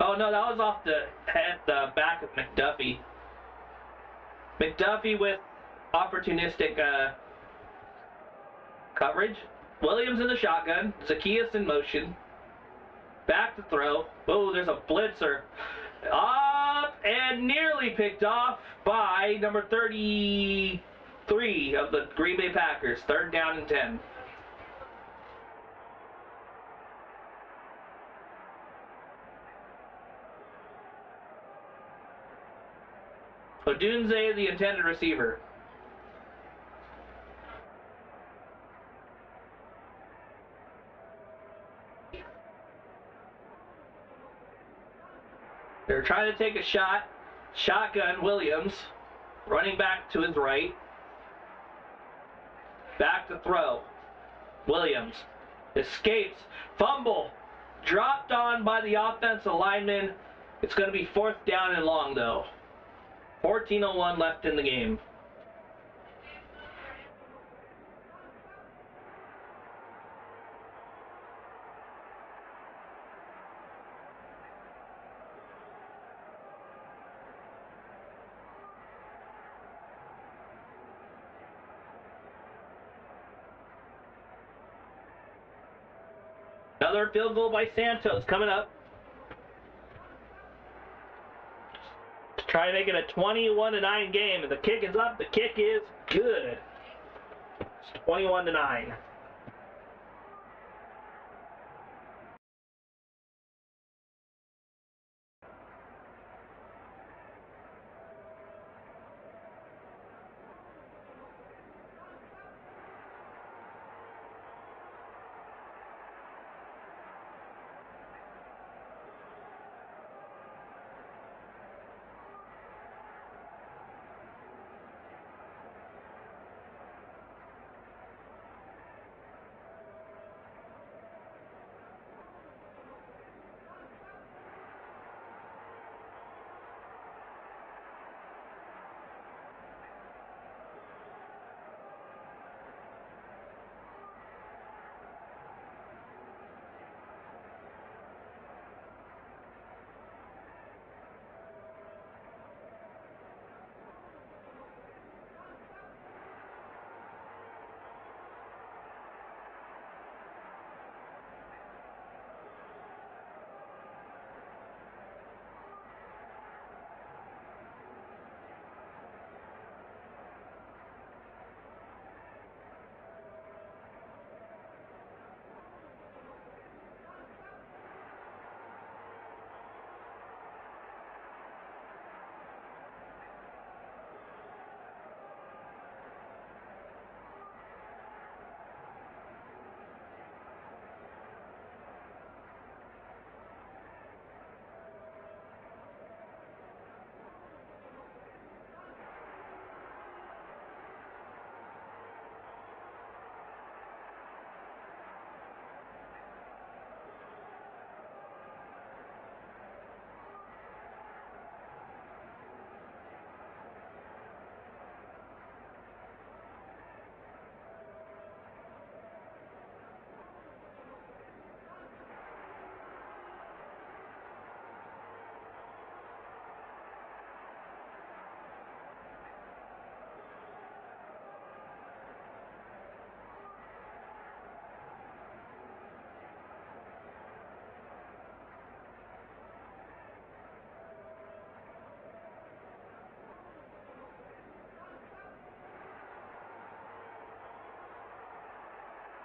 Oh no, that was off the back of McDuffie. McDuffie with opportunistic coverage. Williams in the shotgun. Zacchaeus in motion. Back to throw. Oh, there's a blitzer. Up and nearly picked off by number 33 of the Green Bay Packers. Third down and 10. Odunze, the intended receiver. They're trying to take a shot. Shotgun, Williams. Running back to his right. Back to throw. Williams. Escapes. Fumble. Dropped on by the offensive lineman. It's going to be fourth down and long, though. 14:01 left in the game. Another field goal by Santos coming up. To try to make it a 21-9 game. The kick is up. The kick is good. It's 21-9.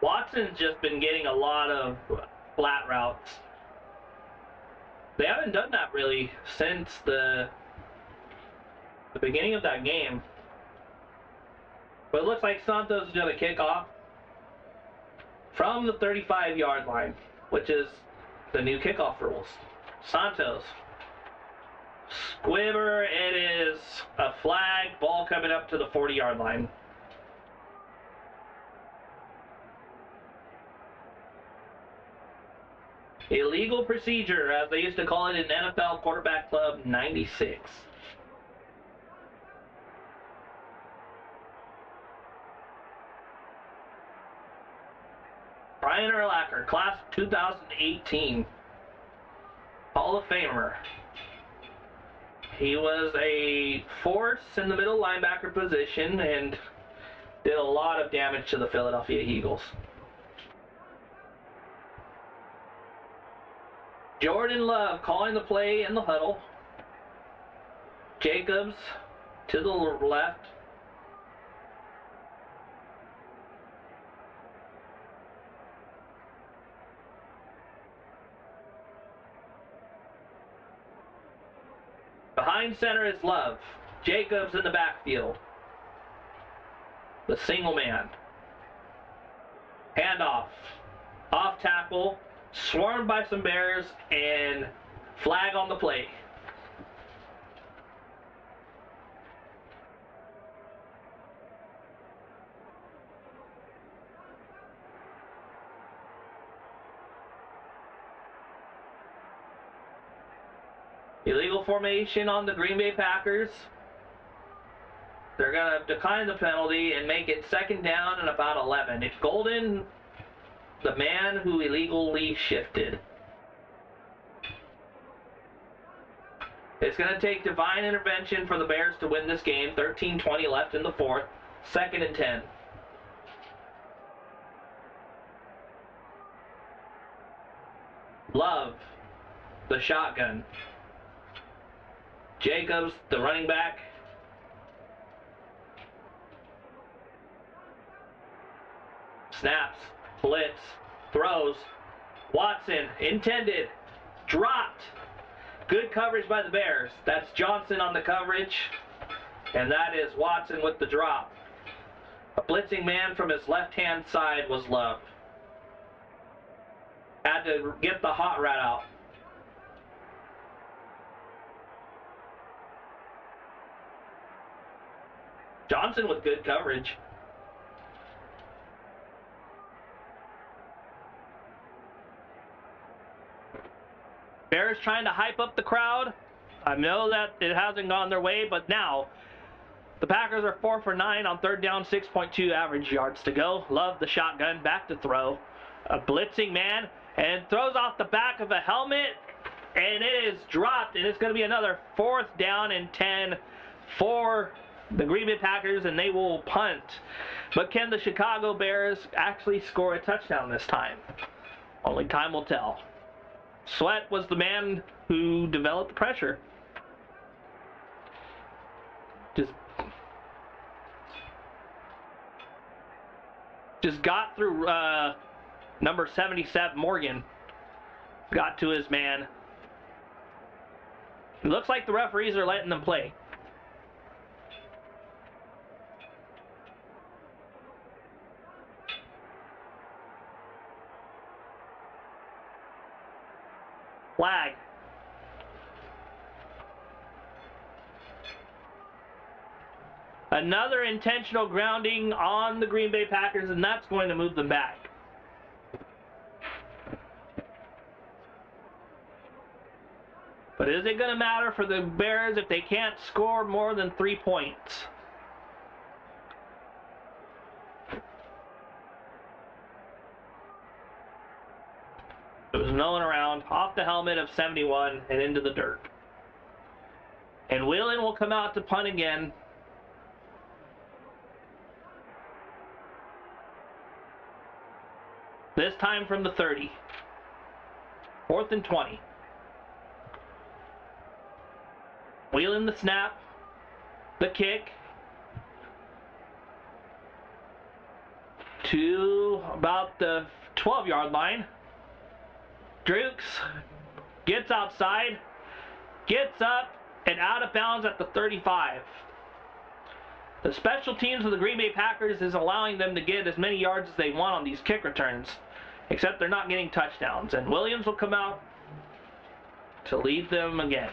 Watson's just been getting a lot of flat routes. They haven't done that really since the beginning of that game. But it looks like Santos is going to kick off from the 35-yard line, which is the new kickoff rules. Santos. Squibber, it is a flag, ball coming up to the 40-yard line. Illegal procedure, as they used to call it in NFL Quarterback Club 96. Brian Urlacher, class of 2018. Hall of Famer. He was a force in the middle linebacker position and did a lot of damage to the Philadelphia Eagles. Jordan Love calling the play in the huddle. Jacobs to the left. Behind center is Love. Jacobs in the backfield. The single man. Handoff. Off tackle. Swarmed by some Bears and flag on the play. Illegal formation on the Green Bay Packers. They're going to decline the penalty and make it second down and about 11. It's Golden, the man who illegally shifted. It's going to take divine intervention for the Bears to win this game. 13:20 left in the fourth. Second and 10. Love, the shotgun. Jacobs, the running back. Snaps, blitz, throws. Watson, intended, dropped. Good coverage by the Bears. That's Johnson on the coverage, and that is Watson with the drop. A blitzing man from his left-hand side was Love. Had to get the hot route out. Johnson with good coverage. Bears trying to hype up the crowd. I know that it hasn't gone their way, but now the Packers are 4 for 9 on third down, 6.2 average yards to go. Love the shotgun, back to throw. A blitzing man, and throws off the back of a helmet, and it is dropped, and it's going to be another 4th down and 10 for the Green Bay Packers, and they will punt. But can the Chicago Bears actually score a touchdown this time? Only time will tell. Sweat was the man who developed the pressure. Just got through number 77, Morgan. Got to his man. It looks like the referees are letting them play. Flag. Another intentional grounding on the Green Bay Packers, and that's going to move them back. But is it going to matter for the Bears if they can't score more than 3 points? It was milling around, off the helmet of 71 and into the dirt. And Whelan will come out to punt again. This time from the 30. 4th and 20. Whelan the snap. The kick. to about the 12-yard line. Drukes gets outside, gets up, and out of bounds at the 35. The special teams of the Green Bay Packers is allowing them to get as many yards as they want on these kick returns, except they're not getting touchdowns. And Williams will come out to lead them again.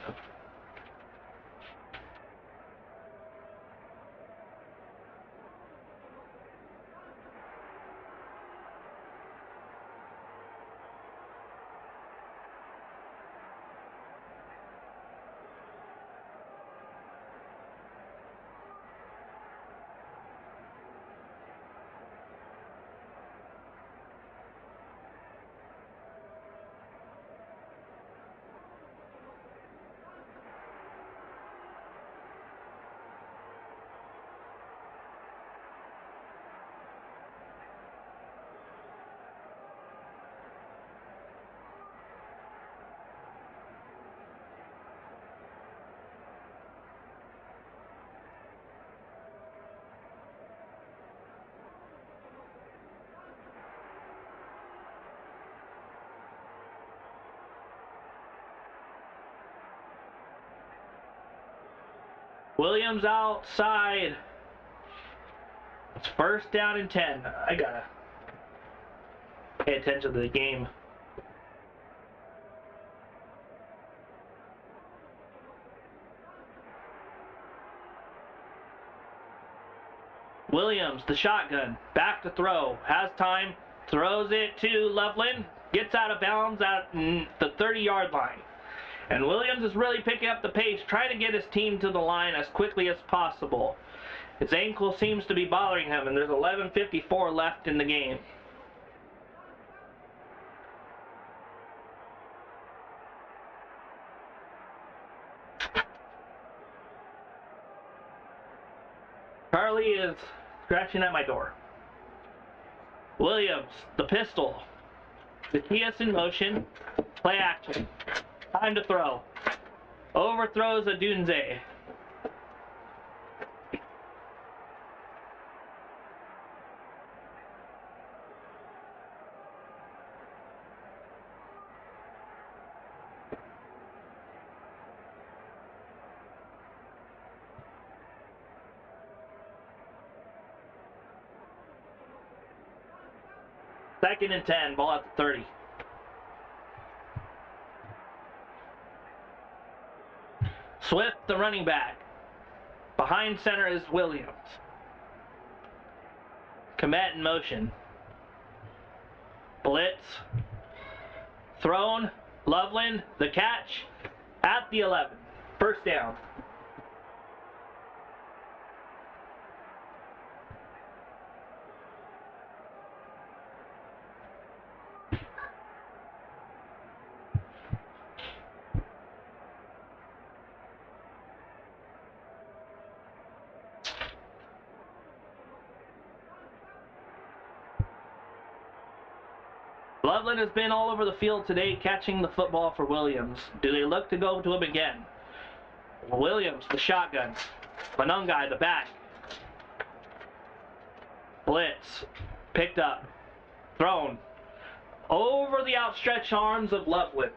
Williams outside. It's first down and 10. I gotta pay attention to the game. Williams, the shotgun, back to throw, has time, throws it to Loveland, gets out of bounds at the 30-yard line. And Williams is really picking up the pace, trying to get his team to the line as quickly as possible. His ankle seems to be bothering him, and there's 11:54 left in the game. Charlie is scratching at my door. Williams, the pistol. The Kias in motion. Play action. Time to throw. Overthrows Odunze. Second and 10, ball at the 30. Swift, the running back. Behind center is Williams. Komet in motion. Blitz. Thrown. Loveland, the catch at the 11. First down. Loveland has been all over the field today catching the football for Williams. Do they look to go to him again? Williams, the shotgun. Manungai, the back. Blitz. Picked up. Thrown. Over the outstretched arms of Loveland.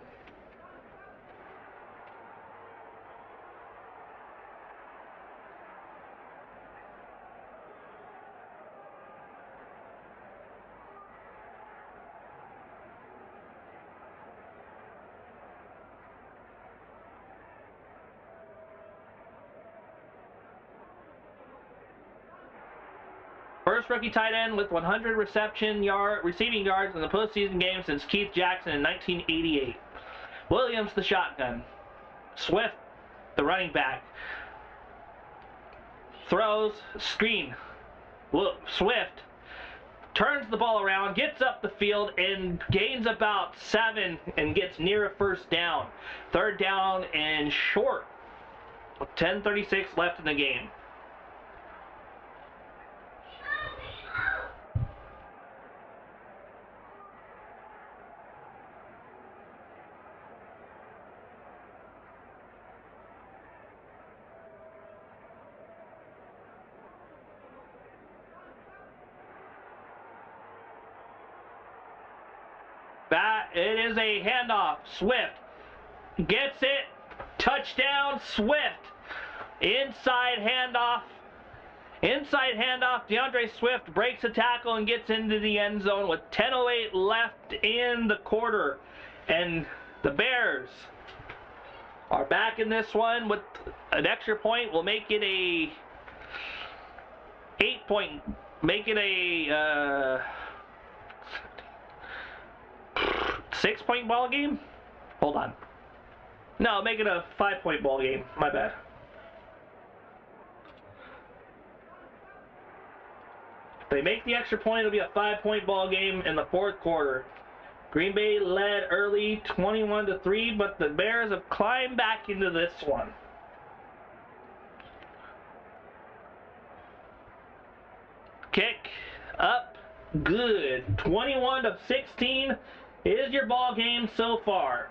First rookie tight end with 100 receiving yards in the postseason game since Keith Jackson in 1988. Williams, the shotgun. Swift, the running back. Throws, screen. Swift turns the ball around, gets up the field, and gains about 7 and gets near a first down. Third down and short. 10:36 left in the game. It is a handoff. Swift gets it. Touchdown, Swift. Inside handoff. DeAndre Swift breaks a tackle and gets into the end zone with 10:08 left in the quarter. And the Bears are back in this one with an extra point. Will make it a 8-point. Make it a 6-point ball game. Hold on. No, make it a 5-point ball game. My bad. If they make the extra point, it'll be a 5-point ball game in the fourth quarter. Green Bay led early 21-3, but the Bears have climbed back into this one. Kick up, good. 21-16 is your ball game so far.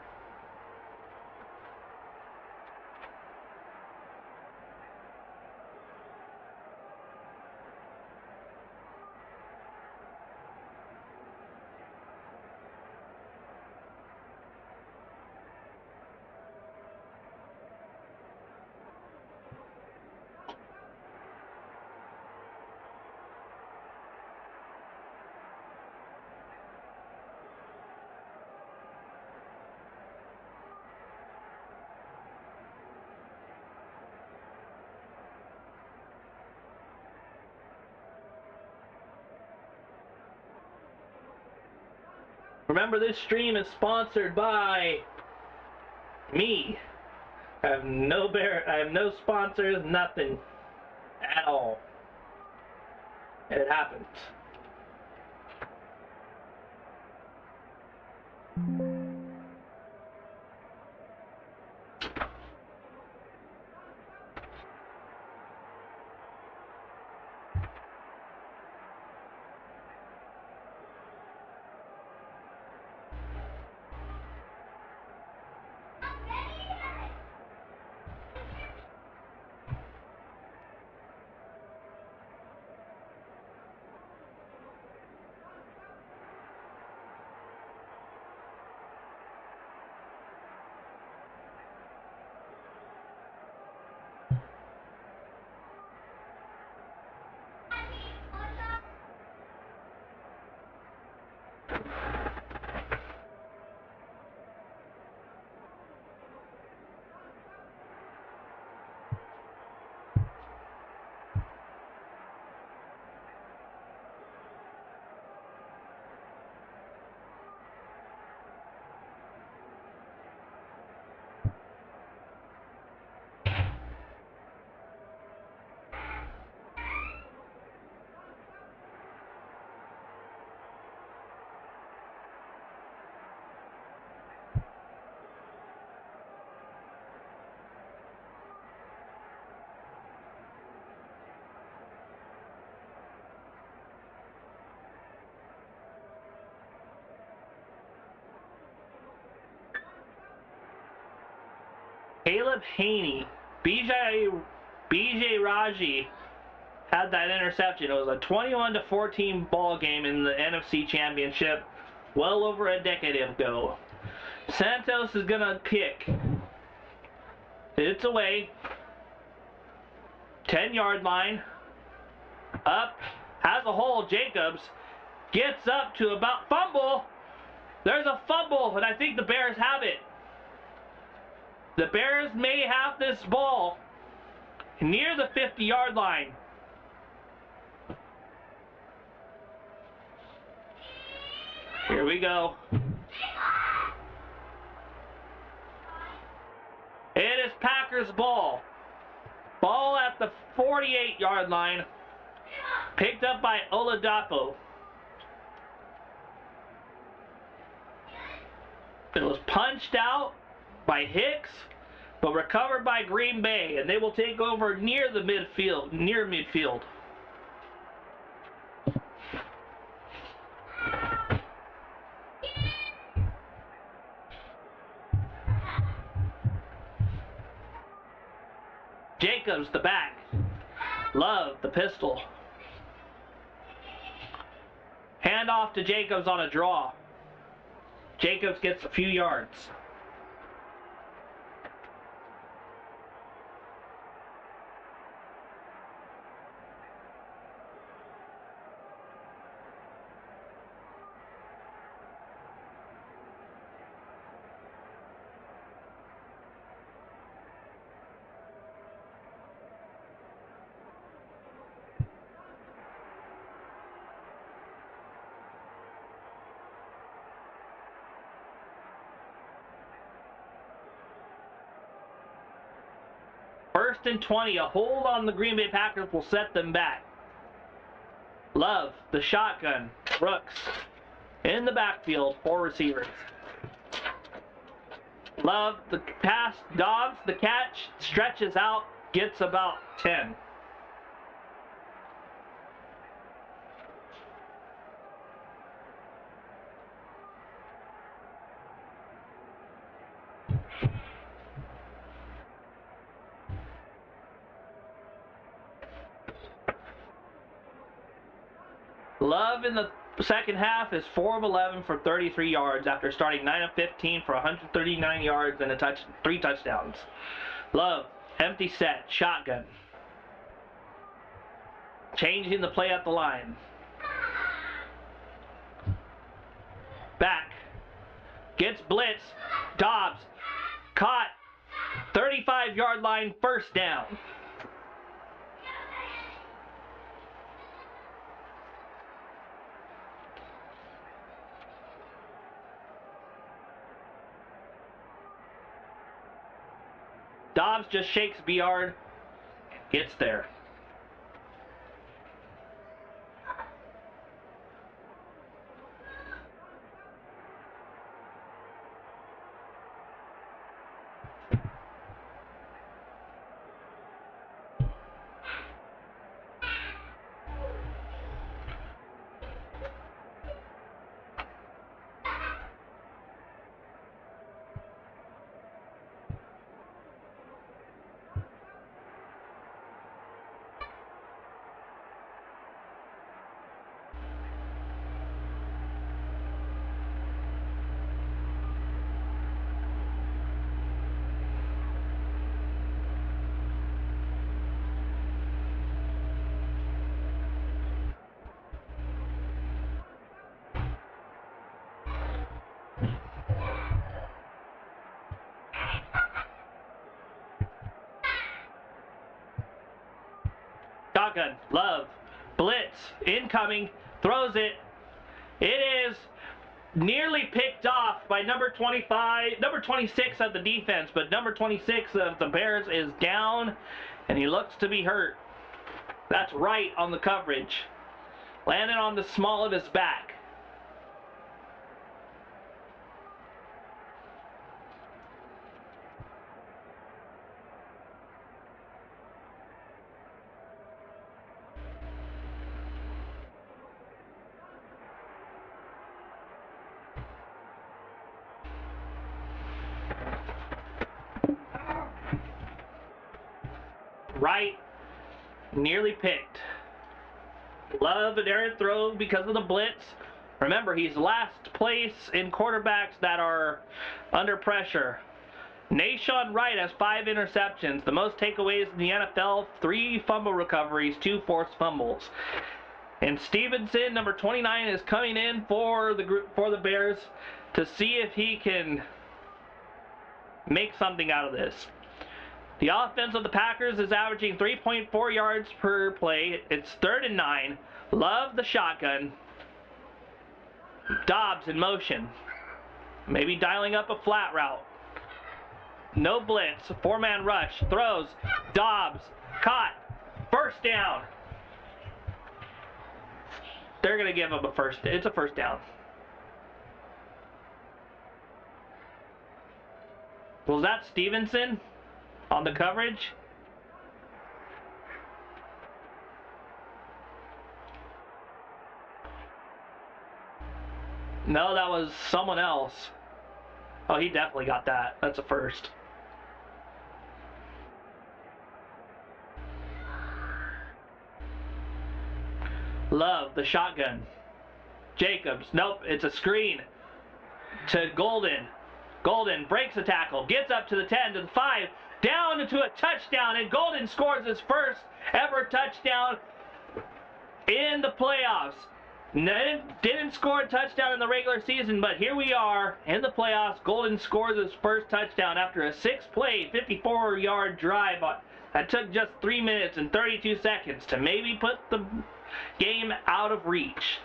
Remember, this stream is sponsored by me. I have no sponsors, nothing at all. And it happens. Caleb Haney, BJ Raji had that interception. It was a 21-14 ball game in the NFC Championship well over a decade ago. Santos is going to kick. It's away. 10-yard line. Up. Has a hole. Jacobs gets up to about fumble. There's a fumble, and I think the Bears have it. The Bears may have this ball near the 50-yard line. Here we go. It is Packers ball. Ball at the 48-yard line. Picked up by Oladapo. It was punched out by Hicks, but recovered by Green Bay, and they will take over near the midfield, Jacobs, the back. Love, the pistol. Hand off to Jacobs on a draw. Jacobs gets a few yards. First and 20, a hold on the Green Bay Packers will set them back. Love, the shotgun. Brooks in the backfield, 4 receivers. Love, the pass. Dobbs, the catch, stretches out, gets about 10. Love in the second half is 4 of 11 for 33 yards after starting 9 of 15 for 139 yards and 3 touchdowns. Love, empty set, shotgun. Changing the play at the line. Back. Gets blitz. Dobbs. Caught. 35-yard line, first down. Dobbs just shakes Biard, gets there. Shotgun, Love, blitz, incoming, throws it. It is nearly picked off by number 26 of the defense, but number 26 of the Bears is down, and he looks to be hurt. That's right on the coverage. Landed on the small of his back. Right, nearly picked. Love an errant throw because of the blitz. Remember, he's last place in quarterbacks that are under pressure. Nashawn Wright has 5 interceptions, the most takeaways in the NFL, 3 fumble recoveries, 2 forced fumbles. And Stevenson, number 29, is coming in for the Bears to see if he can make something out of this. The offense of the Packers is averaging 3.4 yards per play. It's 3rd and 9. Love the shotgun. Dobbs in motion. Maybe dialing up a flat route. No blitz. 4-man rush. Throws. Dobbs. Caught. First down. They're going to give him a first. It's a first down. Was that Stevenson on the coverage? No, that was someone else. Oh, he definitely got that. That's a first. Love, the shotgun. Jacobs, nope, it's a screen. to Golden. Golden breaks the tackle, gets up to the 10, to the 5, down into a touchdown, and Golden scores his first ever touchdown in the playoffs. Didn't score a touchdown in the regular season, but here we are in the playoffs. Golden scores his first touchdown after a 6-play, 54-yard drive that took just 3 minutes and 32 seconds to maybe put the game out of reach.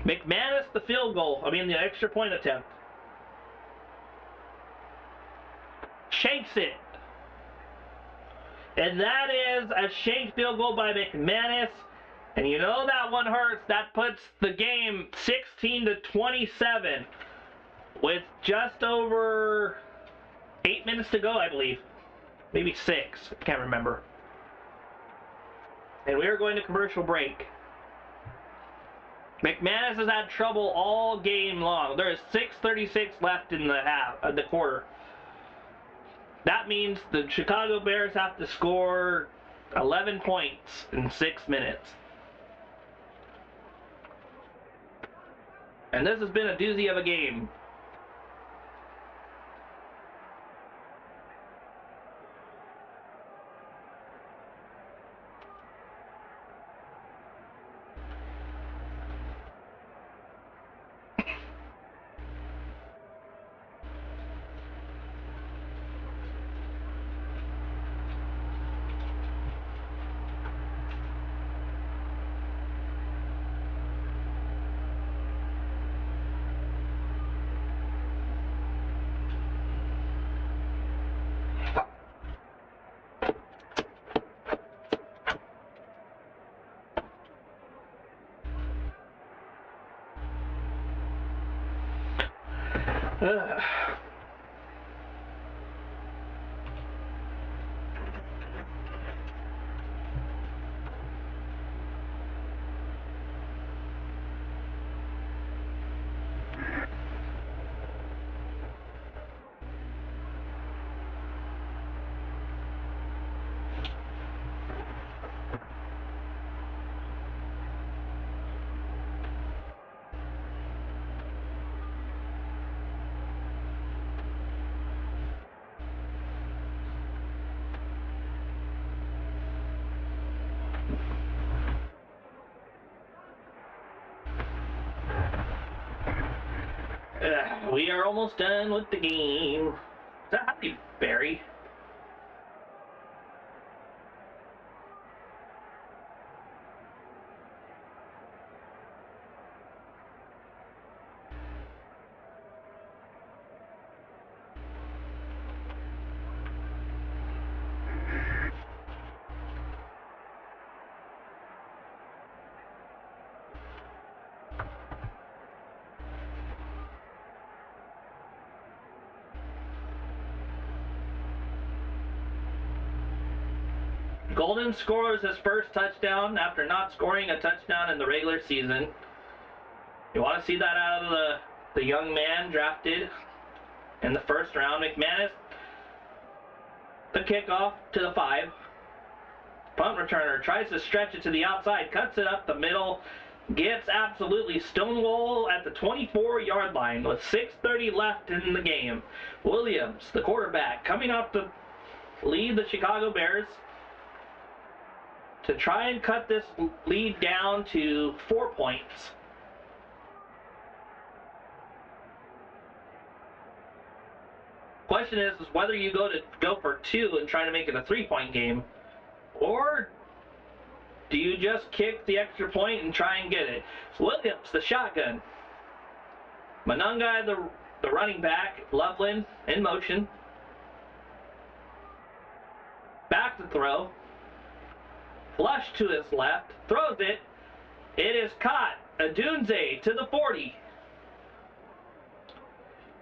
McManus, the the extra point attempt. Shanks it. And that is a shanked field goal by McManus. And you know that one hurts. That puts the game 16-27 with just over 8 minutes to go, I believe. Maybe 6. I can't remember. And we are going to commercial break. McManus has had trouble all game long. There is 6:36 left in the quarter. That means the Chicago Bears have to score 11 points in 6 minutes. And this has been a doozy of a game. We are almost done with the game. Is that Happy Berry? Golden scores his first touchdown after not scoring a touchdown in the regular season. You want to see that out of the young man drafted in the first round. McManus, the kickoff to the 5. Punt returner tries to stretch it to the outside, cuts it up the middle, gets absolutely stonewall at the 24-yard line with 6:30 left in the game. Williams, the quarterback, coming up to lead the Chicago Bears to try and cut this lead down to 4 points. Question is whether you go for 2 and try to make it a 3-point game, or do you just kick the extra point and try and get it? Williams, the shotgun. Manunga, the running back. Loveland in motion. Back to throw. Flush to his left, throws it. It is caught. Odunze to the 40.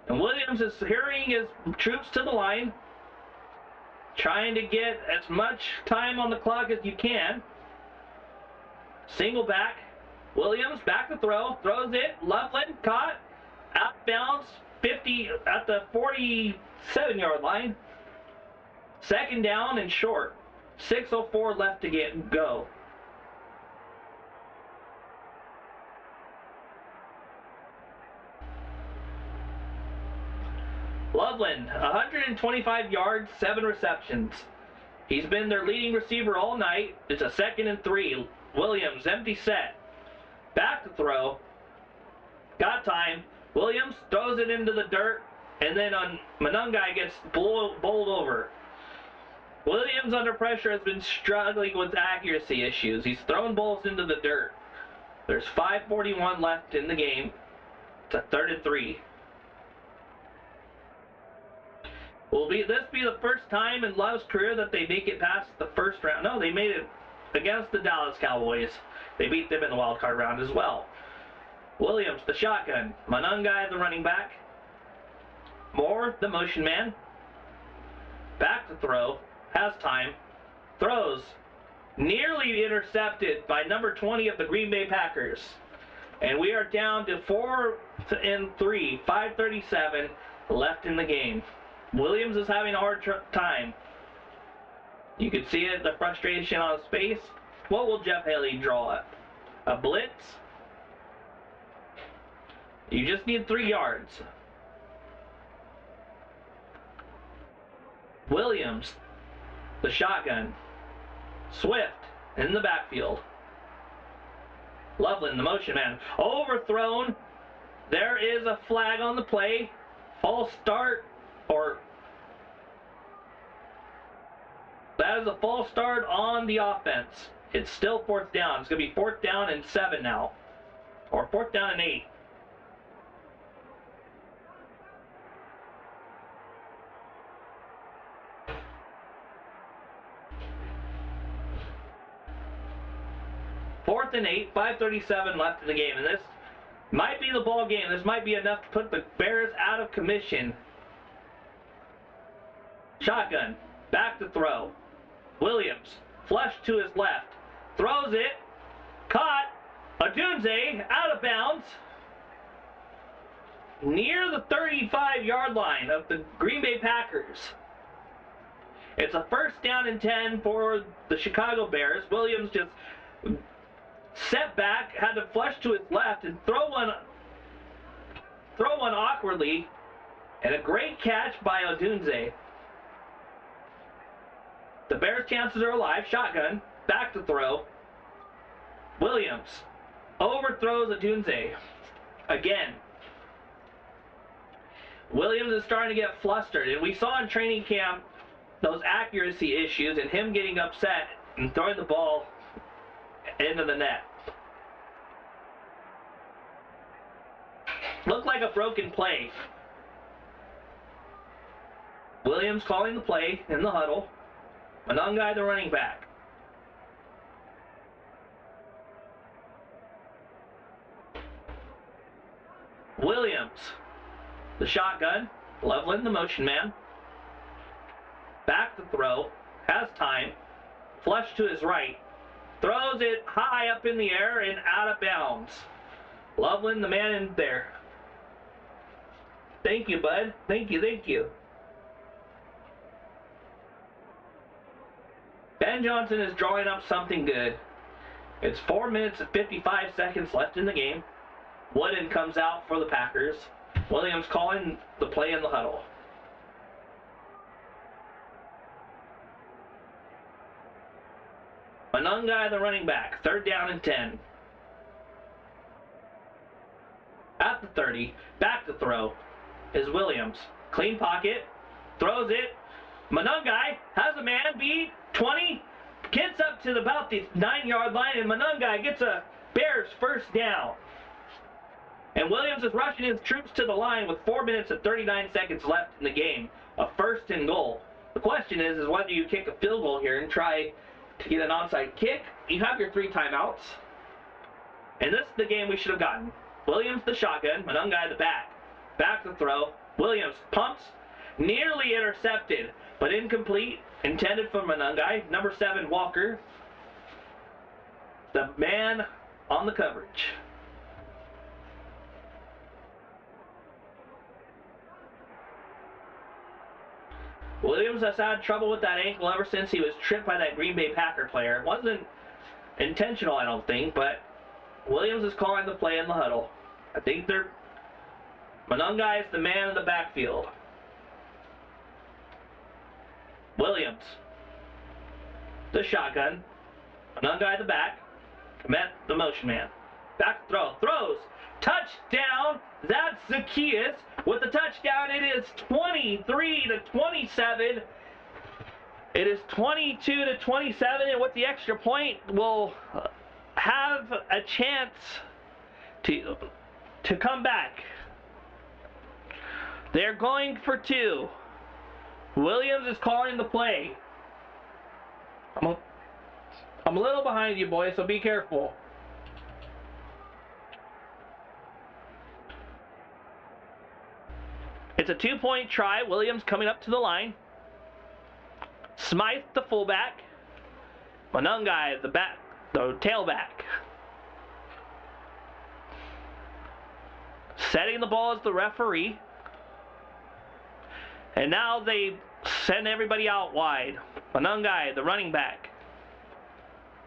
And Williams is hurrying his troops to the line, trying to get as much time on the clock as you can. Single back. Williams back to throw, throws it. Loveland caught. Out of bounds, 50 at the 47-yard line. Second down and short. 6:04 left to go. Loveland, 125 yards, 7 receptions. He's been their leading receiver all night. It's a 2nd and 3. Williams, empty set. Back to throw. Got time. Williams throws it into the dirt, and then Manungai gets bowled over. Williams, under pressure, has been struggling with accuracy issues. He's thrown balls into the dirt. There's 5:41 left in the game. It's a 3rd and 3. Will this be the first time in Love's career that they make it past the first round? No, they made it against the Dallas Cowboys. They beat them in the wild card round as well. Williams, the shotgun. Manungai, the running back. Moore, the motion man. Back to throw. Has time. Throws. Nearly intercepted by number 20 of the Green Bay Packers. And we are down to 4th and 3. 5:37 left in the game. Williams is having a hard time. You can see it, the frustration on his face. What will Jeff Haley draw up? A blitz? You just need 3 yards. Williams, the shotgun. Swift in the backfield. Loveland, the motion man. Overthrown. There is a flag on the play. False start. That is a false start on the offense. It's still 4th down. It's going to be 4th down and 7 now. Or 4th down and 8. Fourth and 8, 5:37 left in the game. And this might be the ball game. This might be enough to put the Bears out of commission. Shotgun, back to throw. Williams, flush to his left. Throws it. Caught. Odunze, out of bounds. Near the 35-yard line of the Green Bay Packers. It's a 1st down and 10 for the Chicago Bears. Williams just set back, had to flush to his left and throw one awkwardly. And a great catch by Odunze. The Bears' chances are alive. Shotgun. Back to throw. Williams overthrows Odunze. Again. Williams is starting to get flustered. And we saw in training camp those accuracy issues and him getting upset and throwing the ball into the net. Looked like a broken play. Williams calling the play in the huddle. Manungai, the running back. Williams, the shotgun. Loveland, the motion man. Back to throw. Has time. Flush to his right. Throws it high up in the air and out of bounds. Loveland, the man in there. Thank you, bud. Thank you, thank you. Ben Johnson is drawing up something good. It's 4 minutes and 55 seconds left in the game. Wooden comes out for the Packers. Williams calling the play in the huddle. Manungai, the running back. 3rd down and 10. At the 30, back to throw is Williams. Clean pocket. Throws it. Manungai has a man beat. 20, gets up to about the 9-yard line, and Manungai gets a Bears 1st down. And Williams is rushing his troops to the line with 4 minutes and 39 seconds left in the game. A 1st and goal. The question is whether you kick a field goal here and try to get an onside kick. You have your 3 timeouts. And this is the game we should have gotten. Williams, the shotgun. Manungai, the back. Back to throw. Williams pumps. Nearly intercepted, but incomplete. Intended for Manungai. Number 7, Walker. The man on the coverage. Williams has had trouble with that ankle ever since he was tripped by that Green Bay Packer player. It wasn't intentional, I don't think, but Williams is calling the play in the huddle. I think Monungai is the man in the backfield. Williams, the shotgun. Monungai the back. Met the motion man. Back throw. Throws. Touchdown. That's Zacchaeus with the touchdown. It is 23-27. It is 22-27, and with the extra point, we'll have a chance to come back. They're going for two. Williams is calling the play. I'm a little behind you, boys, so be careful. It's a 2-point try. Williams coming up to the line. Smythe, the fullback. Monungai, the tailback. Setting the ball as the referee. And now they send everybody out wide. Monungai, the running back.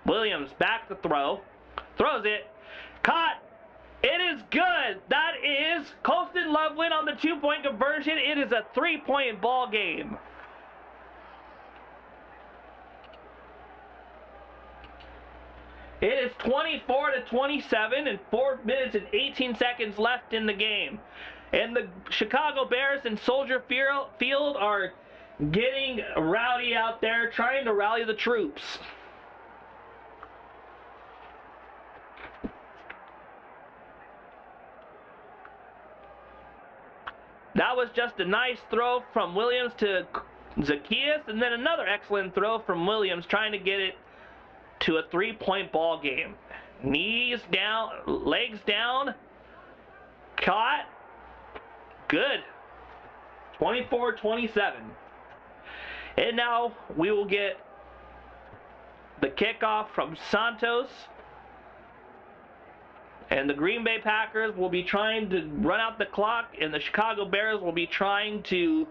Williams back to throw. Throws it. Caught. It is good. That is Colston Love win on the 2-point conversion. It is a 3-point ball game. It is 24-27 and 4 minutes and 18 seconds left in the game. And the Chicago Bears in Soldier Field are getting rowdy out there, trying to rally the troops. That was just a nice throw from Williams to Zacchaeus, and then another excellent throw from Williams trying to get it to a 3-point ball game. Knees down, legs down, caught, good. 24-27. And now we will get the kickoff from Santos. And the Green Bay Packers will be trying to run out the clock, and the Chicago Bears will be trying to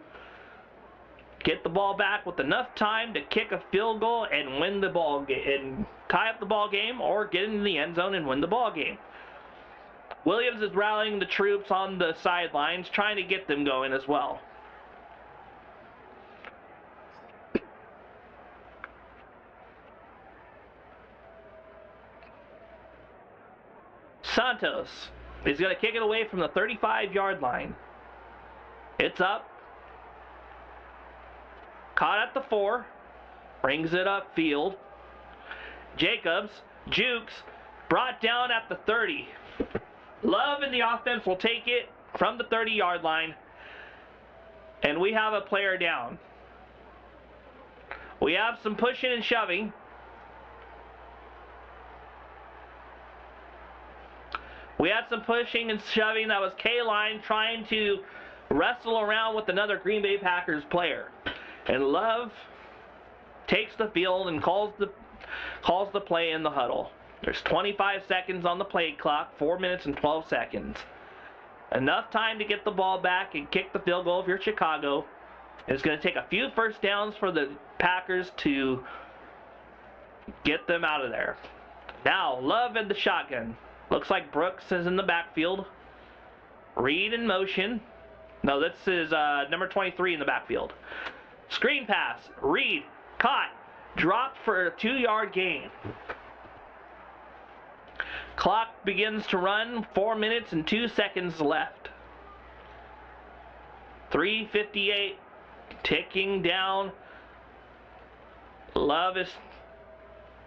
get the ball back with enough time to kick a field goal and win the ball game, and tie up the ball game, or get into the end zone and win the ball game. Williams is rallying the troops on the sidelines, trying to get them going as well. Santos is going to kick it away from the 35-yard line. It's up. Caught at the 4. Brings it upfield. Jacobs jukes. Brought down at the 30. Love in the offense will take it from the 30-yard line. And we have a player down. We have some pushing and shoving. We had some pushing and shoving. That was K-Line trying to wrestle around with another Green Bay Packers player. And Love takes the field and calls the play in the huddle. There's 25 seconds on the play clock, 4 minutes and 12 seconds. Enough time to get the ball back and kick the field goal if you're Chicago. It's going to take a few first downs for the Packers to get them out of there. Now, Love in the shotgun. Looks like Brooks is in the backfield. Reed in motion. No, this is number 23 in the backfield. Screen pass. Reed. Caught. Dropped for a 2-yard gain. Clock begins to run. 4 minutes and 2 seconds left. 3:58. Ticking down. Love is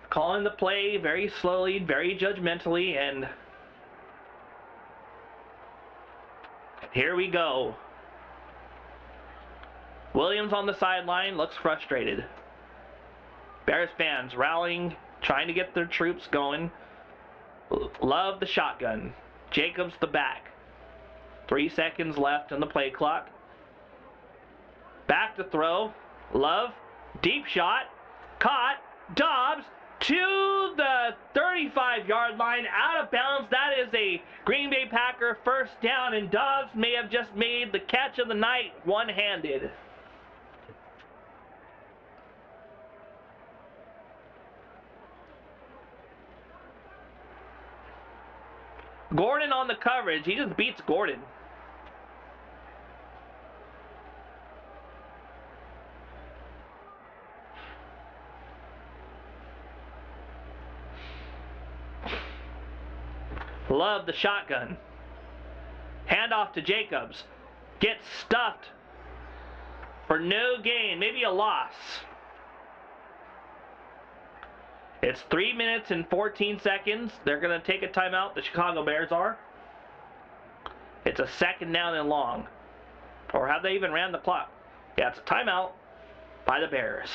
calling the play very slowly, very judgmentally, and here we go. Williams on the sideline looks frustrated. Bears fans rallying, trying to get their troops going. Love the shotgun. Jacobs the back. 3 seconds left on the play clock. Back to throw. Love. Deep shot. Caught. Dobbs to the 35-yard line, out of bounds. That is a Green Bay Packer first down, and Dobbs may have just made the catch of the night one-handed. Gordon on the coverage. He just beats Gordon. Love the shotgun. Handoff to Jacobs. Gets stuffed for no gain, maybe a loss. It's 3 minutes and 14 seconds. They're going to take a timeout, the Chicago Bears are. It's a second down and long. Or have they even ran the clock? Yeah, it's a timeout by the Bears.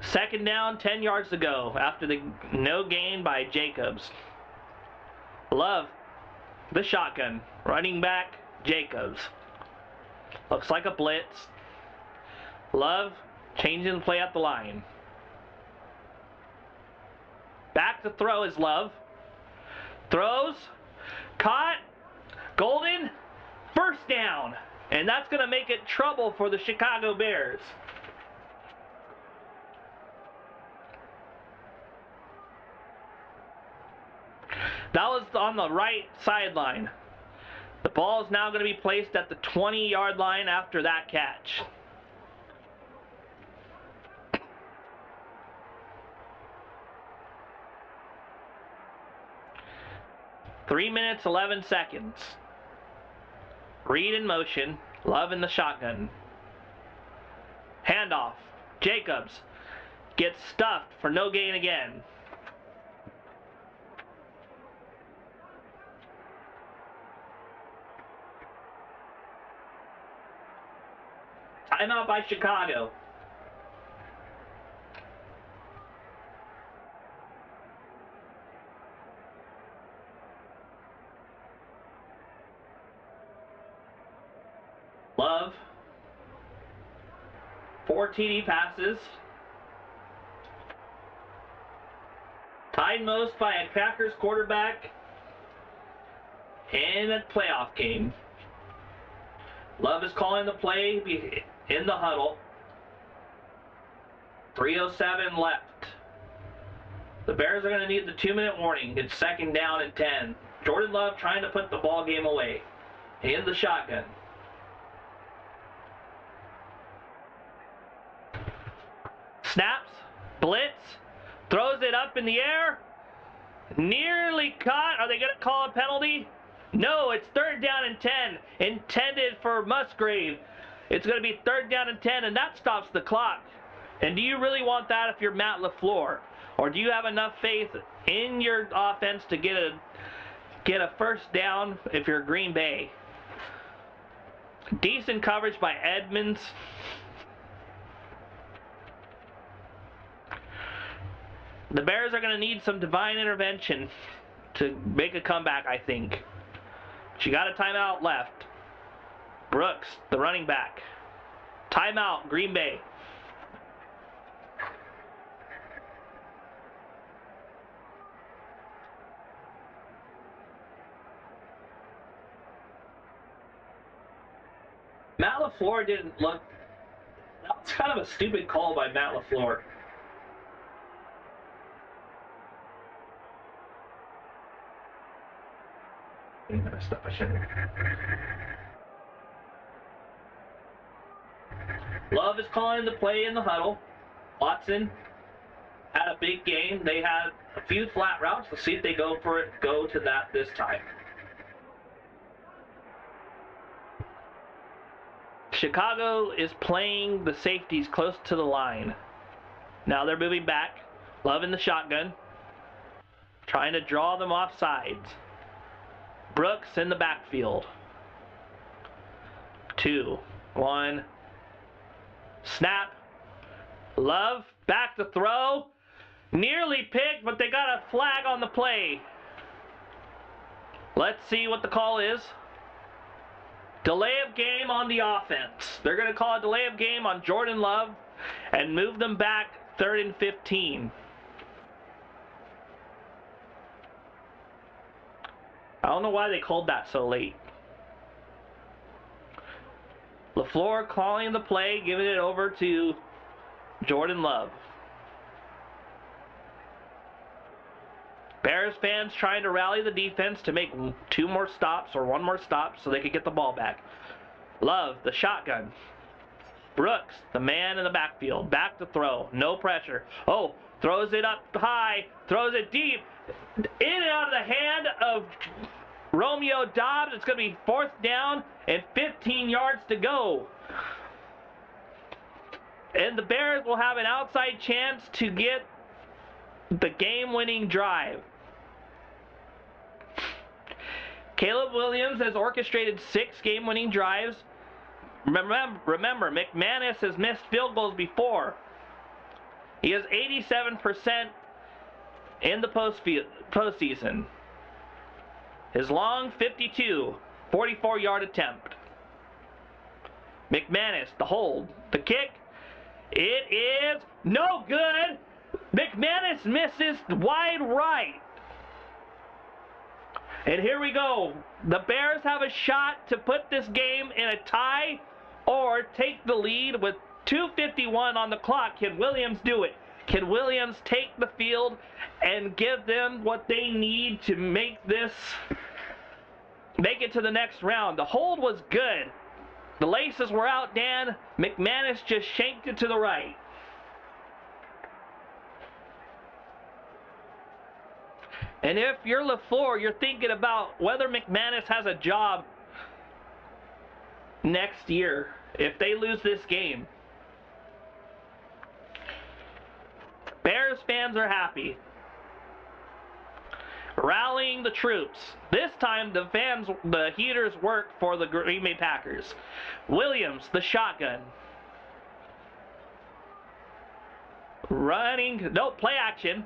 Second down, 10 yards to go after the no gain by Jacobs. Love the shotgun. Running back, Jacobs. Looks like a blitz. Love changing the play at the line. Back to throw is Love. Throws. Caught. Golden. First down. And that's going to make it trouble for the Chicago Bears. That was on the right sideline. The ball is now going to be placed at the 20-yard line after that catch. Three minutes, 11 seconds. Reed in motion. Love in the shotgun. Handoff. Jacobs gets stuffed for no gain again. Timeout by Chicago. Love. 4 TD passes. Tied most by a Packers quarterback in a playoff game. Love is calling the play in the huddle. 3:07 left. The Bears are going to need the 2-minute warning. It's second down and 10. Jordan Love trying to put the ball game away. In the shotgun. Snaps. Blitz. Throws it up in the air. Nearly caught. Are they going to call a penalty? No, it's third down and 10. Intended for Musgrave. It's going to be third down and 10, and that stops the clock. And do you really want that if you're Matt LaFleur? Or do you have enough faith in your offense to get a first down if you're Green Bay? Decent coverage by Edmonds. The Bears are going to need some divine intervention to make a comeback, I think. But you got a timeout left. Brooks, the running back. Timeout, Green Bay. Matt LaFleur didn't look... That was kind of a stupid call by Matt LaFleur. Stuff I shouldn't. Love is calling the play in the huddle. Watson had a big game. They had a few flat routes. Let's see if they go for it. Go to that this time. Chicago is playing the safeties close to the line. Now they're moving back. Love in the shotgun. Trying to draw them off sides. Brooks in the backfield. 2, 1. Snap. Love back to throw. Nearly picked, but they got a flag on the play. Let's see what the call is. Delay of game on the offense. They're going to call a delay of game on Jordan Love and move them back 3rd and 15. I don't know why they called that so late. LaFleur calling the play, giving it over to Jordan Love. Bears fans trying to rally the defense to make 2 more stops or 1 more stop so they could get the ball back. Love, the shotgun. Brooks, the man in the backfield. Back to throw. No pressure. Oh, throws it up high. Throws it deep. In and out of the hand of Romeo Doubs. It's going to be 4th down and 15 yards to go. And the Bears will have an outside chance to get the game-winning drive. Caleb Williams has orchestrated 6 game-winning drives. Remember, McManus has missed field goals before. He has 87% in the postseason. His long 52, 44-yard attempt. McManus, the hold. The kick, it is no good. McManus misses wide right. And here we go. The Bears have a shot to put this game in a tie or take the lead with 2:51 on the clock. Can Williams do it? Can Williams take the field and give them what they need to make it to the next round? The hold was good. The laces were out, Dan. McManus just shanked it to the right. And if you're LaFleur, you're thinking about whether McManus has a job next year if they lose this game. Bears fans are happy. Rallying the troops. This time the heaters work for the Green Bay Packers. Williams, the shotgun. Running, no, play action.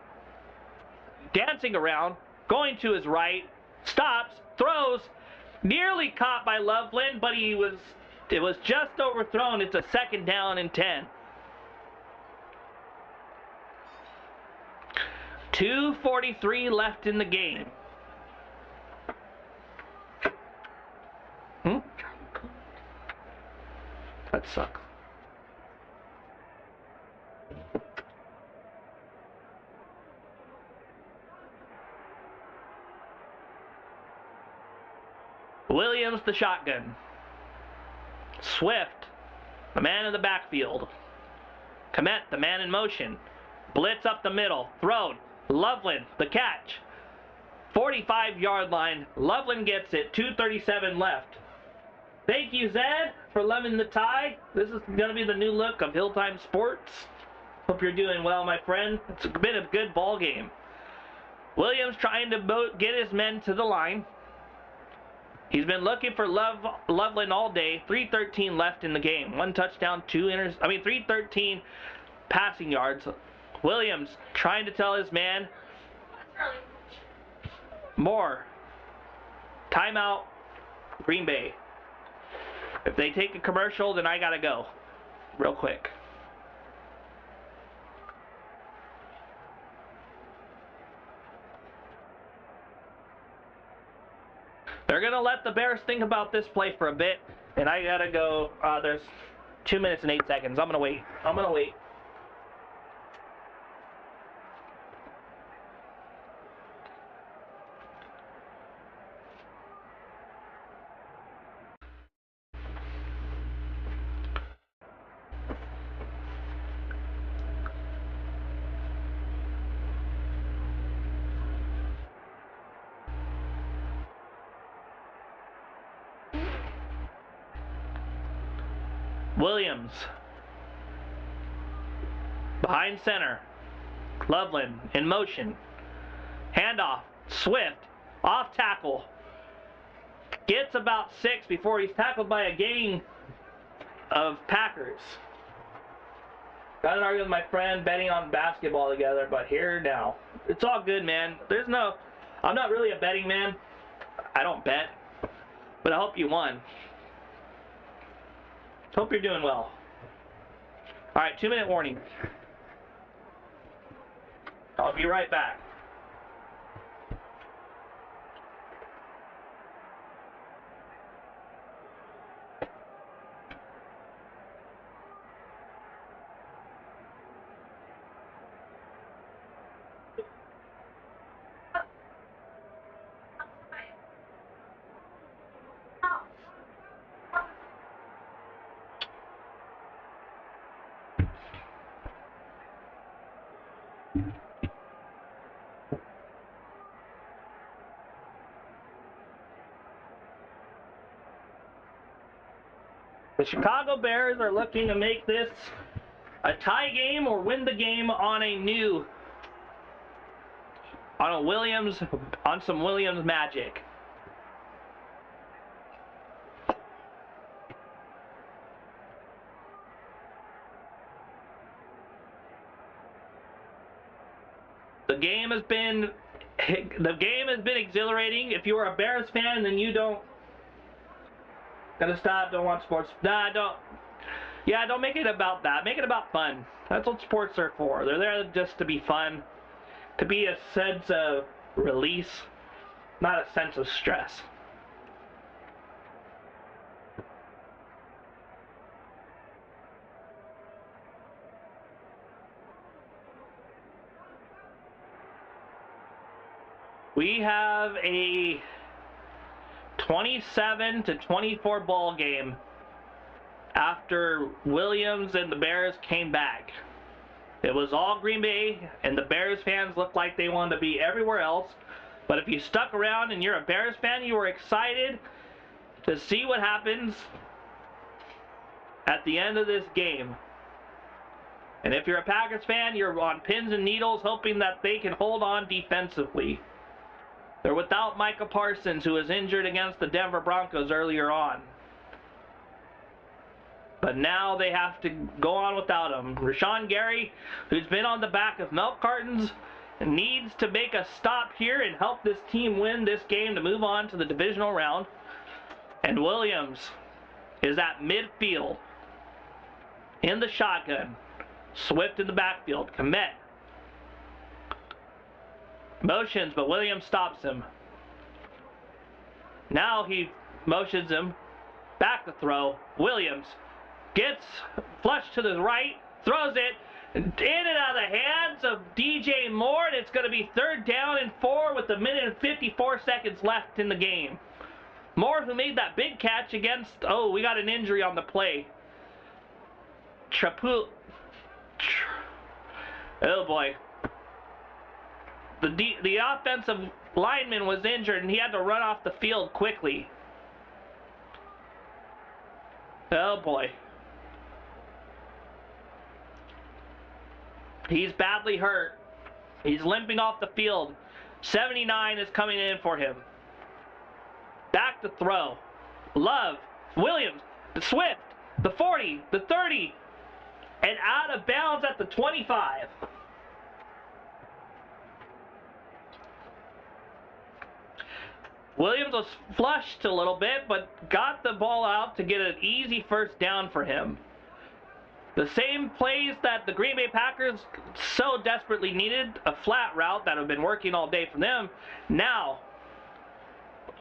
Dancing around, going to his right, stops, throws, nearly caught by Loveland, but it was just overthrown. It's a 2nd down and 10. 2:43 left in the game. That sucks. Williams, the shotgun. Swift, the man in the backfield. Komet, the man in motion. Blitz up the middle. Thrown. Loveland, the catch. 45-yard line. Loveland gets it. 2:37 left. Thank you, Zed, for loving the tie. This is going to be the new look of Hilltime Sports. Hope you're doing well, my friend. It's been a good ball game. Williams trying to get his men to the line. He's been looking for Loveland all day. 3:13 left in the game. 1 touchdown, 313 passing yards. Williams trying to tell his man. More. Timeout, Green Bay. If they take a commercial, then I gotta go. Real quick. They're going to let the Bears think about this play for a bit, and I got to go. There's 2 minutes and 8 seconds. I'm going to wait. Williams. Behind center. Loveland in motion. Handoff. Swift. Off tackle. Gets about 6 before he's tackled by a gang of Packers. Got an argument with my friend betting on basketball together, but here now. It's all good, man. I'm not really a betting man. I don't bet. But I hope you won. Hope you're doing well. All right, 2-minute warning. I'll be right back. The Chicago Bears are looking to make this a tie game or win the game on some Williams magic. The game has been exhilarating. If you are a Bears fan, then you don't. Gotta stop. Don't want sports. Nah, don't. Yeah, don't make it about that. Make it about fun. That's what sports are for. They're there just to be fun, to be a sense of release, not a sense of stress. We have a 27-24 ball game after Williams and the Bears came back. It was all Green Bay, and the Bears fans looked like they wanted to be everywhere else. But if you stuck around and you're a Bears fan, you were excited to see what happens at the end of this game. And if you're a Packers fan, you're on pins and needles hoping that they can hold on defensively. They're without Micah Parsons, who was injured against the Denver Broncos earlier on. But now they have to go on without him. Rashawn Gary, who's been on the back of milk cartons, needs to make a stop here and help this team win this game to move on to the divisional round. And Williams is at midfield in the shotgun. Swift in the backfield. Komet motions, but Williams stops him. Now he motions him back to throw. Williams gets flushed to the right, throws it in and out of the hands of DJ Moore, and it's going to be 3rd down and 4 with 1 minute and 54 seconds left in the game. Moore, who made that big catch against, we got an injury on the play. Oh boy. The offensive lineman was injured, and he had to run off the field quickly. Oh boy. He's badly hurt. He's limping off the field. 79 is coming in for him. Back to throw. Love. Williams. The Swift. The 40. The 30. And out of bounds at the 25. Williams was flushed a little bit, but got the ball out to get an easy 1st down for him. The same plays that the Green Bay Packers so desperately needed, a flat route that have been working all day for them, now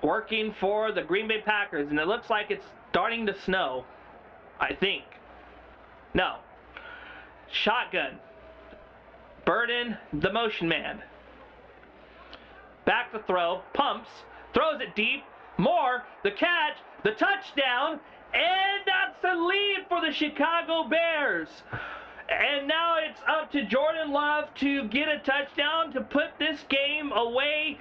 working for the Green Bay Packers, and it looks like it's starting to snow, I think. No. Shotgun. Burden, the motion man. Back to throw, pumps, throws it deep. Moore, the catch, the touchdown, and that's the lead for the Chicago Bears. And now it's up to Jordan Love to get a touchdown to put this game away,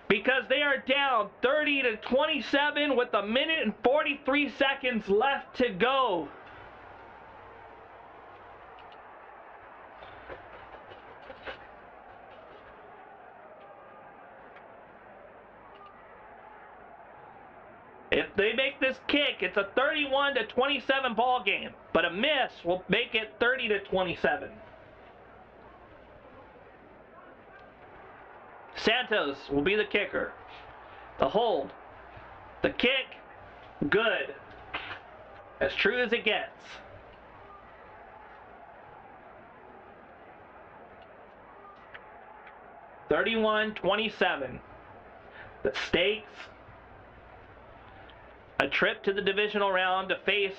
because they are down 30-27 with 1 minute and 43 seconds left to go. If they make this kick, it's a 31-27 ball game, but a miss will make it 30-27. Santos will be the kicker. The hold. The kick. Good. As true as it gets. 31-27. The stakes, a trip to the divisional round to face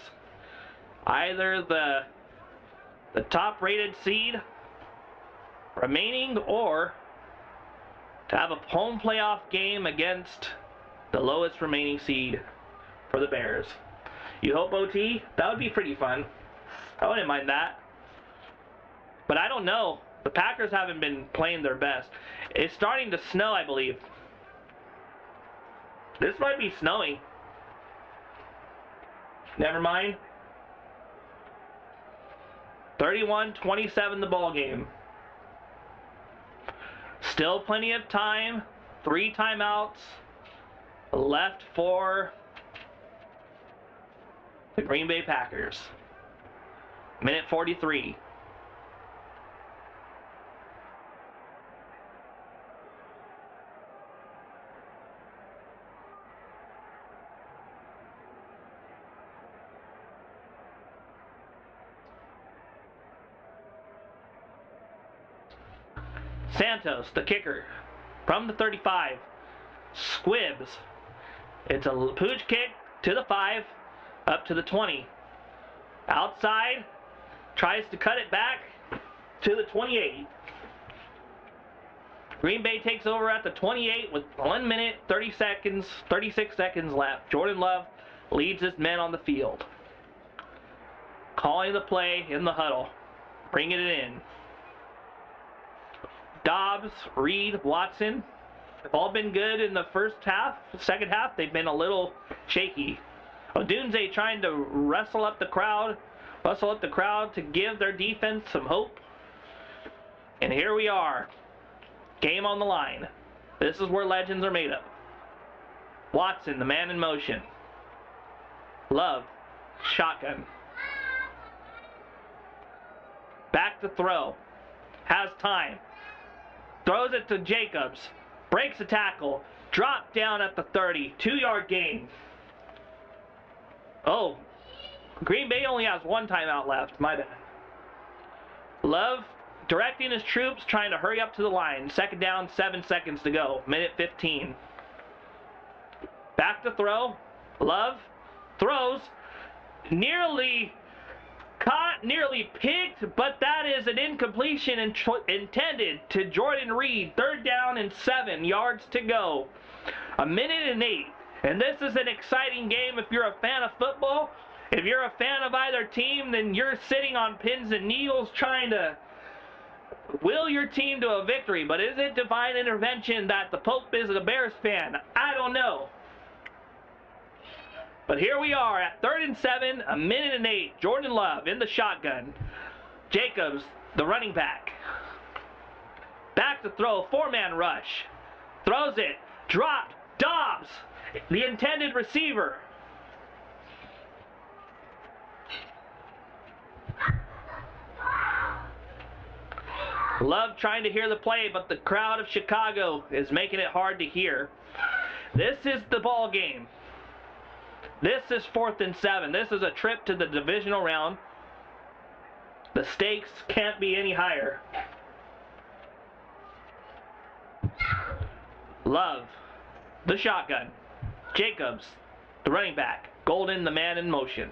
either the top-rated seed remaining or to have a home playoff game against the lowest remaining seed for the Bears. You hope OT? That would be pretty fun. I wouldn't mind that. But I don't know. The Packers haven't been playing their best. It's starting to snow, I believe. This might be snowing. Never mind. 31-27 the ball game. Still plenty of time. 3 timeouts left for the Green Bay Packers. Minute 43. Santos, the kicker, from the 35, squibs. It's a pooch kick to the 5, up to the 20. Outside, tries to cut it back to the 28. Green Bay takes over at the 28 with 1 minute, 36 seconds left. Jordan Love leads his men on the field. Calling the play in the huddle, bringing it in. Dobbs, Reed, Watson have all been good in the first half. Second half, they've been a little shaky. Odunze trying to rustle up the crowd to give their defense some hope. And here we are. Game on the line. This is where legends are made up. Watson, the man in motion. Love, shotgun. Back to throw. Has time. Throws it to Jacobs. Breaks a tackle. Dropped down at the 30. 2-yard gain. Oh. Green Bay only has 1 timeout left. My bad. Love directing his troops, trying to hurry up to the line. Second down, 7 seconds to go. Minute 15. Back to throw. Love throws. Nearly caught, nearly picked, but that is an incompletion intended to Jordan Reed. 3rd down and 7 yards to go. 1 minute and 8. And this is an exciting game if you're a fan of football. If you're a fan of either team, then you're sitting on pins and needles trying to will your team to a victory. But is it divine intervention that the Pope is a Bears fan? I don't know. But here we are at 3rd and 7, 1 minute and 8. Jordan Love in the shotgun. Jacobs, the running back. Back to throw, 4-man rush. Throws it, dropped. Dobbs, the intended receiver. Love trying to hear the play, but the crowd of Chicago is making it hard to hear. This is the ball game. This is 4th and 7. This is a trip to the divisional round. The stakes can't be any higher. Love, the shotgun. Jacobs, the running back. Golden, the man in motion.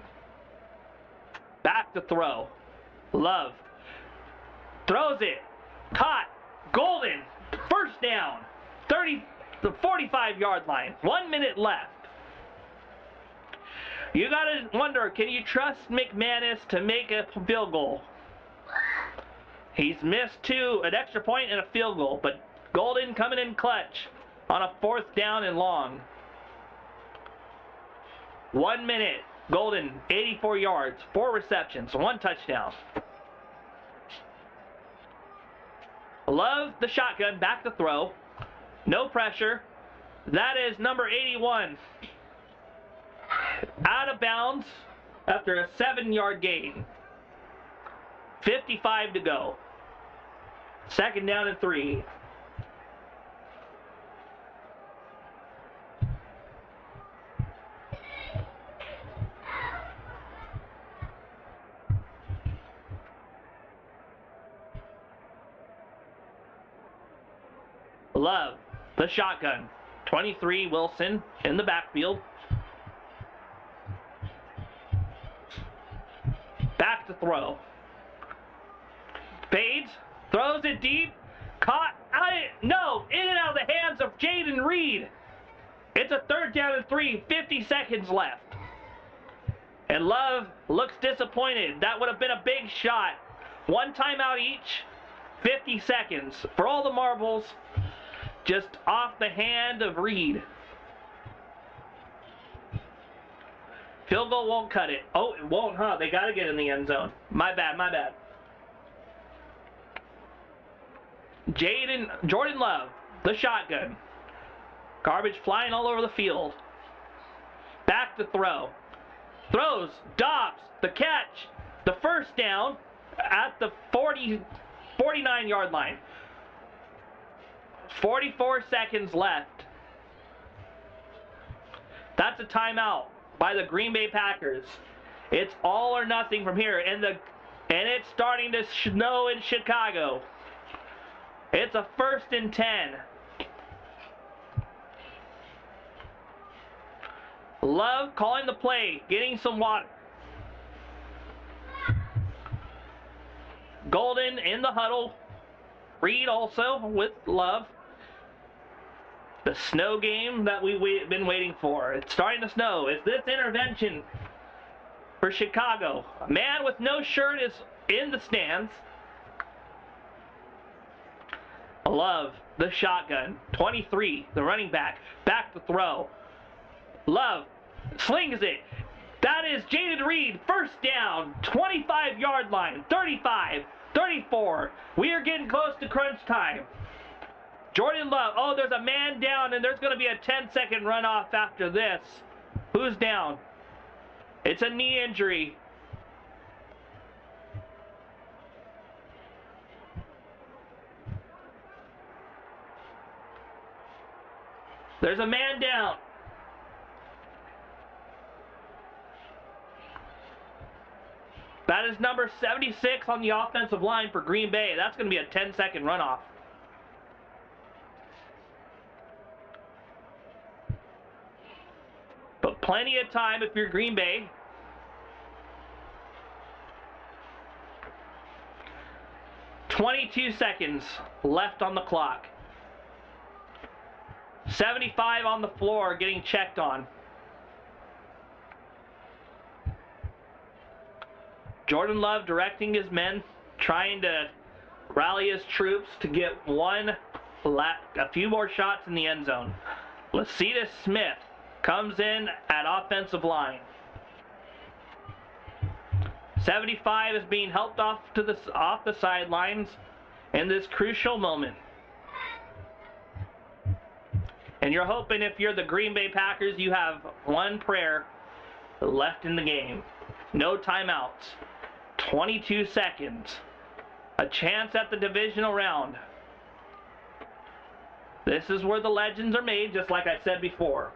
Back to throw. Love throws it. Caught. Golden. First down. The 45-yard line. 1 minute left. You gotta wonder, can you trust McManus to make a field goal? He's missed 2, an extra point and a field goal, but Golden coming in clutch on a 4th down and long. 1 minute. Golden, 84 yards, 4 receptions, 1 touchdown. Love, the shotgun, back to throw. No pressure. That is number 81. Out of bounds after a 7-yard gain. 55 to go. 2nd down and 3. Love, the shotgun. 23, Wilson in the backfield. Back to throw. Fades, throws it deep. Caught, no, in and out of the hands of Jaden Reed. It's a 3rd down and 3, 50 seconds left. And Love looks disappointed. That would have been a big shot. 1 timeout each, 50 seconds. For all the marbles, just off the hand of Reed. Field goal won't cut it. Oh, it won't, huh? They got to get in the end zone. My bad, my bad. Jordan Love, the shotgun. Garbage flying all over the field. Back to throw. Throws, Dobbs, the catch, the 1st down at the 49-yard line. 44 seconds left. That's a timeout by the Green Bay Packers. It's all or nothing from here, and it's starting to snow in Chicago. It's a 1st and 10. Love calling the play, getting some water. Golden in the huddle. Reed also with Love. The snow game that we've been waiting for. It's starting to snow. Is this intervention for Chicago? A man with no shirt is in the stands. Love, the shotgun. 23, the running back. Back to throw. Love slings it. That is Jaden Reed. 1st down. 25-yard line. 35, 34. We are getting close to crunch time. Jordan Love. Oh, there's a man down, and there's going to be a 10-second runoff after this. Who's down? It's a knee injury. There's a man down. That is number 76 on the offensive line for Green Bay. That's going to be a 10-second runoff. But plenty of time if you're Green Bay. "22 seconds left on the clock. 75 on the floor getting checked on. Jordan Love directing his men, trying to rally his troops to get a few more shots in the end zone. Lecitus Smith comes in at offensive line. 75 is being helped off the sidelines in this crucial moment. And you're hoping, if you're the Green Bay Packers, you have one prayer left in the game. No timeouts. 22 seconds. A chance at the divisional round. This is where the legends are made, just like I said before.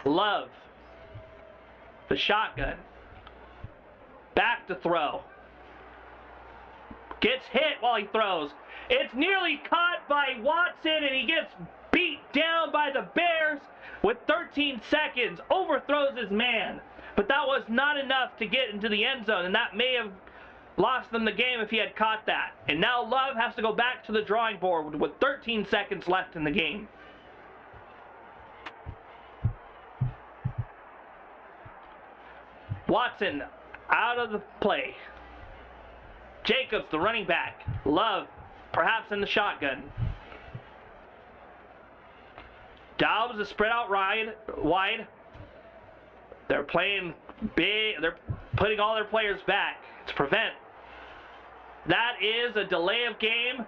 Love, the shotgun. Back to throw. Gets hit while he throws. It's nearly caught by Watson, and he gets beat down by the Bears with 13 seconds. Overthrows his man. But that was not enough to get into the end zone, and that may have lost them the game if he had caught that. And now Love has to go back to the drawing board with 13 seconds left in the game. Watson out of the play. Jacobs, the running back. Love, perhaps in the shotgun. Dobbs is spread out wide. They're playing big. They're putting all their players back to prevent. That is a delay of game,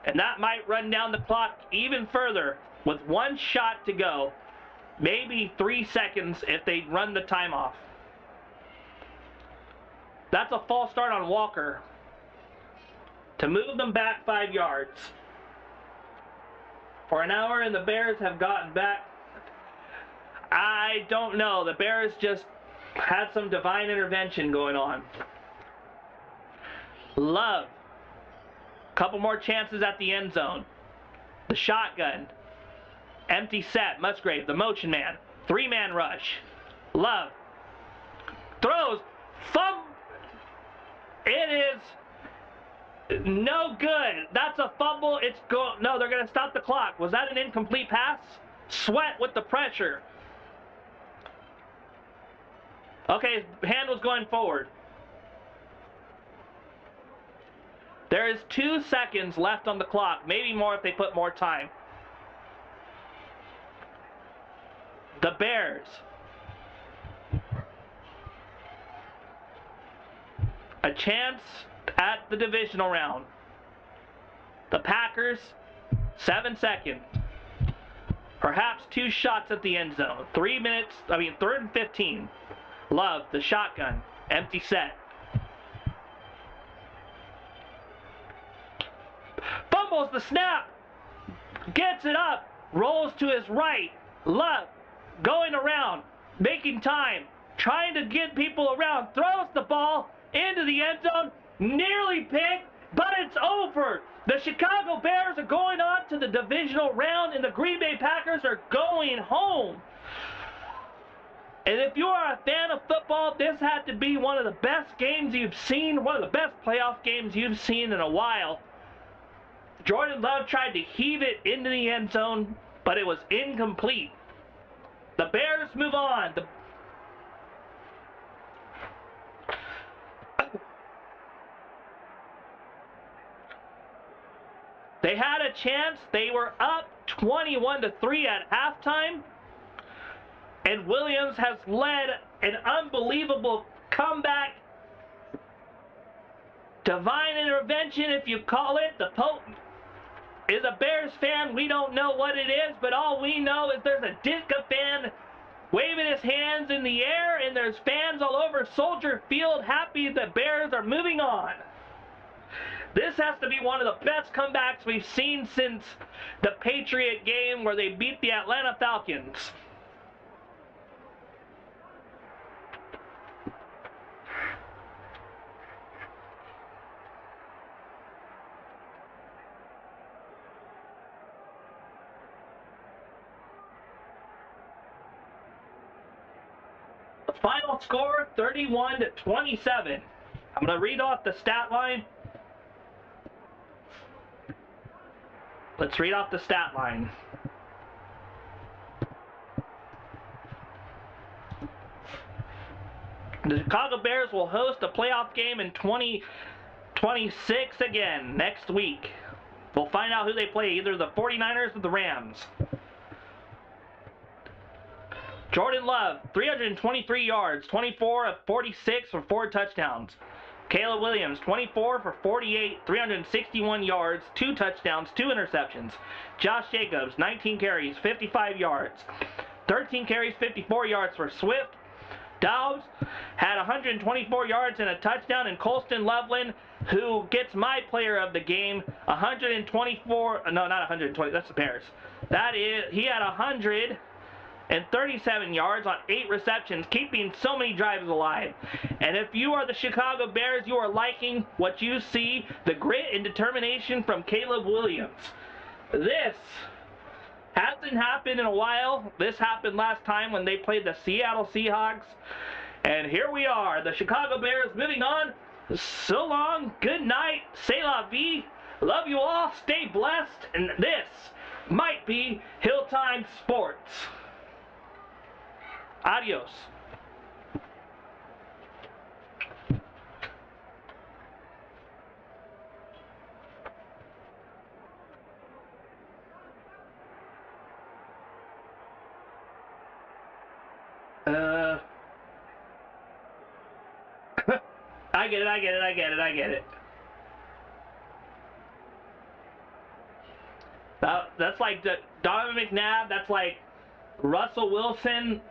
and that might run down the clock even further with 1 shot to go. Maybe 3 seconds if they run the time off. That's a false start on Walker to move them back 5 yards. For an hour, and the Bears have gotten back. I don't know. The Bears just had some divine intervention going on. Love Couple more chances at the end zone. The shotgun. Empty set. Musgrave, the motion man. 3-man rush. Love. Throws. Thumb. It is no good. That's a fumble. It's go. No, they're going to stop the clock. Was that an incomplete pass? Sweat with the pressure. Okay, his hand was going forward. There is 2 seconds left on the clock. Maybe more if they put more time. The Bears. A chance at the divisional round. The Packers, 7 seconds. Perhaps 2 shots at the end zone. 3rd and 15. Love, the shotgun. Empty set. Fumbles the snap. Gets it up. Rolls to his right. Love, going around. Making time. Trying to get people around. Throws the ball into the end zone. Nearly picked, but it's over. The Chicago Bears are going on to the divisional round, and the Green Bay Packers are going home. And if you are a fan of football, this had to be one of the best games you've seen, one of the best playoff games you've seen in a while. Jordan Love tried to heave it into the end zone, but it was incomplete. The Bears move on. They had a chance. They were up 21-3 at halftime. And Williams has led an unbelievable comeback. Divine intervention, if you call it. The Pope is a Bears fan. We don't know what it is, but all we know is there's a Ditka fan waving his hands in the air, and there's fans all over Soldier Field happy the Bears are moving on. This has to be one of the best comebacks we've seen since the Patriot game where they beat the Atlanta Falcons. The final score, 31-27. I'm going to read off the stat line. Let's read off the stat line. The Chicago Bears will host a playoff game in 2026 again next week. We'll find out who they play, either the 49ers or the Rams. Jordan Love, 323 yards, 24 of 46 for 4 touchdowns. Caleb Williams, 24 for 48, 361 yards, 2 touchdowns, 2 interceptions. Josh Jacobs, 19 carries, 55 yards. 13 carries, 54 yards for Swift. Dobbs had 124 yards and a touchdown, and Colston Loveland, who gets my player of the game, 124, no, not 120, that's the Bears. He had 137 yards on 8 receptions, keeping so many drives alive. And if you are the Chicago Bears, you are liking what you see, the grit and determination from Caleb Williams. This hasn't happened in a while. This happened last time when they played the Seattle Seahawks. And here we are, the Chicago Bears moving on. So long, good night, c'est la vie. Love you all, stay blessed, and this might be Hilltime Sports. Adios. I get it. That's like Donovan McNabb, that's like Russell Wilson.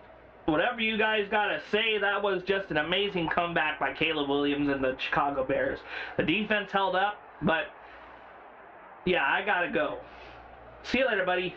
Whatever you guys gotta say, that was just an amazing comeback by Caleb Williams and the Chicago Bears. The defense held up, but yeah, I gotta go. See you later, buddy.